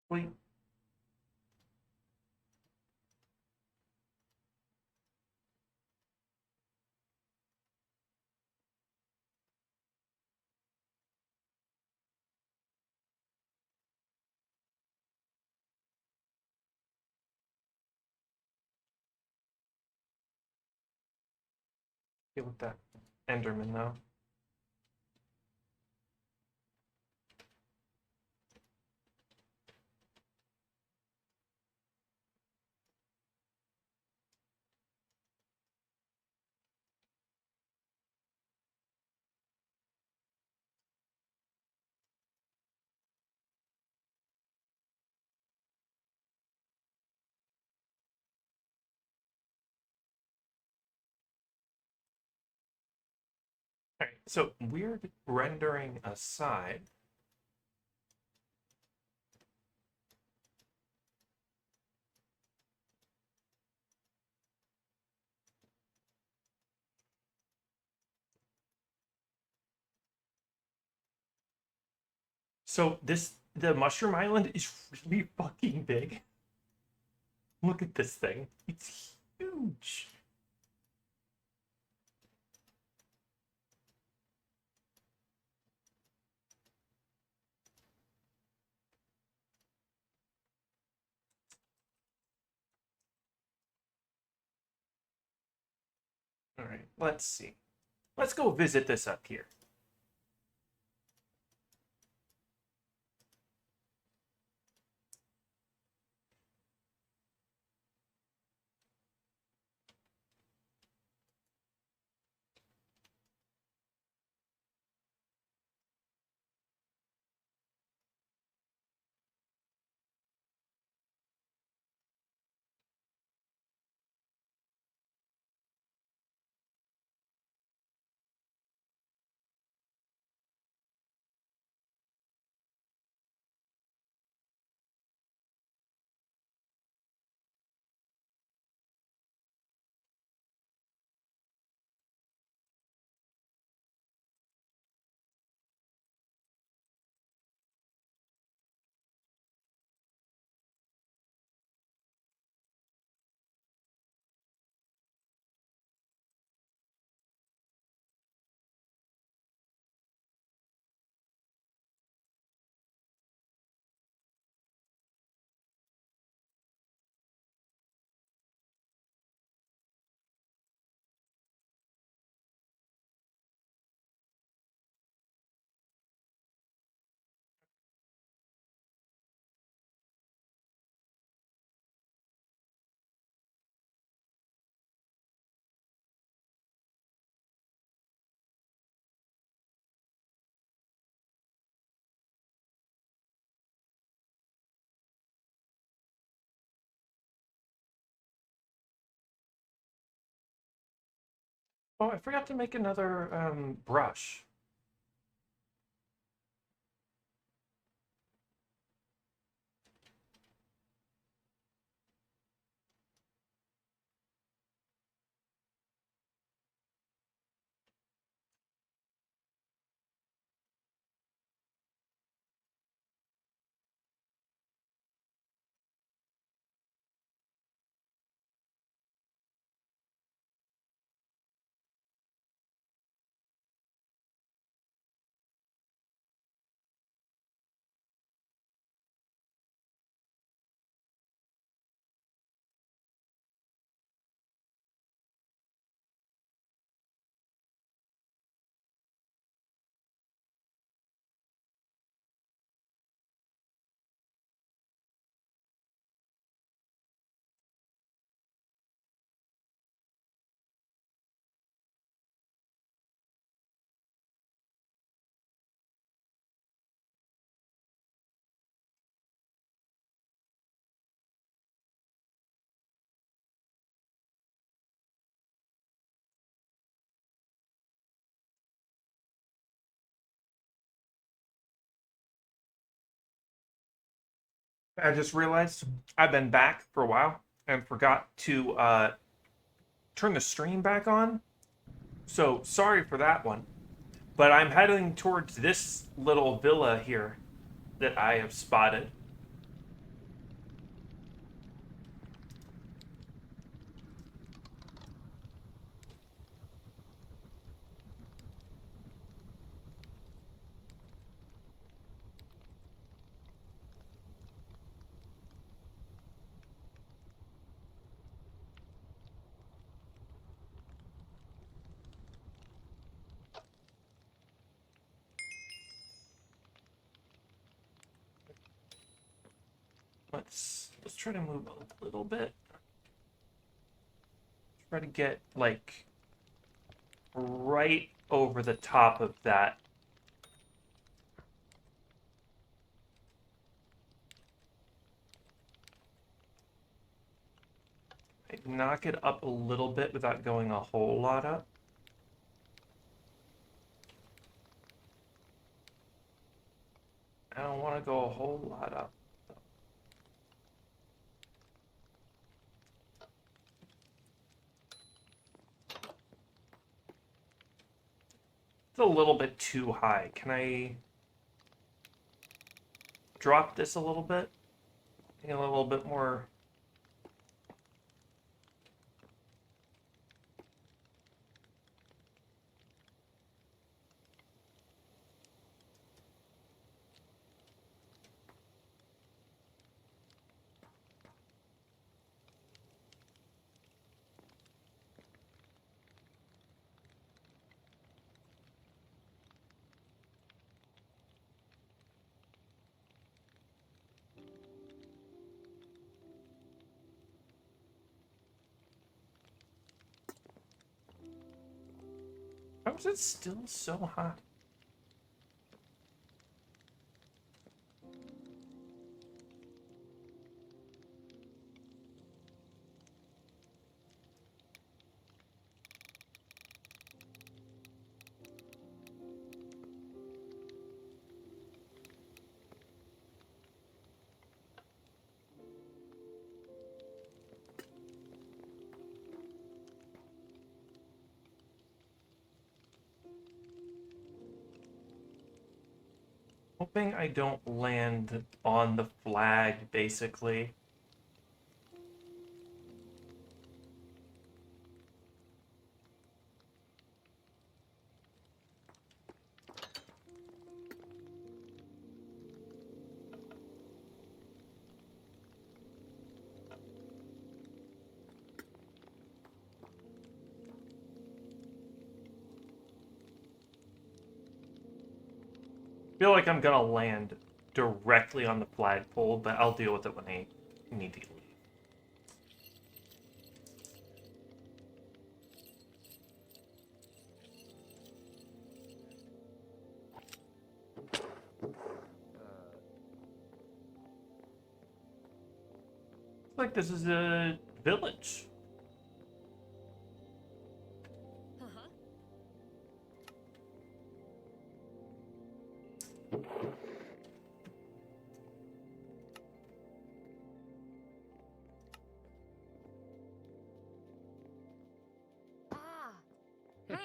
Wait. Deal with that Enderman though. All right. So weird rendering aside. So the Mushroom Island is really fucking big. Look at this thing. It's huge. All right, let's see. Let's go visit this up here. Oh, I forgot to make another brush. I just realized I've been back for a while and forgot to turn the stream back on. So sorry for that one. But I'm heading towards this little villa here that I have spotted. Let's try to move a little bit. Try to get like right over the top of that. Knock it up a little bit without going a whole lot up. I don't want to go a whole lot up. It's a little bit too high. Can I drop this a little bit? Make it a little bit more. How is it still so high? Hoping I don't land on the flag, basically. Feel like I'm gonna land directly on the flagpole, but I'll deal with it when I need to. Looks like this is a village. Uh-huh. Ah. Huh.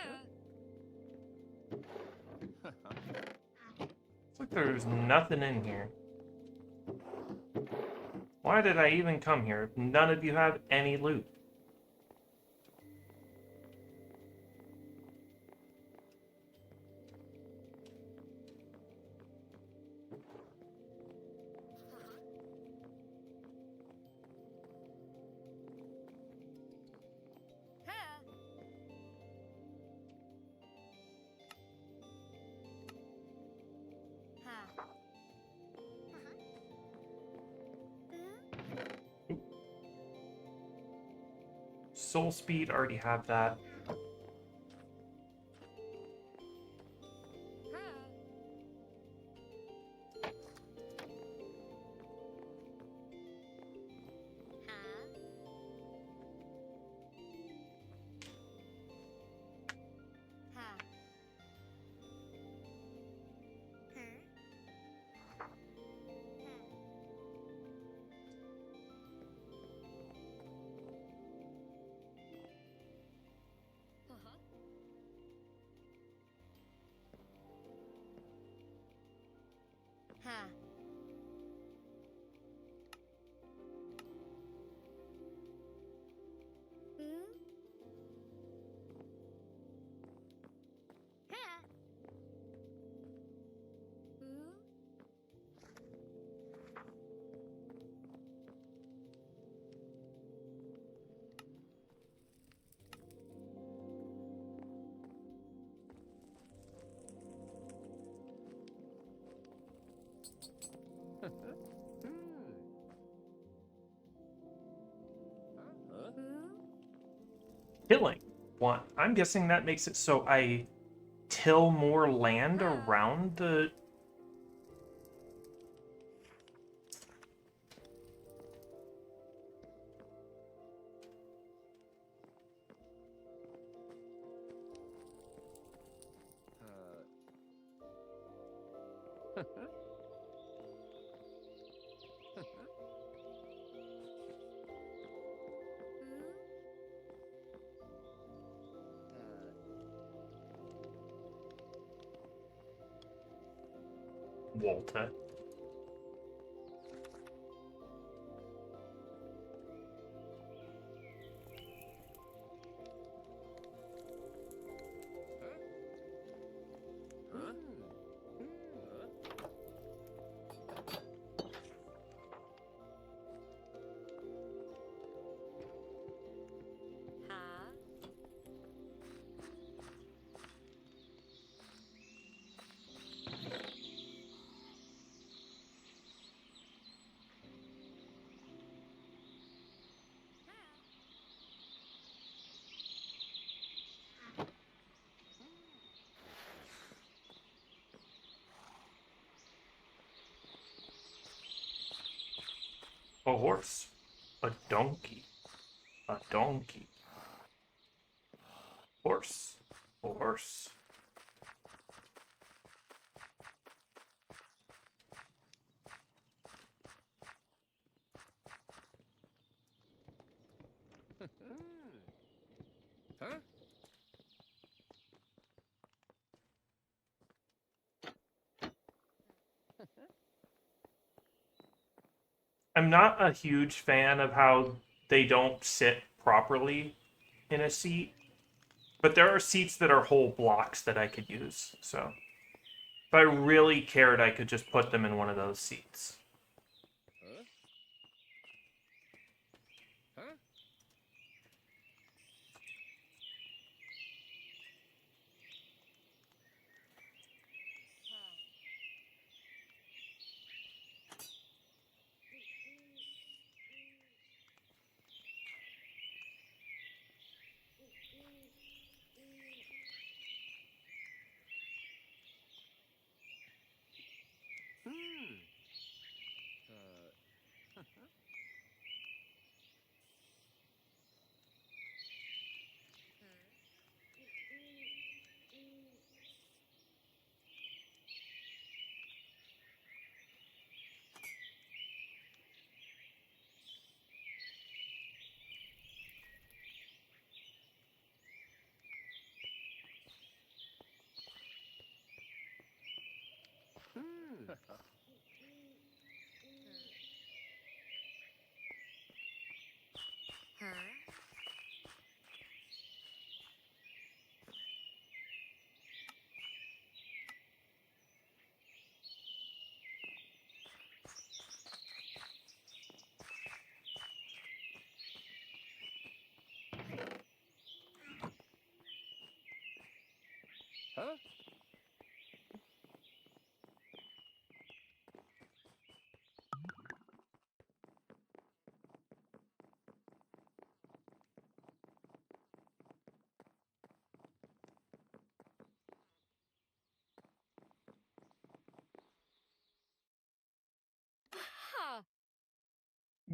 Looks like there's nothing in here. Why did I even come here if none of you have any loot? Huh. Huh. Soul speed, already have that. Huh. Huh. tilling one. I'm guessing that makes it so I till more land around the... Walter. Ha. A horse. A donkey. A donkey. Horse. A horse. Huh? I'm not a huge fan of how they don't sit properly in a seat, but there are seats that are whole blocks that I could use. So if I really cared, I could just put them in one of those seats. Huh? Huh? Hmm. Hmm. Huh? Huh? Ha.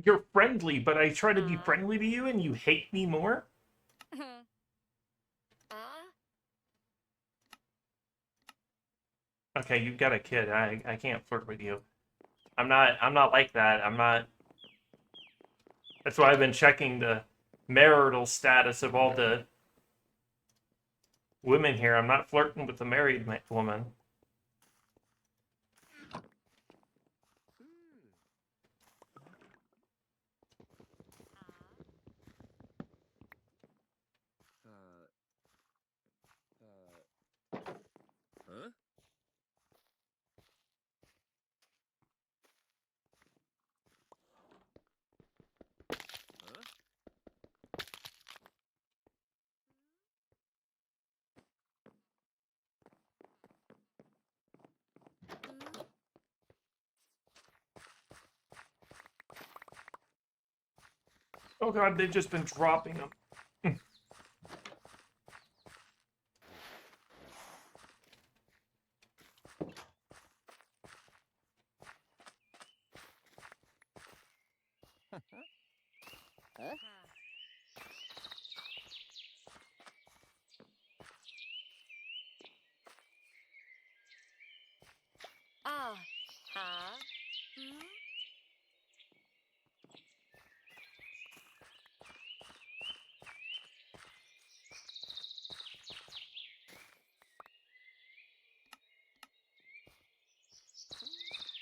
You're friendly, but I try to be Huh? friendly to you and you hate me more? Ah. Okay, you've got a kid. I can't flirt with you. I'm not like that. I'm not. That's why I've been checking the marital status of all the women here. I'm not flirting with the married woman. Huh? Huh? Oh god, they've just been dropping them. Ha. Ah. Ha. Hmm?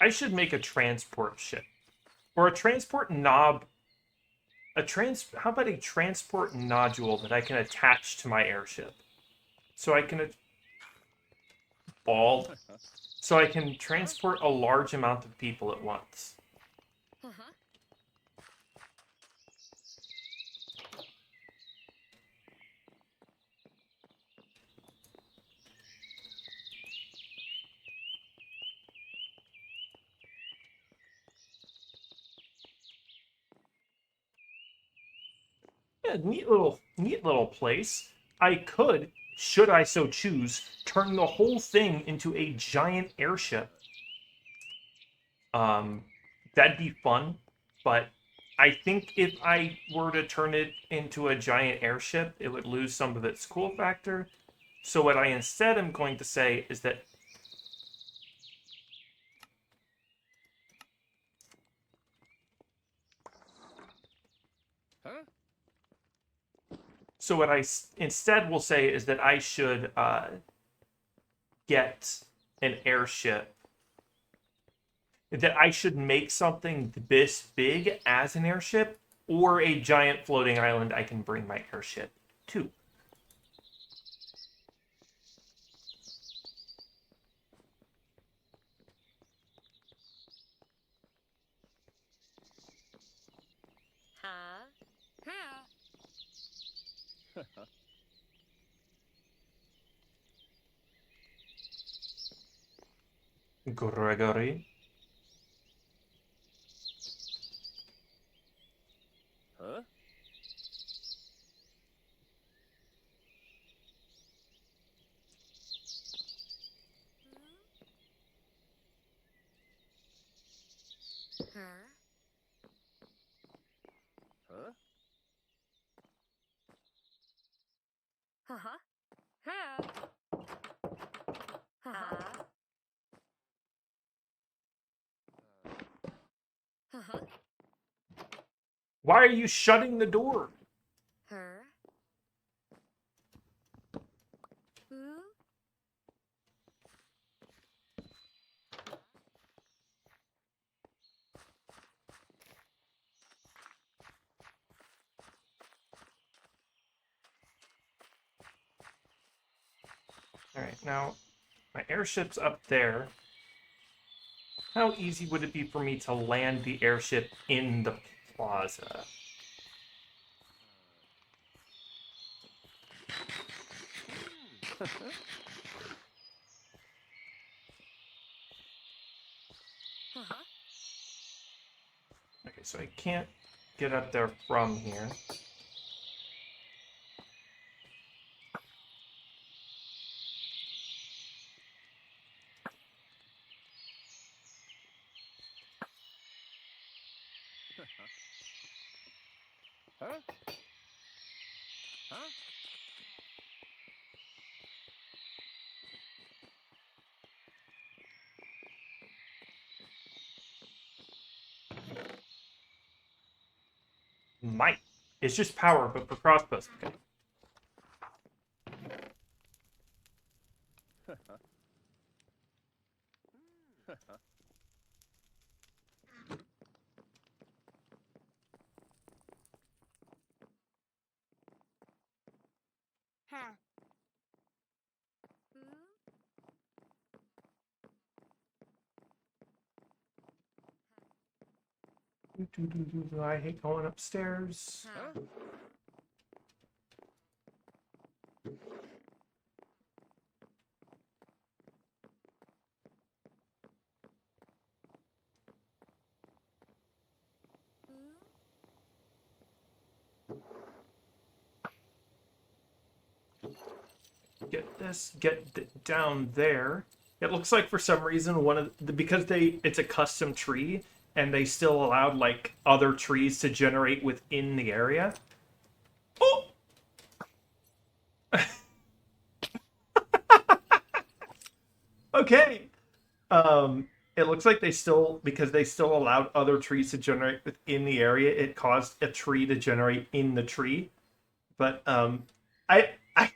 I should make a transport ship. Or a transport knob. How about a transport nodule that I can attach to my airship? So I can ball. So I can transport a large amount of people at once. Uh-huh. Yeah, neat little place. I could, should I so choose, turn the whole thing into a giant airship. Um, that'd be fun, but I think if I were to turn it into a giant airship, it would lose some of its cool factor. So what I instead am going to say is that Huh? so what I instead will say is that I should get an airship. That I should make something this big as an airship, or a giant floating island I can bring my airship to. Ha. Ha. Gregory. Huh? Her. Huh? Uh-huh. Ha. Ha. Uh-huh. Why are you shutting the door? Her. Who? Alright, now my airship's up there. How easy would it be for me to land the airship in the plaza? Uh-huh. Okay, so I can't get up there from here. Huh? Huh? Might. It's just power, but for crossbows. Okay. Ha. Who? I hate going upstairs. Ha. Huh? Who? Get this, down there. It looks like for some reason because it's a custom tree, and they still allowed like other trees to generate within the area. Oh! Okay. It looks like they still, because they still allowed other trees to generate within the area, it caused a tree to generate in the tree. But I I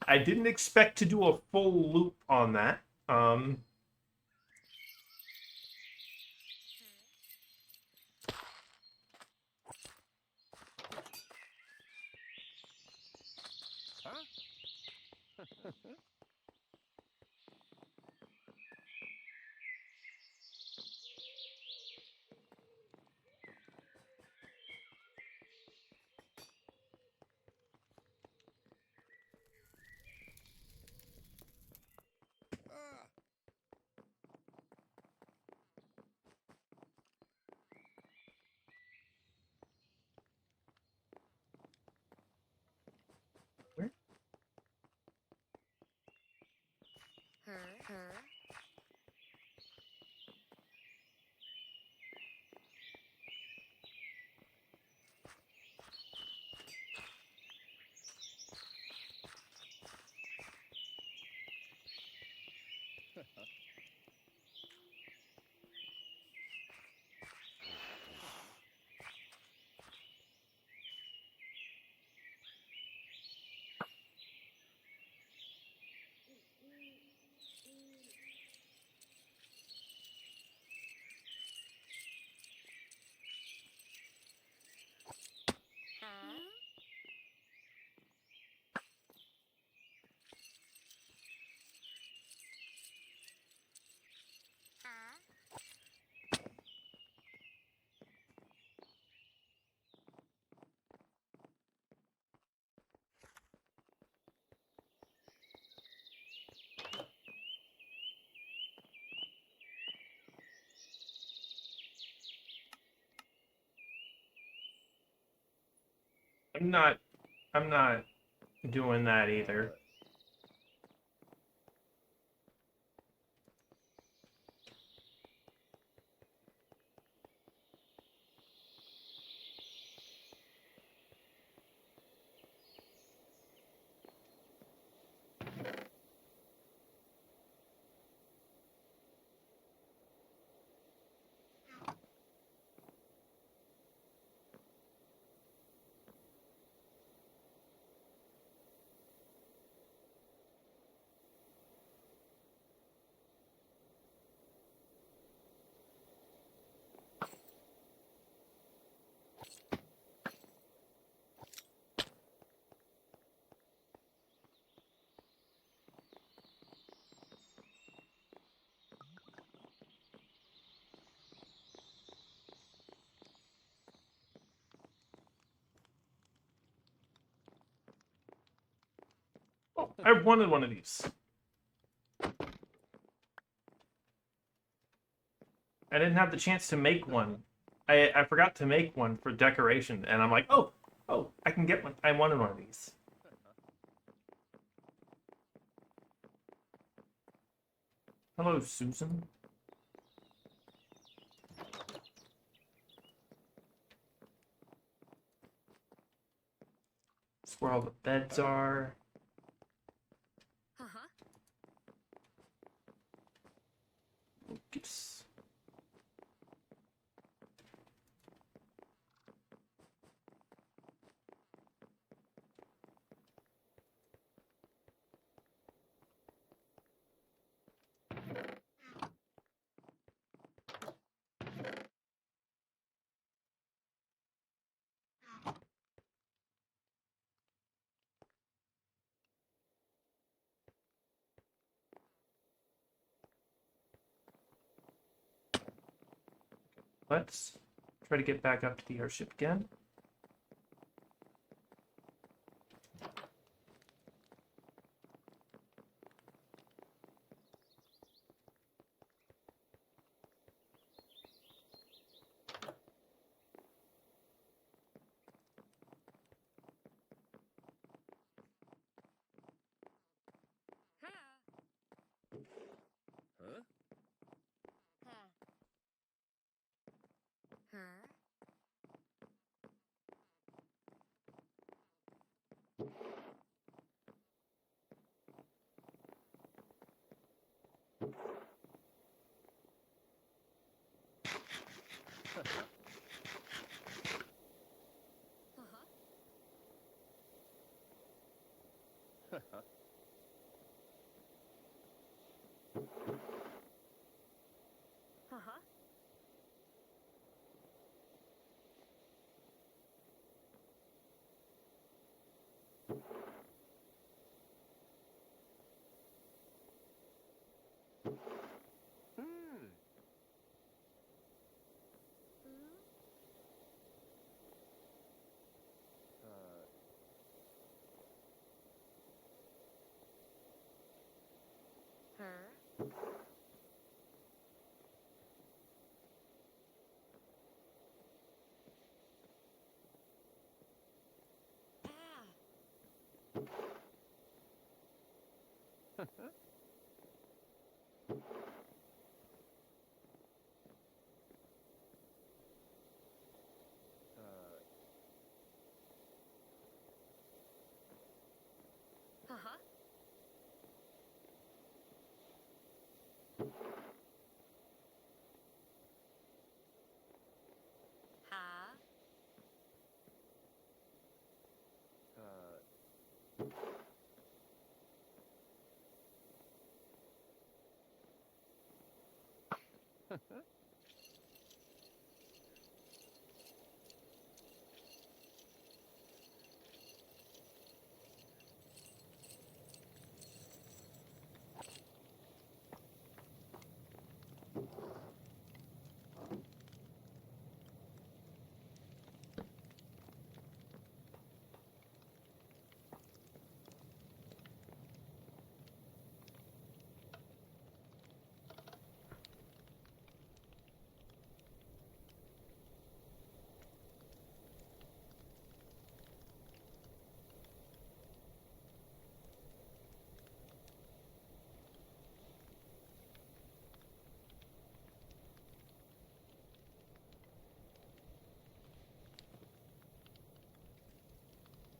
I didn't expect to do a full loop on that. Huh? Ah. Where? Her. Huh? I'm not I'm not doing that either. Oh, I wanted one of these. I didn't have the chance to make one. I forgot to make one for decoration, and I'm like, oh, I can get one. I wanted one of these. Hello, Susan. That's where all the beds are. Uh-huh. Oops. Let's try to get back up to the airship again. Huh? Huh. Uh-huh. Ha.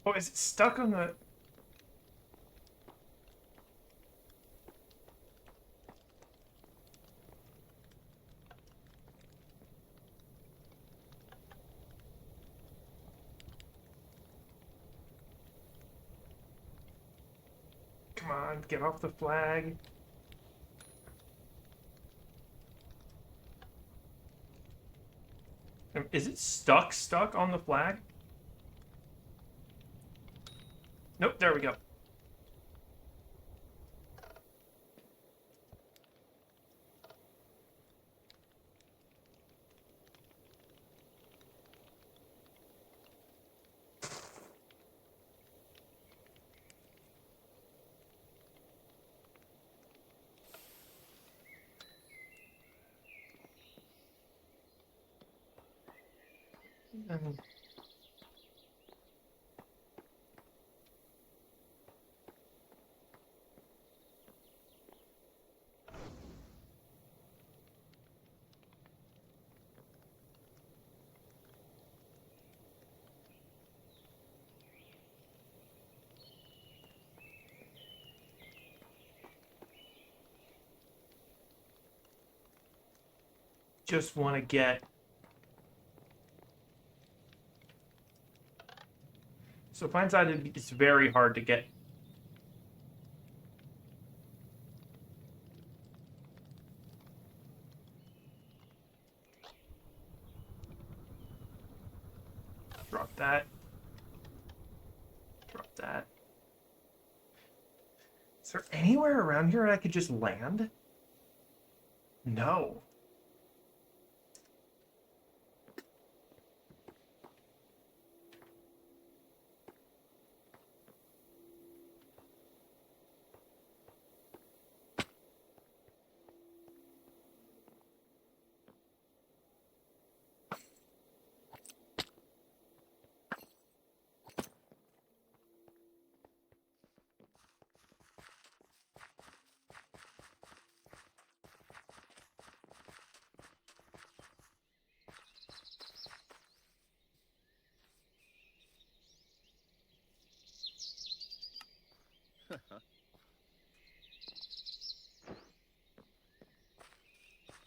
Oh, is it stuck on the... Come on, get off the flag. Is it stuck on the flag? Nope, there we go. And just want to get... So finds out it's very hard to get... Drop that. Drop that. Is there anywhere around here I could just land? No.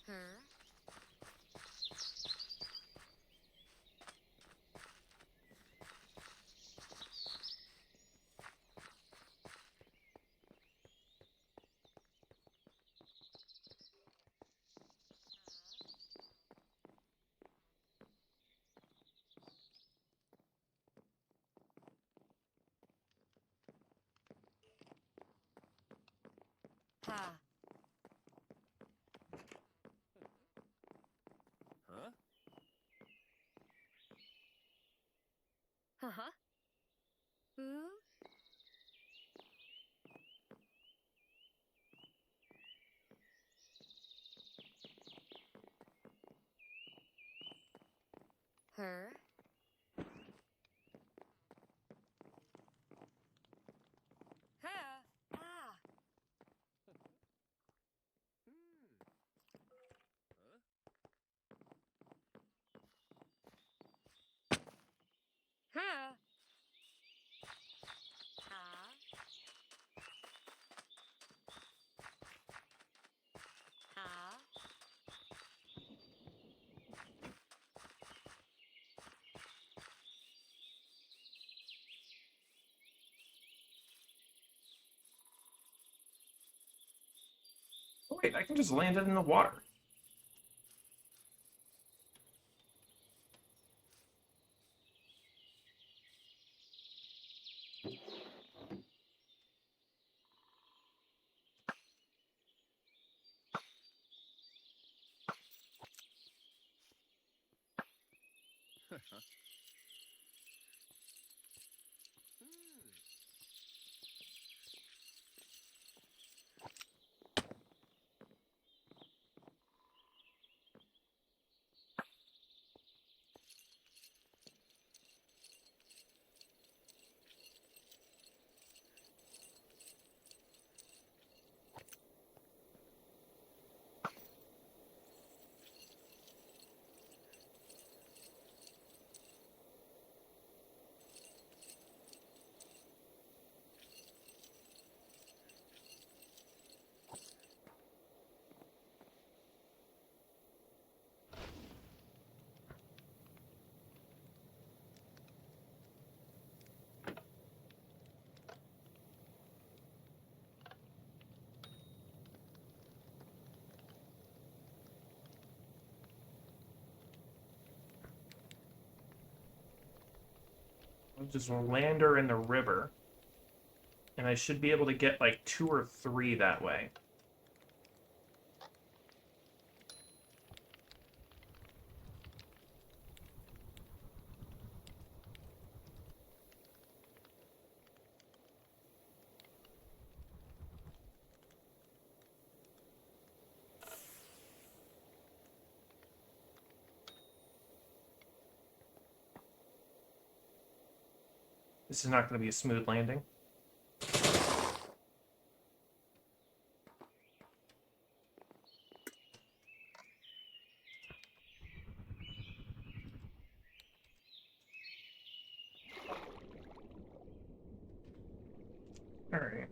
Her. Ha. Huh? Uh-huh. Ooh. Her. Ha. Ah. wait, I can just land it in the water. I'll just land her in the river. And I should be able to get like 2 or 3 that way. This is not going to be a smooth landing. All right.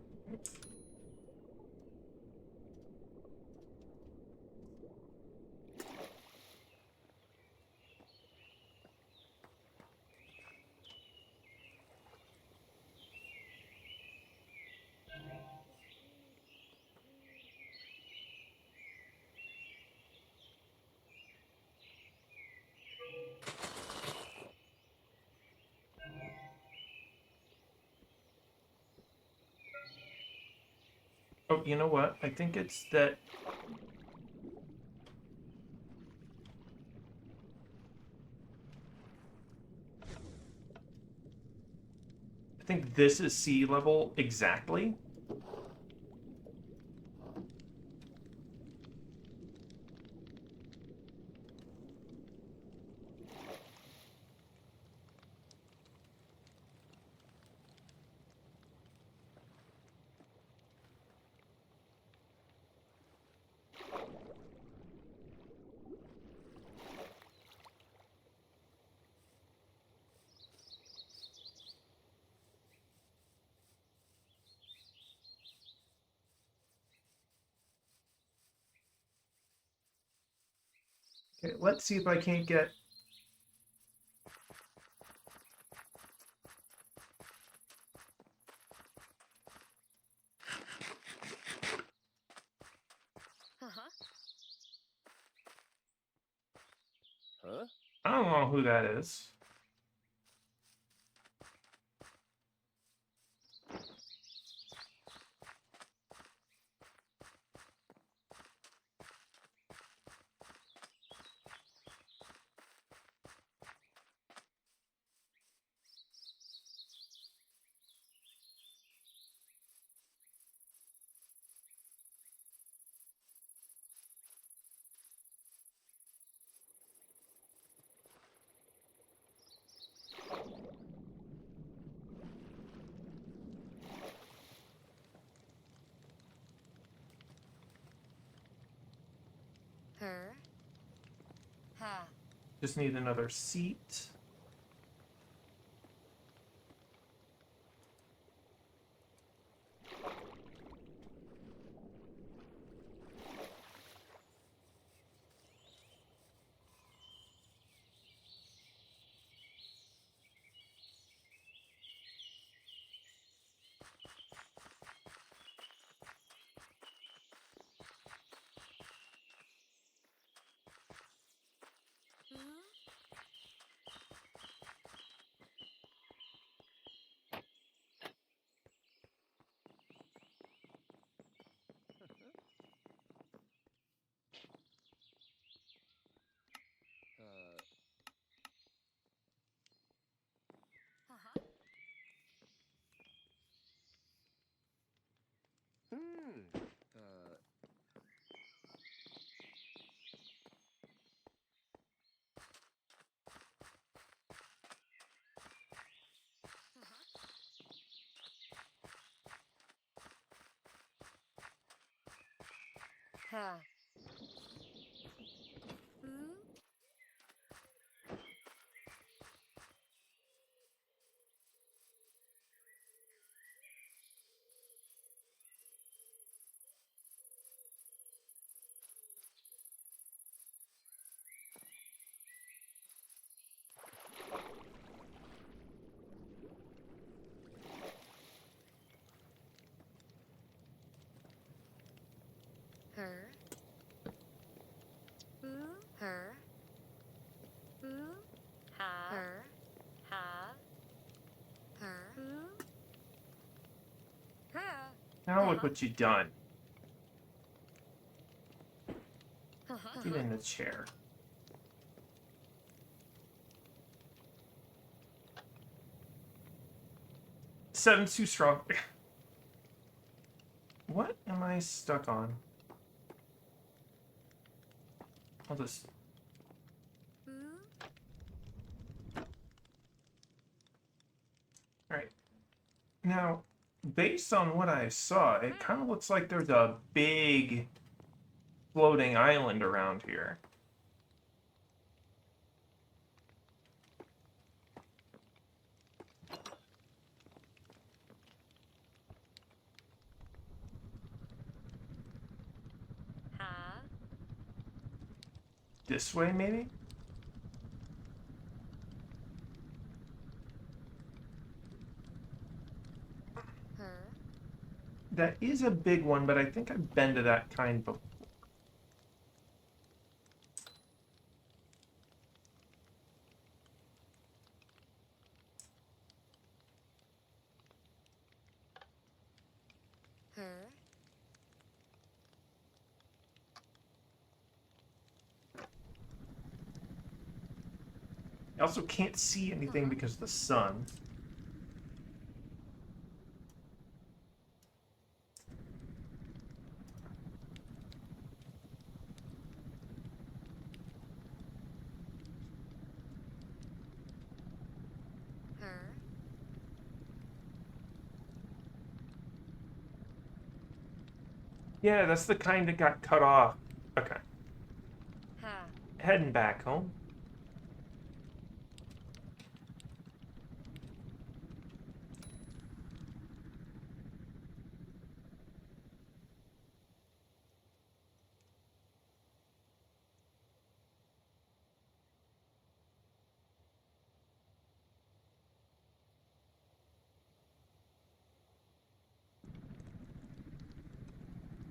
Oh, you know what? I think it's that... I think this is sea level exactly. Okay, let's see if I can't get... Uh-huh. Huh? I don't know who that is. Her. Ha. Just need another seat. Ha. Ooh. Her. Ooh. Her. Ooh. Ha. Her. Ha. Her. Ooh. Ha. Now look what you done. Uh-huh. Get in the chair. Seven's too strong. What am I stuck on? I'll just... Ooh. Alright. Now, based on what I saw, it kind of looks like there's a big floating island around here. Ha. This way, maybe? Her. That is a big one, but I think I've been to that kind before. Her. I also can't see anything because of the sun. Her. Yeah, that's the kind that got cut off. Okay. Ha. Heading back home.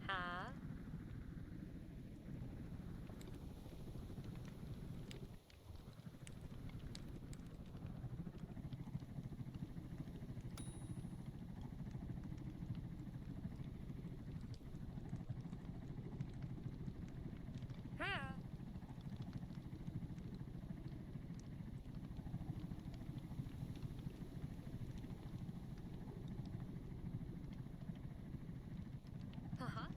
Ha. Ha. Uh-huh.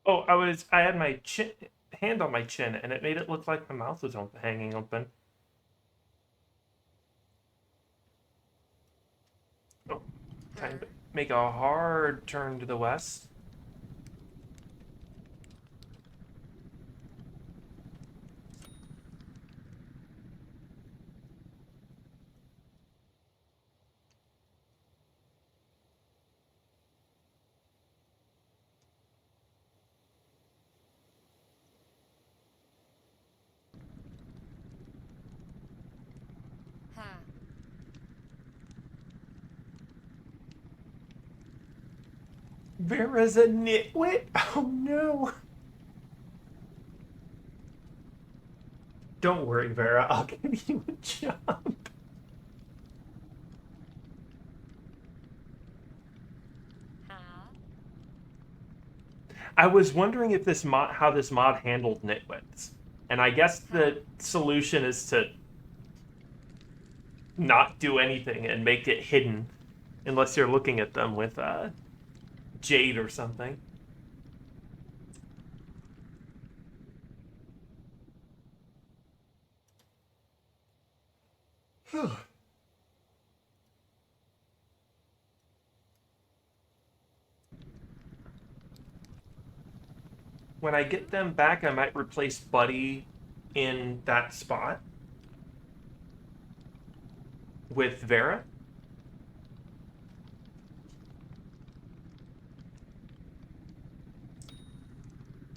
Oh, I had my hand on my chin, and it made it look like my mouth was hanging open. Oh, time to make a hard turn to the west. Ha. Vera's a nitwit? Oh no! Don't worry, Vera. I'll give you a job. Huh? I was wondering if this mod, how this mod handled nitwits, and I guess the solution is to not do anything and make it hidden, unless you're looking at them with jade or something. When I get them back, I might replace Buddy in that spot with Vera.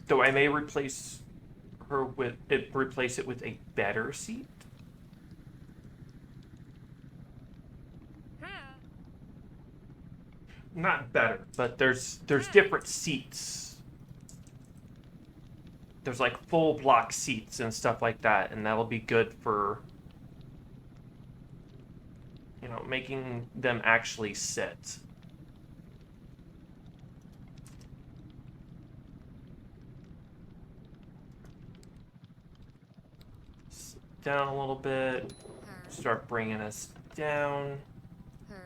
Though I may replace her with replace it with a better seat. Huh? Not better, but there's different seats. There's like full block seats and stuff like that, and that'll be good for, you know, making them actually sit. Sit down a little bit. Her? Start bringing us down. Her?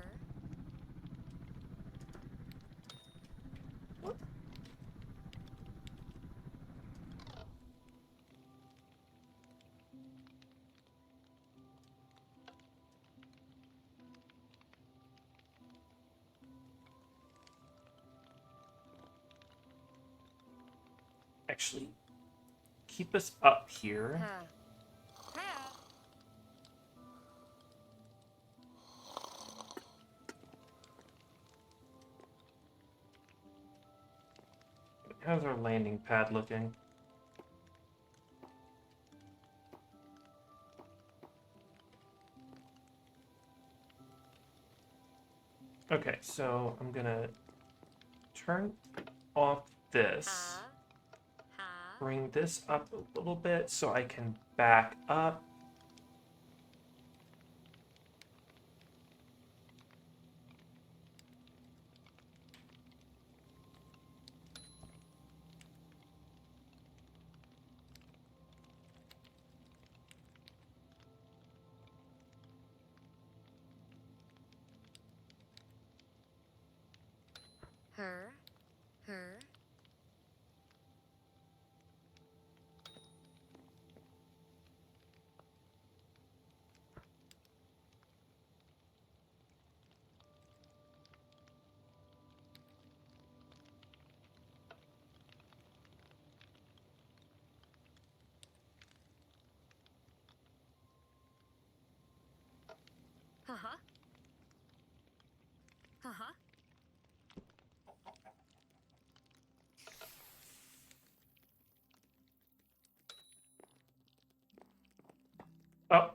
Actually, keep us up here. Huh? Huh? How's our landing pad looking? Okay, so I'm gonna turn off this, Huh? Huh? bring this up a little bit so I can back up. Her? Her? Uh-huh. Uh-huh. Oh,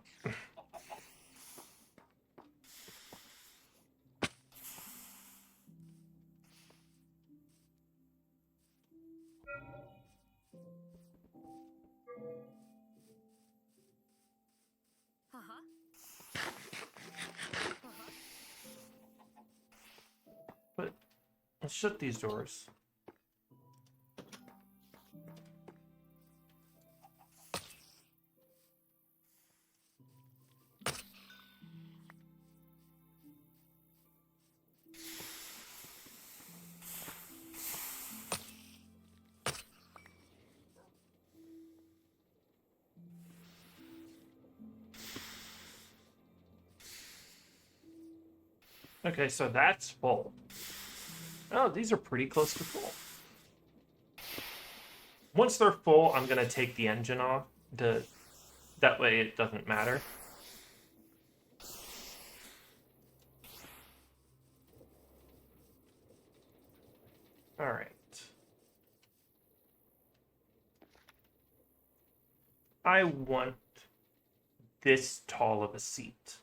Uh-huh. Uh-huh. but let's shut these doors. Okay, so that's full. Oh, these are pretty close to full. Once they're full, I'm gonna take the engine off. That way it doesn't matter. All right. I want this tall of a seat.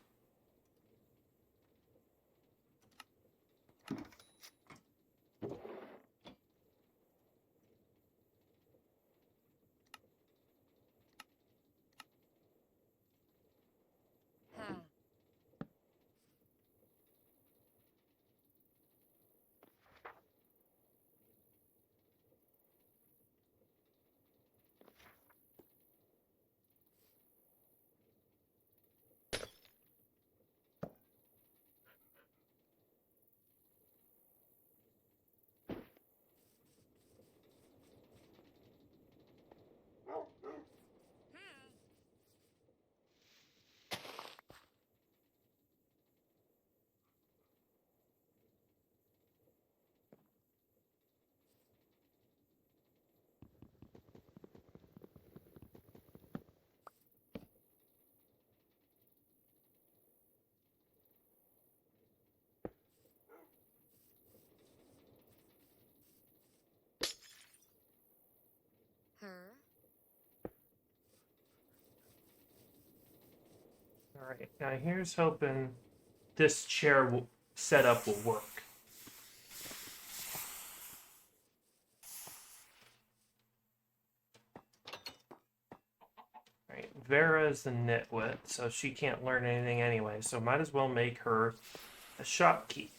Alright, now here's hoping this setup will work. Alright, Vera's the nitwit, so she can't learn anything anyway, so might as well make her a shopkeep.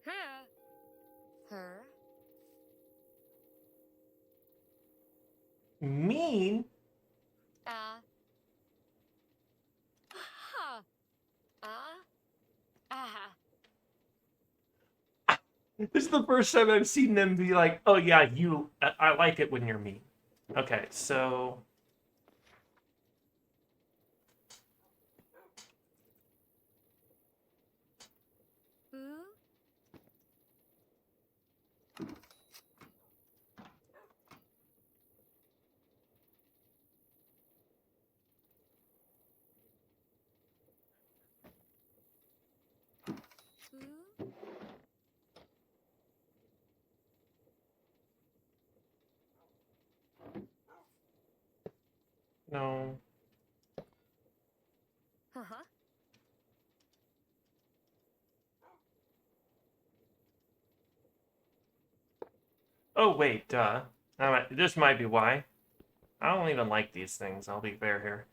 Huh. Her. Mean? Ha. Ah. This is the first time I've seen them be like, oh yeah, I like it when you're mean. Okay, so... Ooh. Ooh. No. Uh-huh. Oh wait, this might be why. I don't even like these things, I'll be fair here.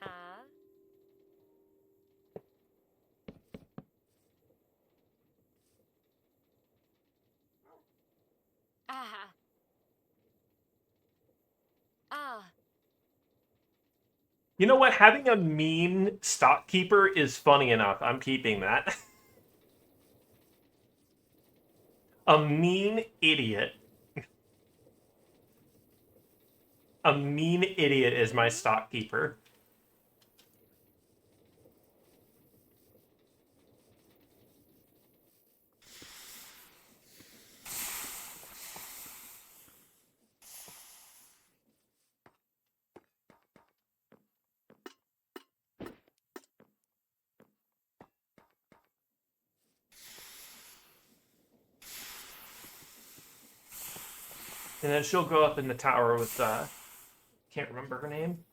Ha. Ha. Ah. Ah. You know what? Having a mean stockkeeper is funny enough. I'm keeping that. A mean idiot. A mean idiot is my stockkeeper. And then she'll go up in the tower with, can't remember her name.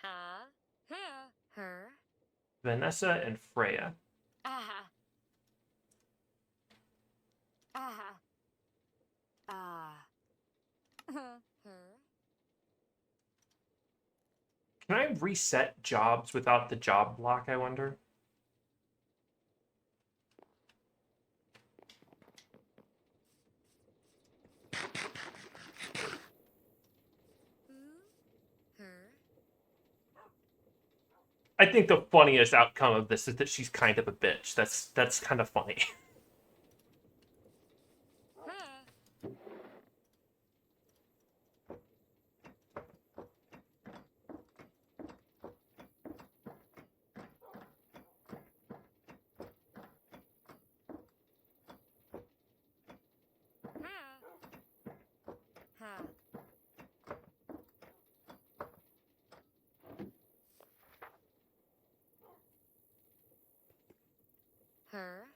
Ha. Ha. Her. Vanessa and Freya. Ah. Ah. Ah. Her. Can I reset jobs without the job block, I wonder? Ooh. Her. I think the funniest outcome of this is that she's kind of a bitch. That's kind of funny. Ha. Ha. Ha. Her.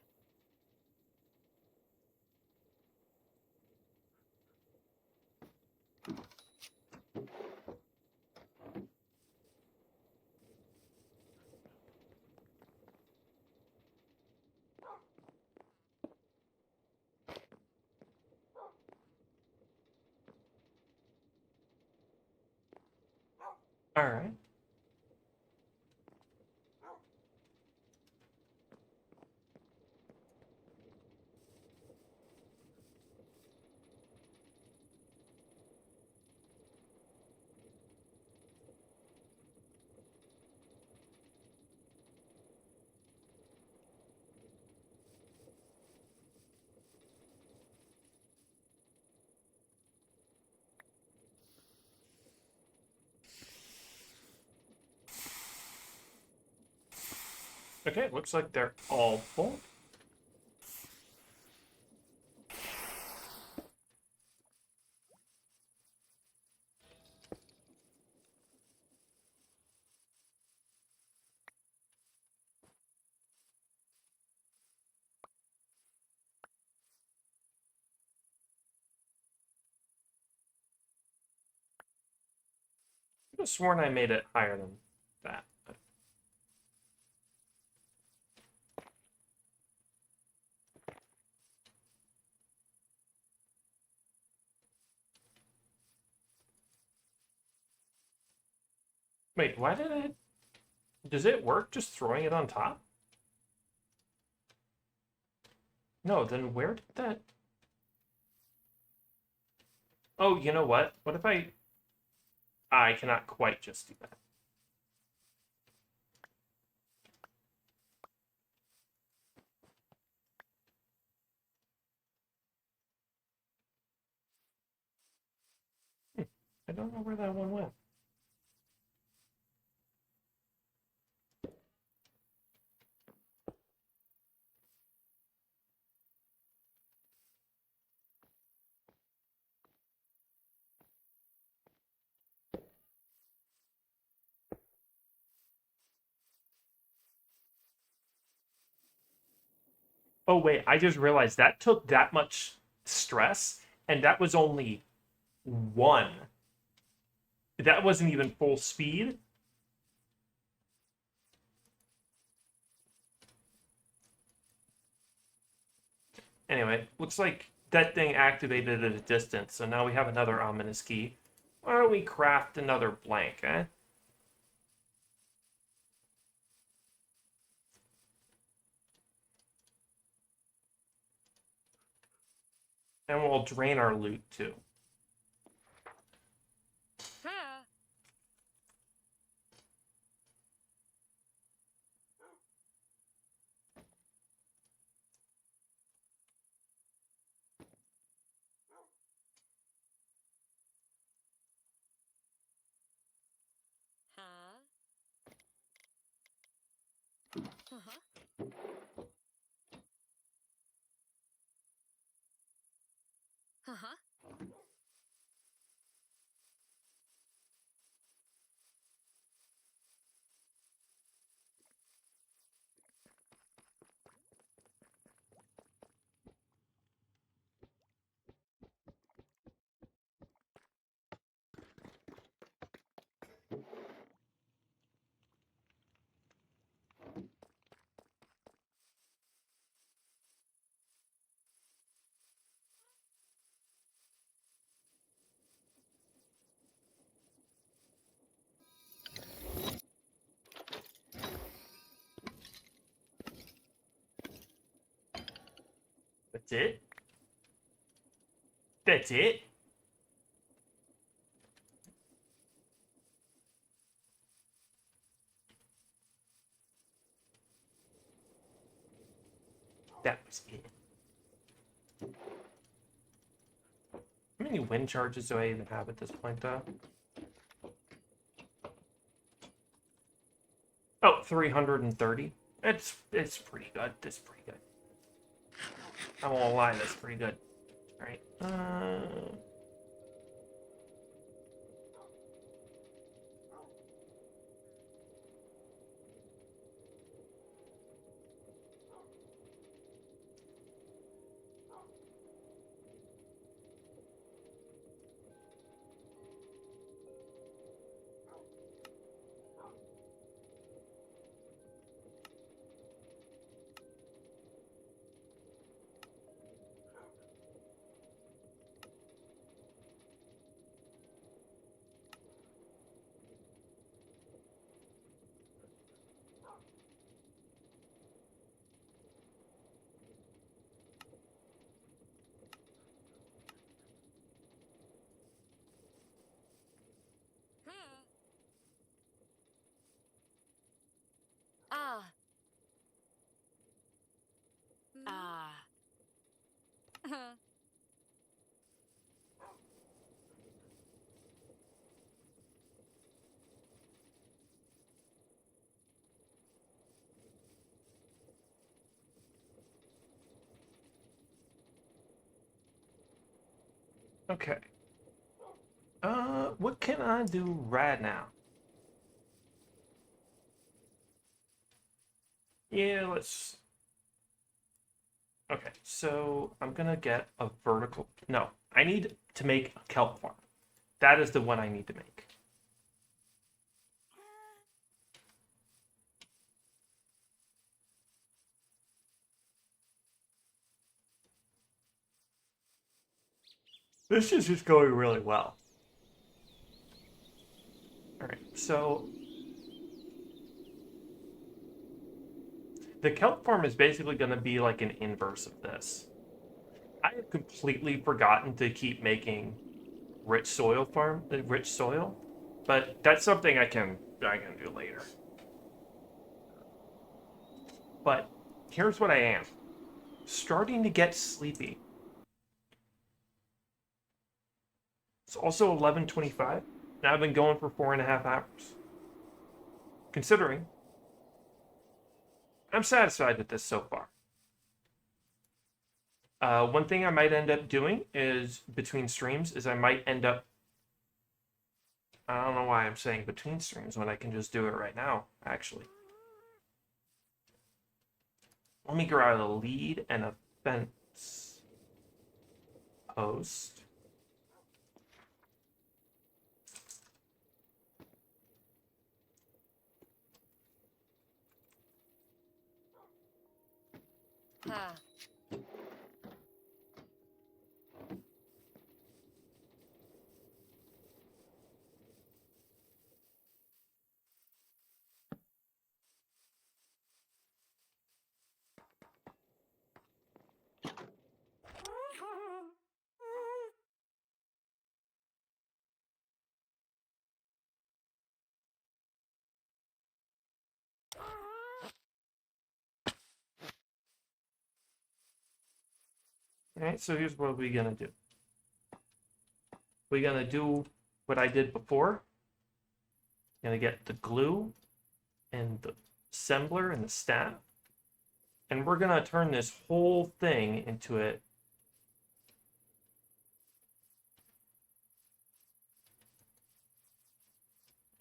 All right. Okay, looks like they're all full. I could have sworn I made it higher than that. Wait, why did it... Does it work just throwing it on top? No, then where did that... Oh, you know what? What if I... I cannot quite just do that. I don't know where that one went. Oh, wait, I just realized that took that much stress, and that was only one. That wasn't even full speed. Anyway, looks like that thing activated at a distance, so now we have another ominous key. Why don't we craft another blank, eh? And we'll drain our loot, too. Huh. Huh. Uh-huh. Uh-huh. That's it? That's it? That was it. How many wind charges do I even have at this point, though? Oh, 330. It's pretty good. It's pretty good. I won't lie, that's pretty good. Alright. Huh. Ah. Ah. Huh. Okay. What can I do right now? Yeah, let's... Okay, so I'm gonna get a vertical... No, I need to make a kelp farm. That is the one I need to make. This is just going really well. Alright, so... The kelp farm is basically going to be like an inverse of this. I have completely forgotten to keep making rich soil, but that's something I can do later. But here's what I am. Starting to get sleepy. It's also 11:25. Now I've been going for 4.5 hours. Considering, I'm satisfied with this so far. One thing I might end up doing is between streams is I might end up. I don't know why I'm saying between streams when I can just do it right now, actually. Let me grab a lead and a fence post. Huh. Alright, so here's what we're gonna do. We're gonna do what I did before. Gonna get the glue and the assembler and the staff. And we're gonna turn this whole thing into it.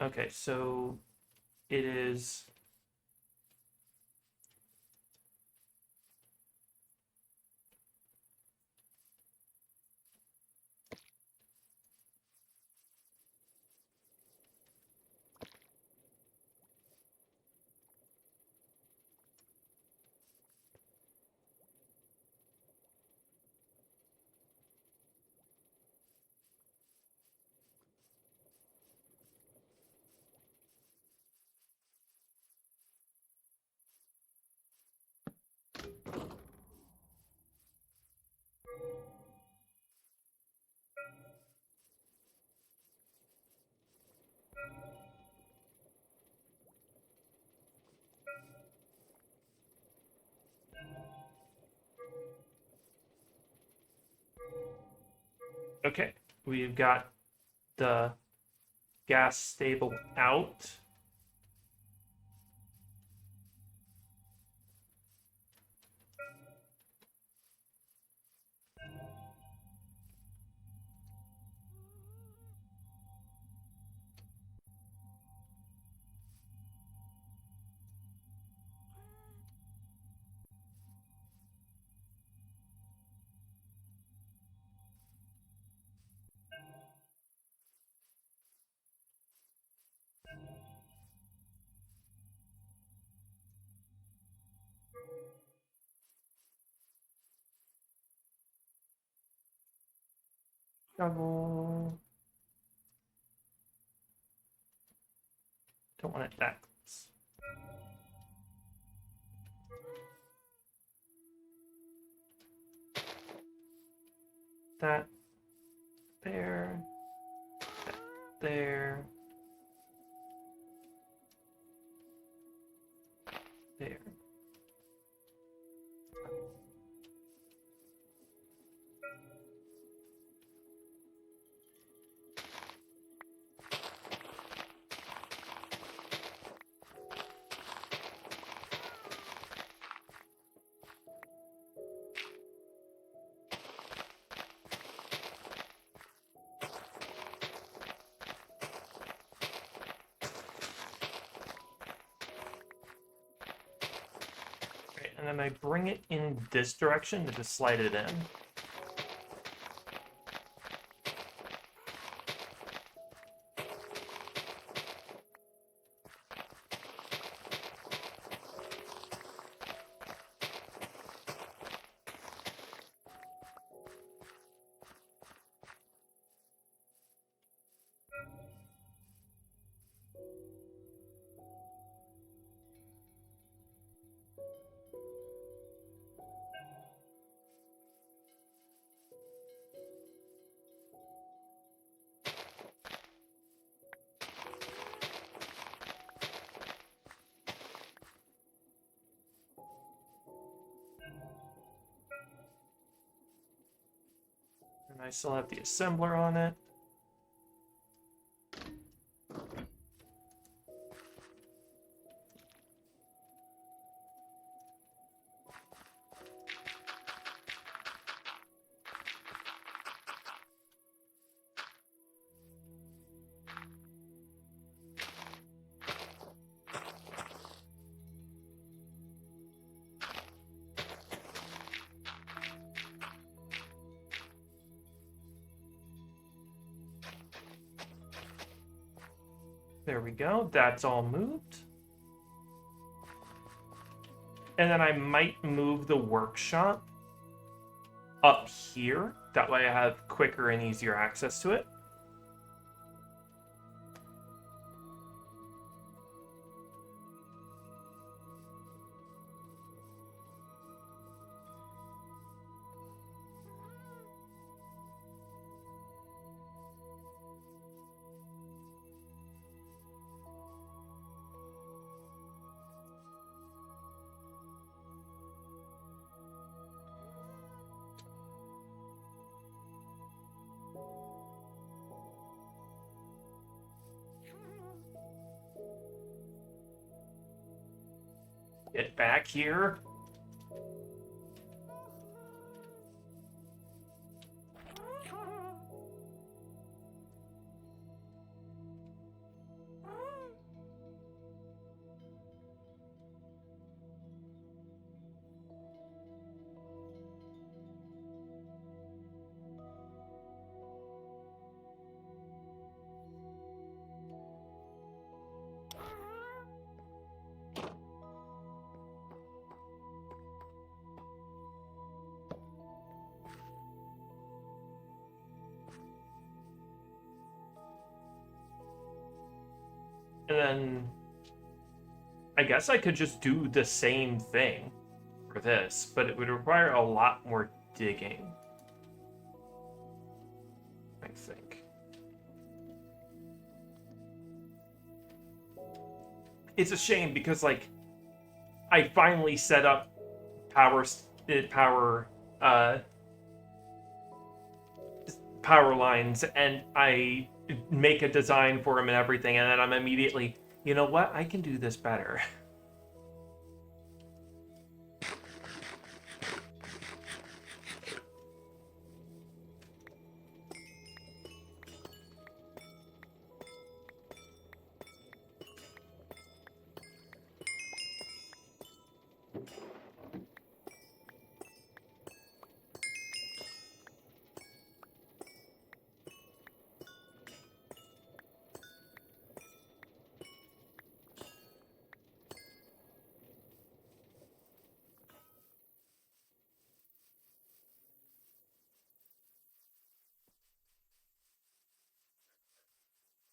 Okay, so it is. Okay, we've got the gas stable out. Shovel. Don't want it that close. That there. That there. There. then I bring it in this direction to just slide it in. And I still have the assembler on it. There we go. That's all moved. And then I might move the workshop up here. That way I have quicker and easier access to it. Get back here. And then I guess I could just do the same thing for this, but it would require a lot more digging, I think. It's a shame because, like, I finally set up power power lines, and I make a design for them and everything, and then I'm immediately, you know what? I can do this better.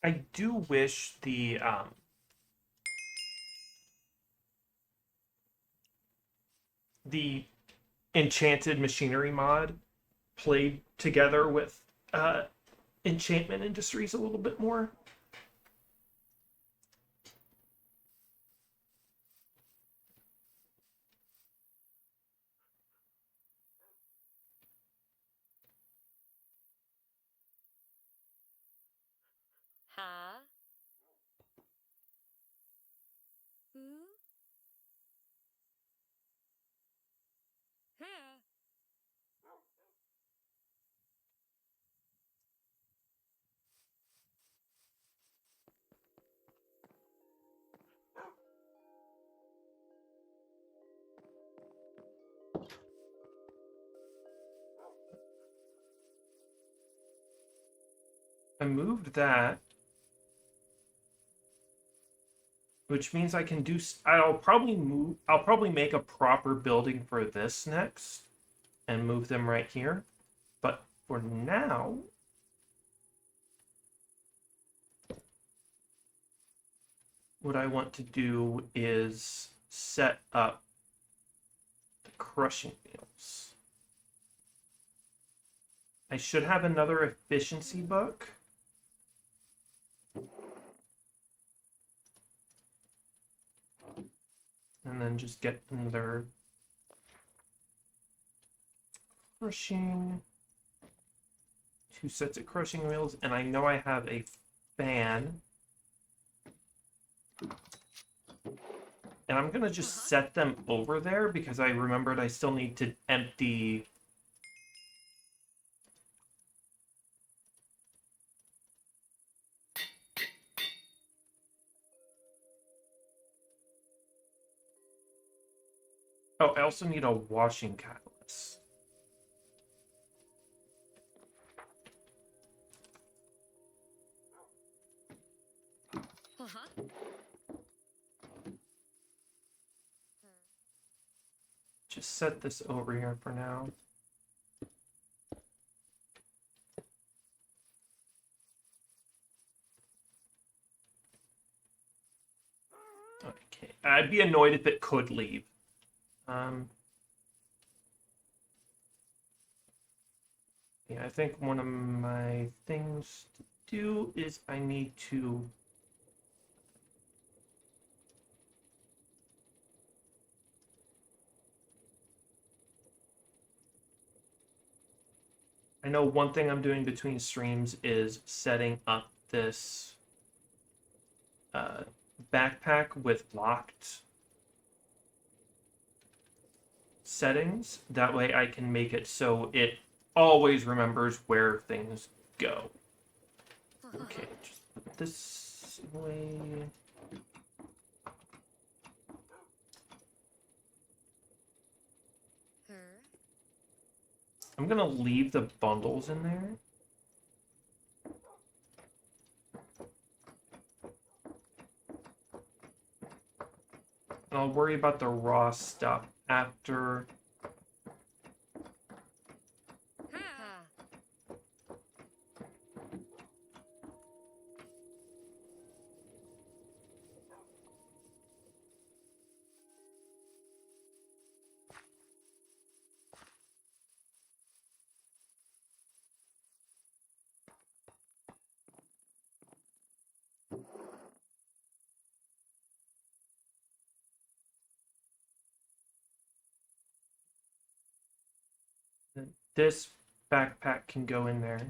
I do wish the enchanted machinery mod played together with enchantment industries a little bit more. Huh? Hmm? Huh? I moved that, which means I can do. I'll probably move. I'll probably make a proper building for this next, and move them right here. But for now, what I want to do is set up the crushing wheels. I should have another efficiency book. And then just get another crushing, 2 sets of crushing wheels, and I know I have a fan. And I'm gonna just set them over there because I remembered I still need to empty. Oh, I also need a washing catalyst. Uh-huh. Just set this over here for now. Okay, I'd be annoyed if it could leave. Yeah, I think one of my things to do is I need to I know one thing I'm doing between streams is setting up this backpack with locked settings. That way I can make it so it always remembers where things go. Okay, just put this away. Her. I'm gonna leave the bundles in there. And I'll worry about the raw stuff after. Ha. This backpack can go in there.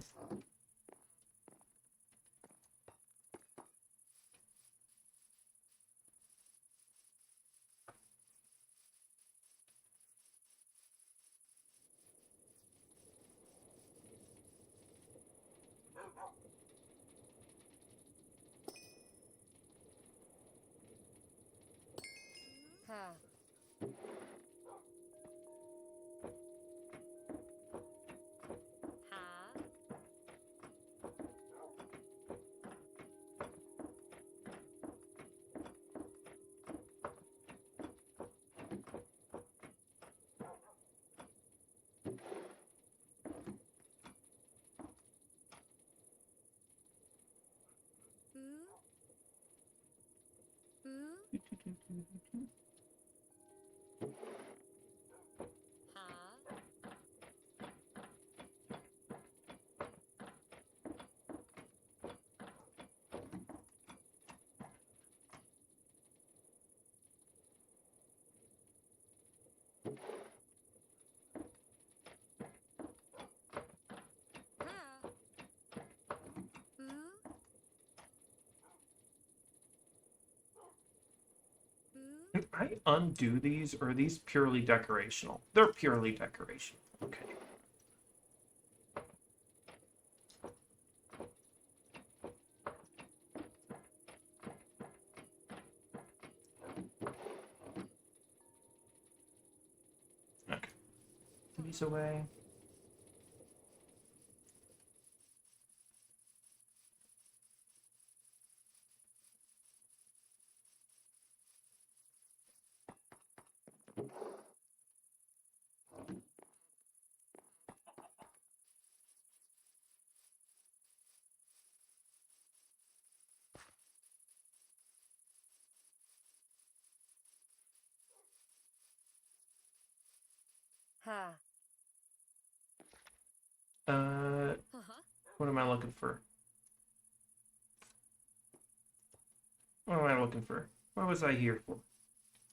Ha. Ha. Ooh. Ooh. Ha. Ha. Ooh. Ooh. Can I undo these, or are these purely decorational? They're purely decorational. Okay. Okay. These away. Ha. Uh-huh. What am I looking for? What am I looking for? What was I here for?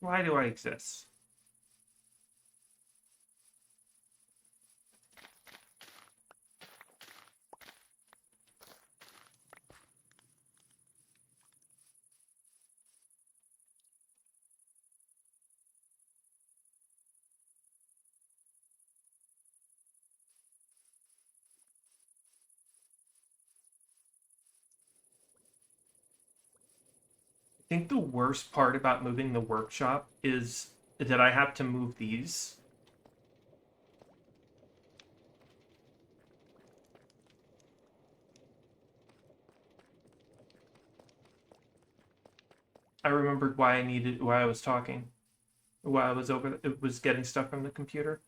Why do I exist? I think the worst part about moving the workshop is that I have to move these. I remembered why I was talking, why I was it was getting stuff from the computer.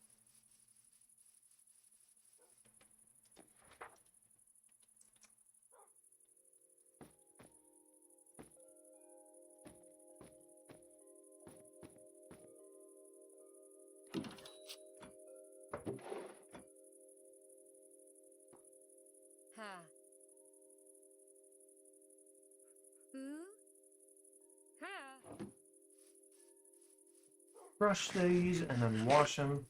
Ha. Ooh. Ha. Brush these and then wash them.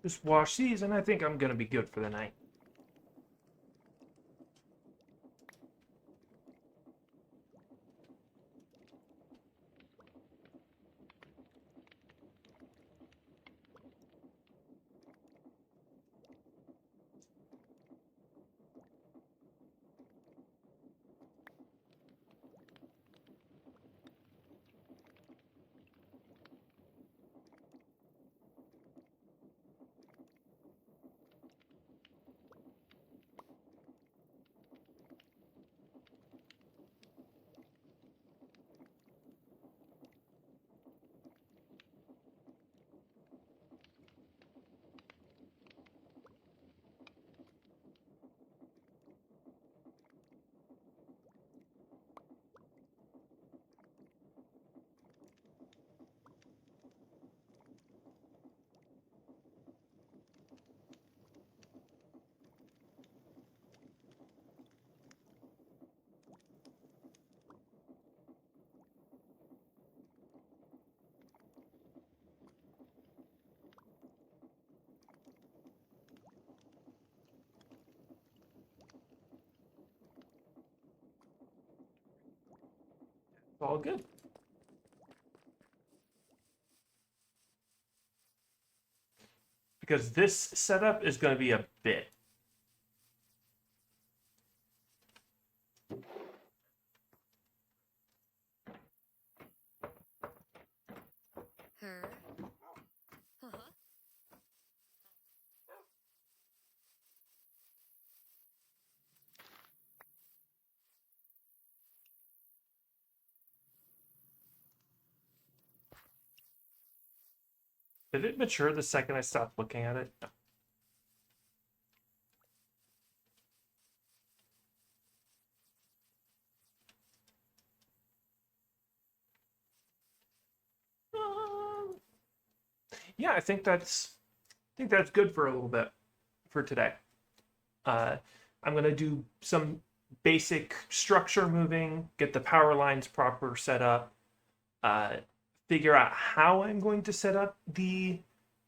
Just wash these, and I think I'm gonna be good for the night. It's all good. Because this setup is going to be a bit. Her. Uh-huh. Did it mature the second I stopped looking at it? No. Yeah, I think that's good for a little bit for today. Uh, I'm gonna do some basic structure moving, get the power lines proper set up, uh, figure out how I'm going to set up the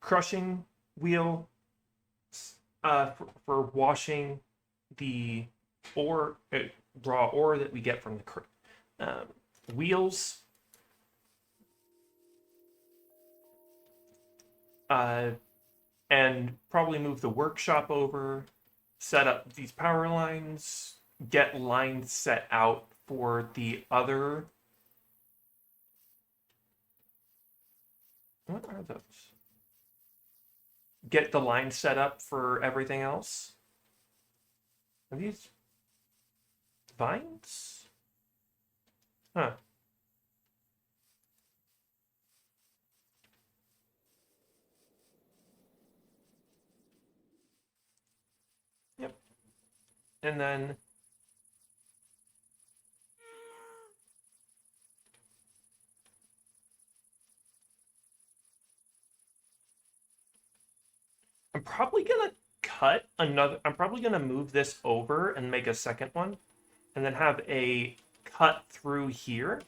crushing wheel for washing the ore, raw ore that we get from the wheels. Uh, and probably move the workshop over, set up these power lines, get lines set out for the other. What are those? Get the line set up for everything else. Are these vines? Huh. Yep. And then I'm probably gonna cut another. I'm probably gonna move this over and make a second one, and then have a cut through here.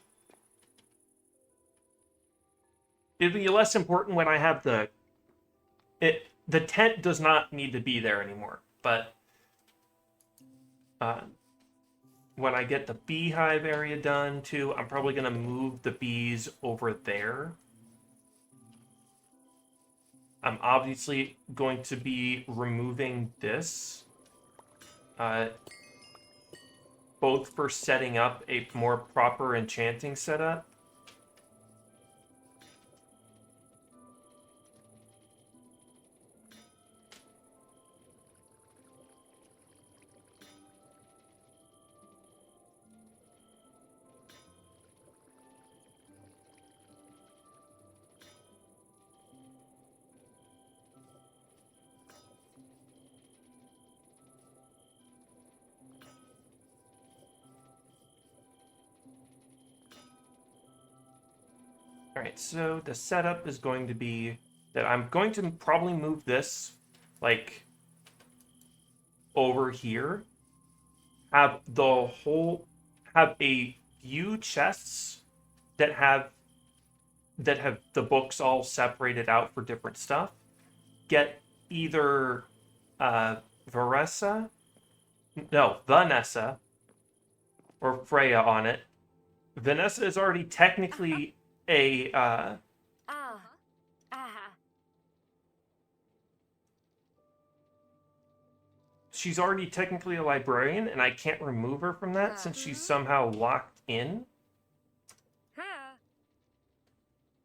It'll be less important when I have the tent does not need to be there anymore, but uh, when I get the beehive area done too, I'm probably gonna move the bees over there. I'm obviously going to be removing this, uh, both for setting up a more proper enchanting setup. All right, so the setup is going to be that I'm going to probably move this like over here, have the whole have a few chests that have the books all separated out for different stuff. Get either Vanessa, no, Vanessa or Freya on it. Vanessa is already technically a Ah. Ah. she's already technically a librarian, and I can't remove her from that since she's somehow locked in Ha.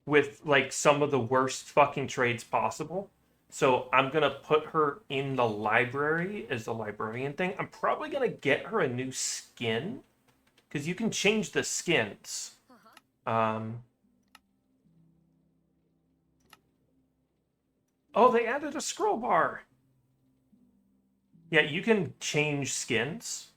with like some of the worst fucking trades possible. So I'm gonna put her in the library as the librarian thing. I'm probably gonna get her a new skin because you can change the skins. Um, oh, they added a scroll bar. Yeah, you can change skins.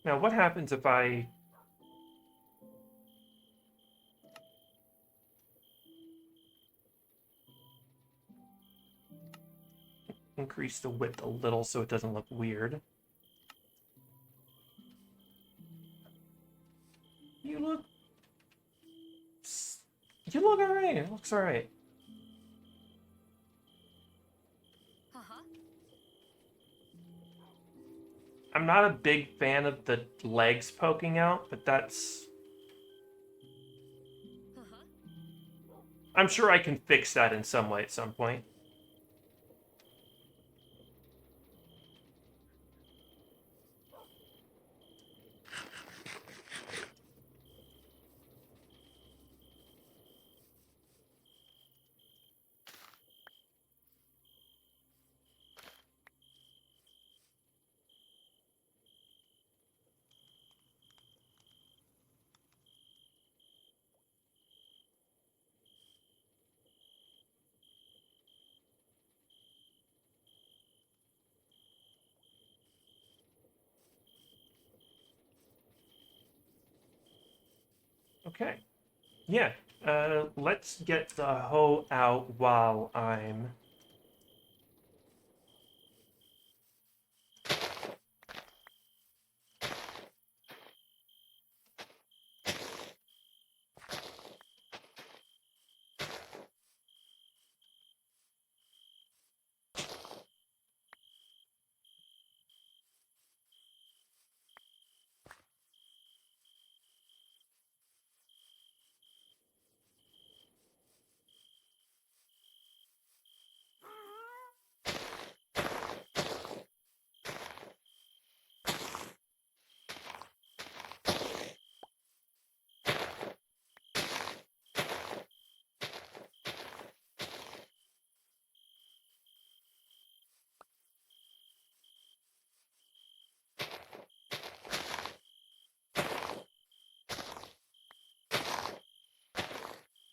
Now, what happens if I increase the width a little so it doesn't look weird? You look... You look alright. It looks alright. I'm not a big fan of the legs poking out, but that's... I'm sure I can fix that in some way at some point. Okay. Yeah. Let's get the hoe out while I'm...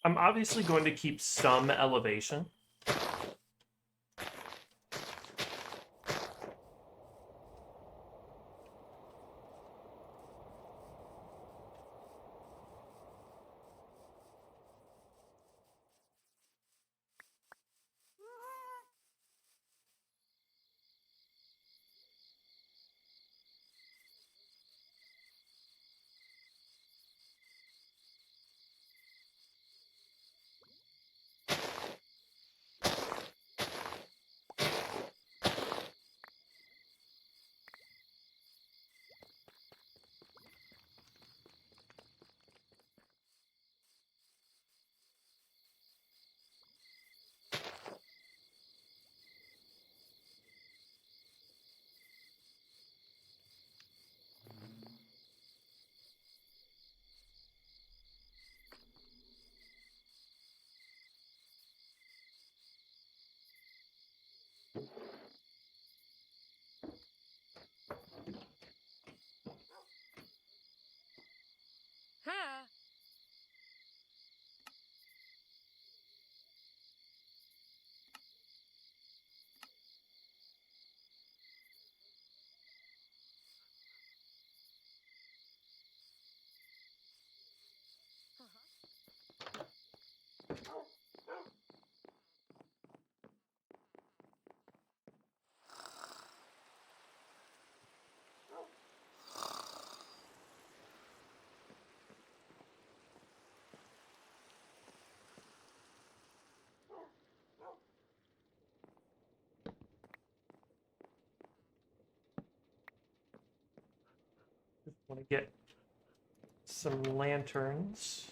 I'm obviously going to keep some elevation. Ha. Just want to get some lanterns.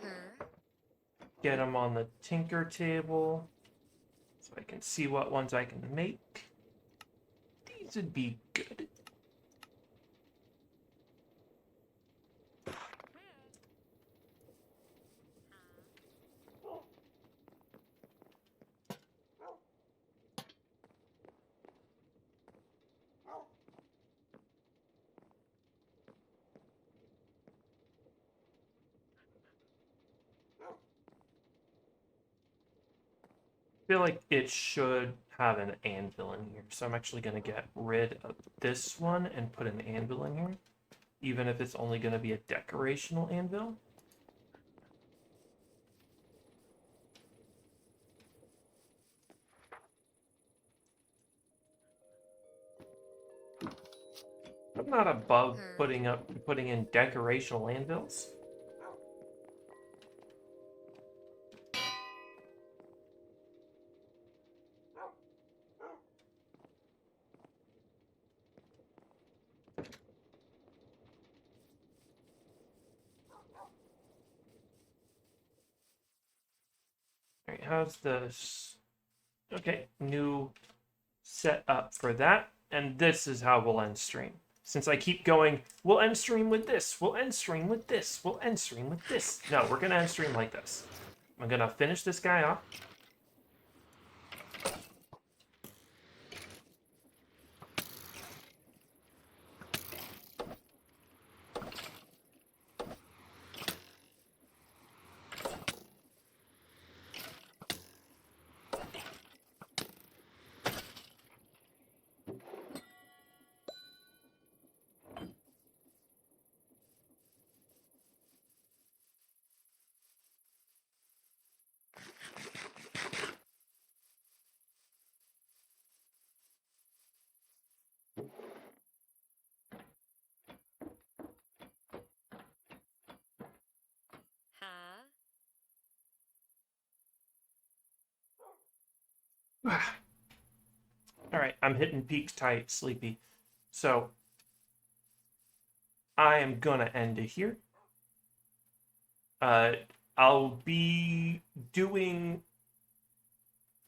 Her. Get them on the tinker table so I can see what ones I can make. These would be good. I feel like it should have an anvil in here, so I'm actually going to get rid of this one and put an anvil in here, even if it's only going to be a decorational anvil. I'm not above Her. putting in decorational anvils. All right, how's this? Okay, new setup for that, and this is how we'll end stream. Since I keep going, we'll end stream with this, we'll end stream with this, we'll end stream with this. No, we're gonna end stream like this. I'm gonna finish this guy off. Alright, I'm hitting peak tight, sleepy. So, I am gonna end it here. Uh, I'll be doing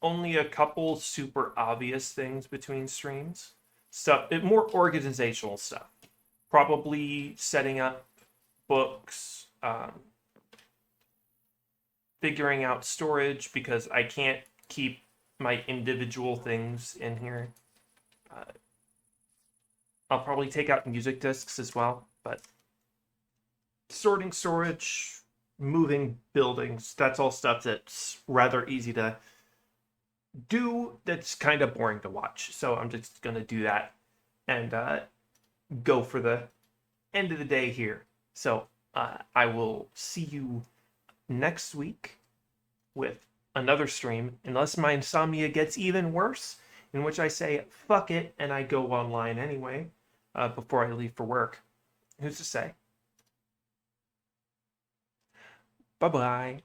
only a couple super obvious things between streams. Stuff, more organizational stuff. Probably setting up books, figuring out storage because I can't keep my individual things in here. I'll probably take out music discs as well, but sorting storage, moving buildings, that's all stuff that's rather easy to do, that's kind of boring to watch. So I'm just going to do that and go for the end of the day here. So I will see you next week with another stream, unless my insomnia gets even worse, in which I say fuck it and I go online anyway before I leave for work. Who's to say? Bye bye.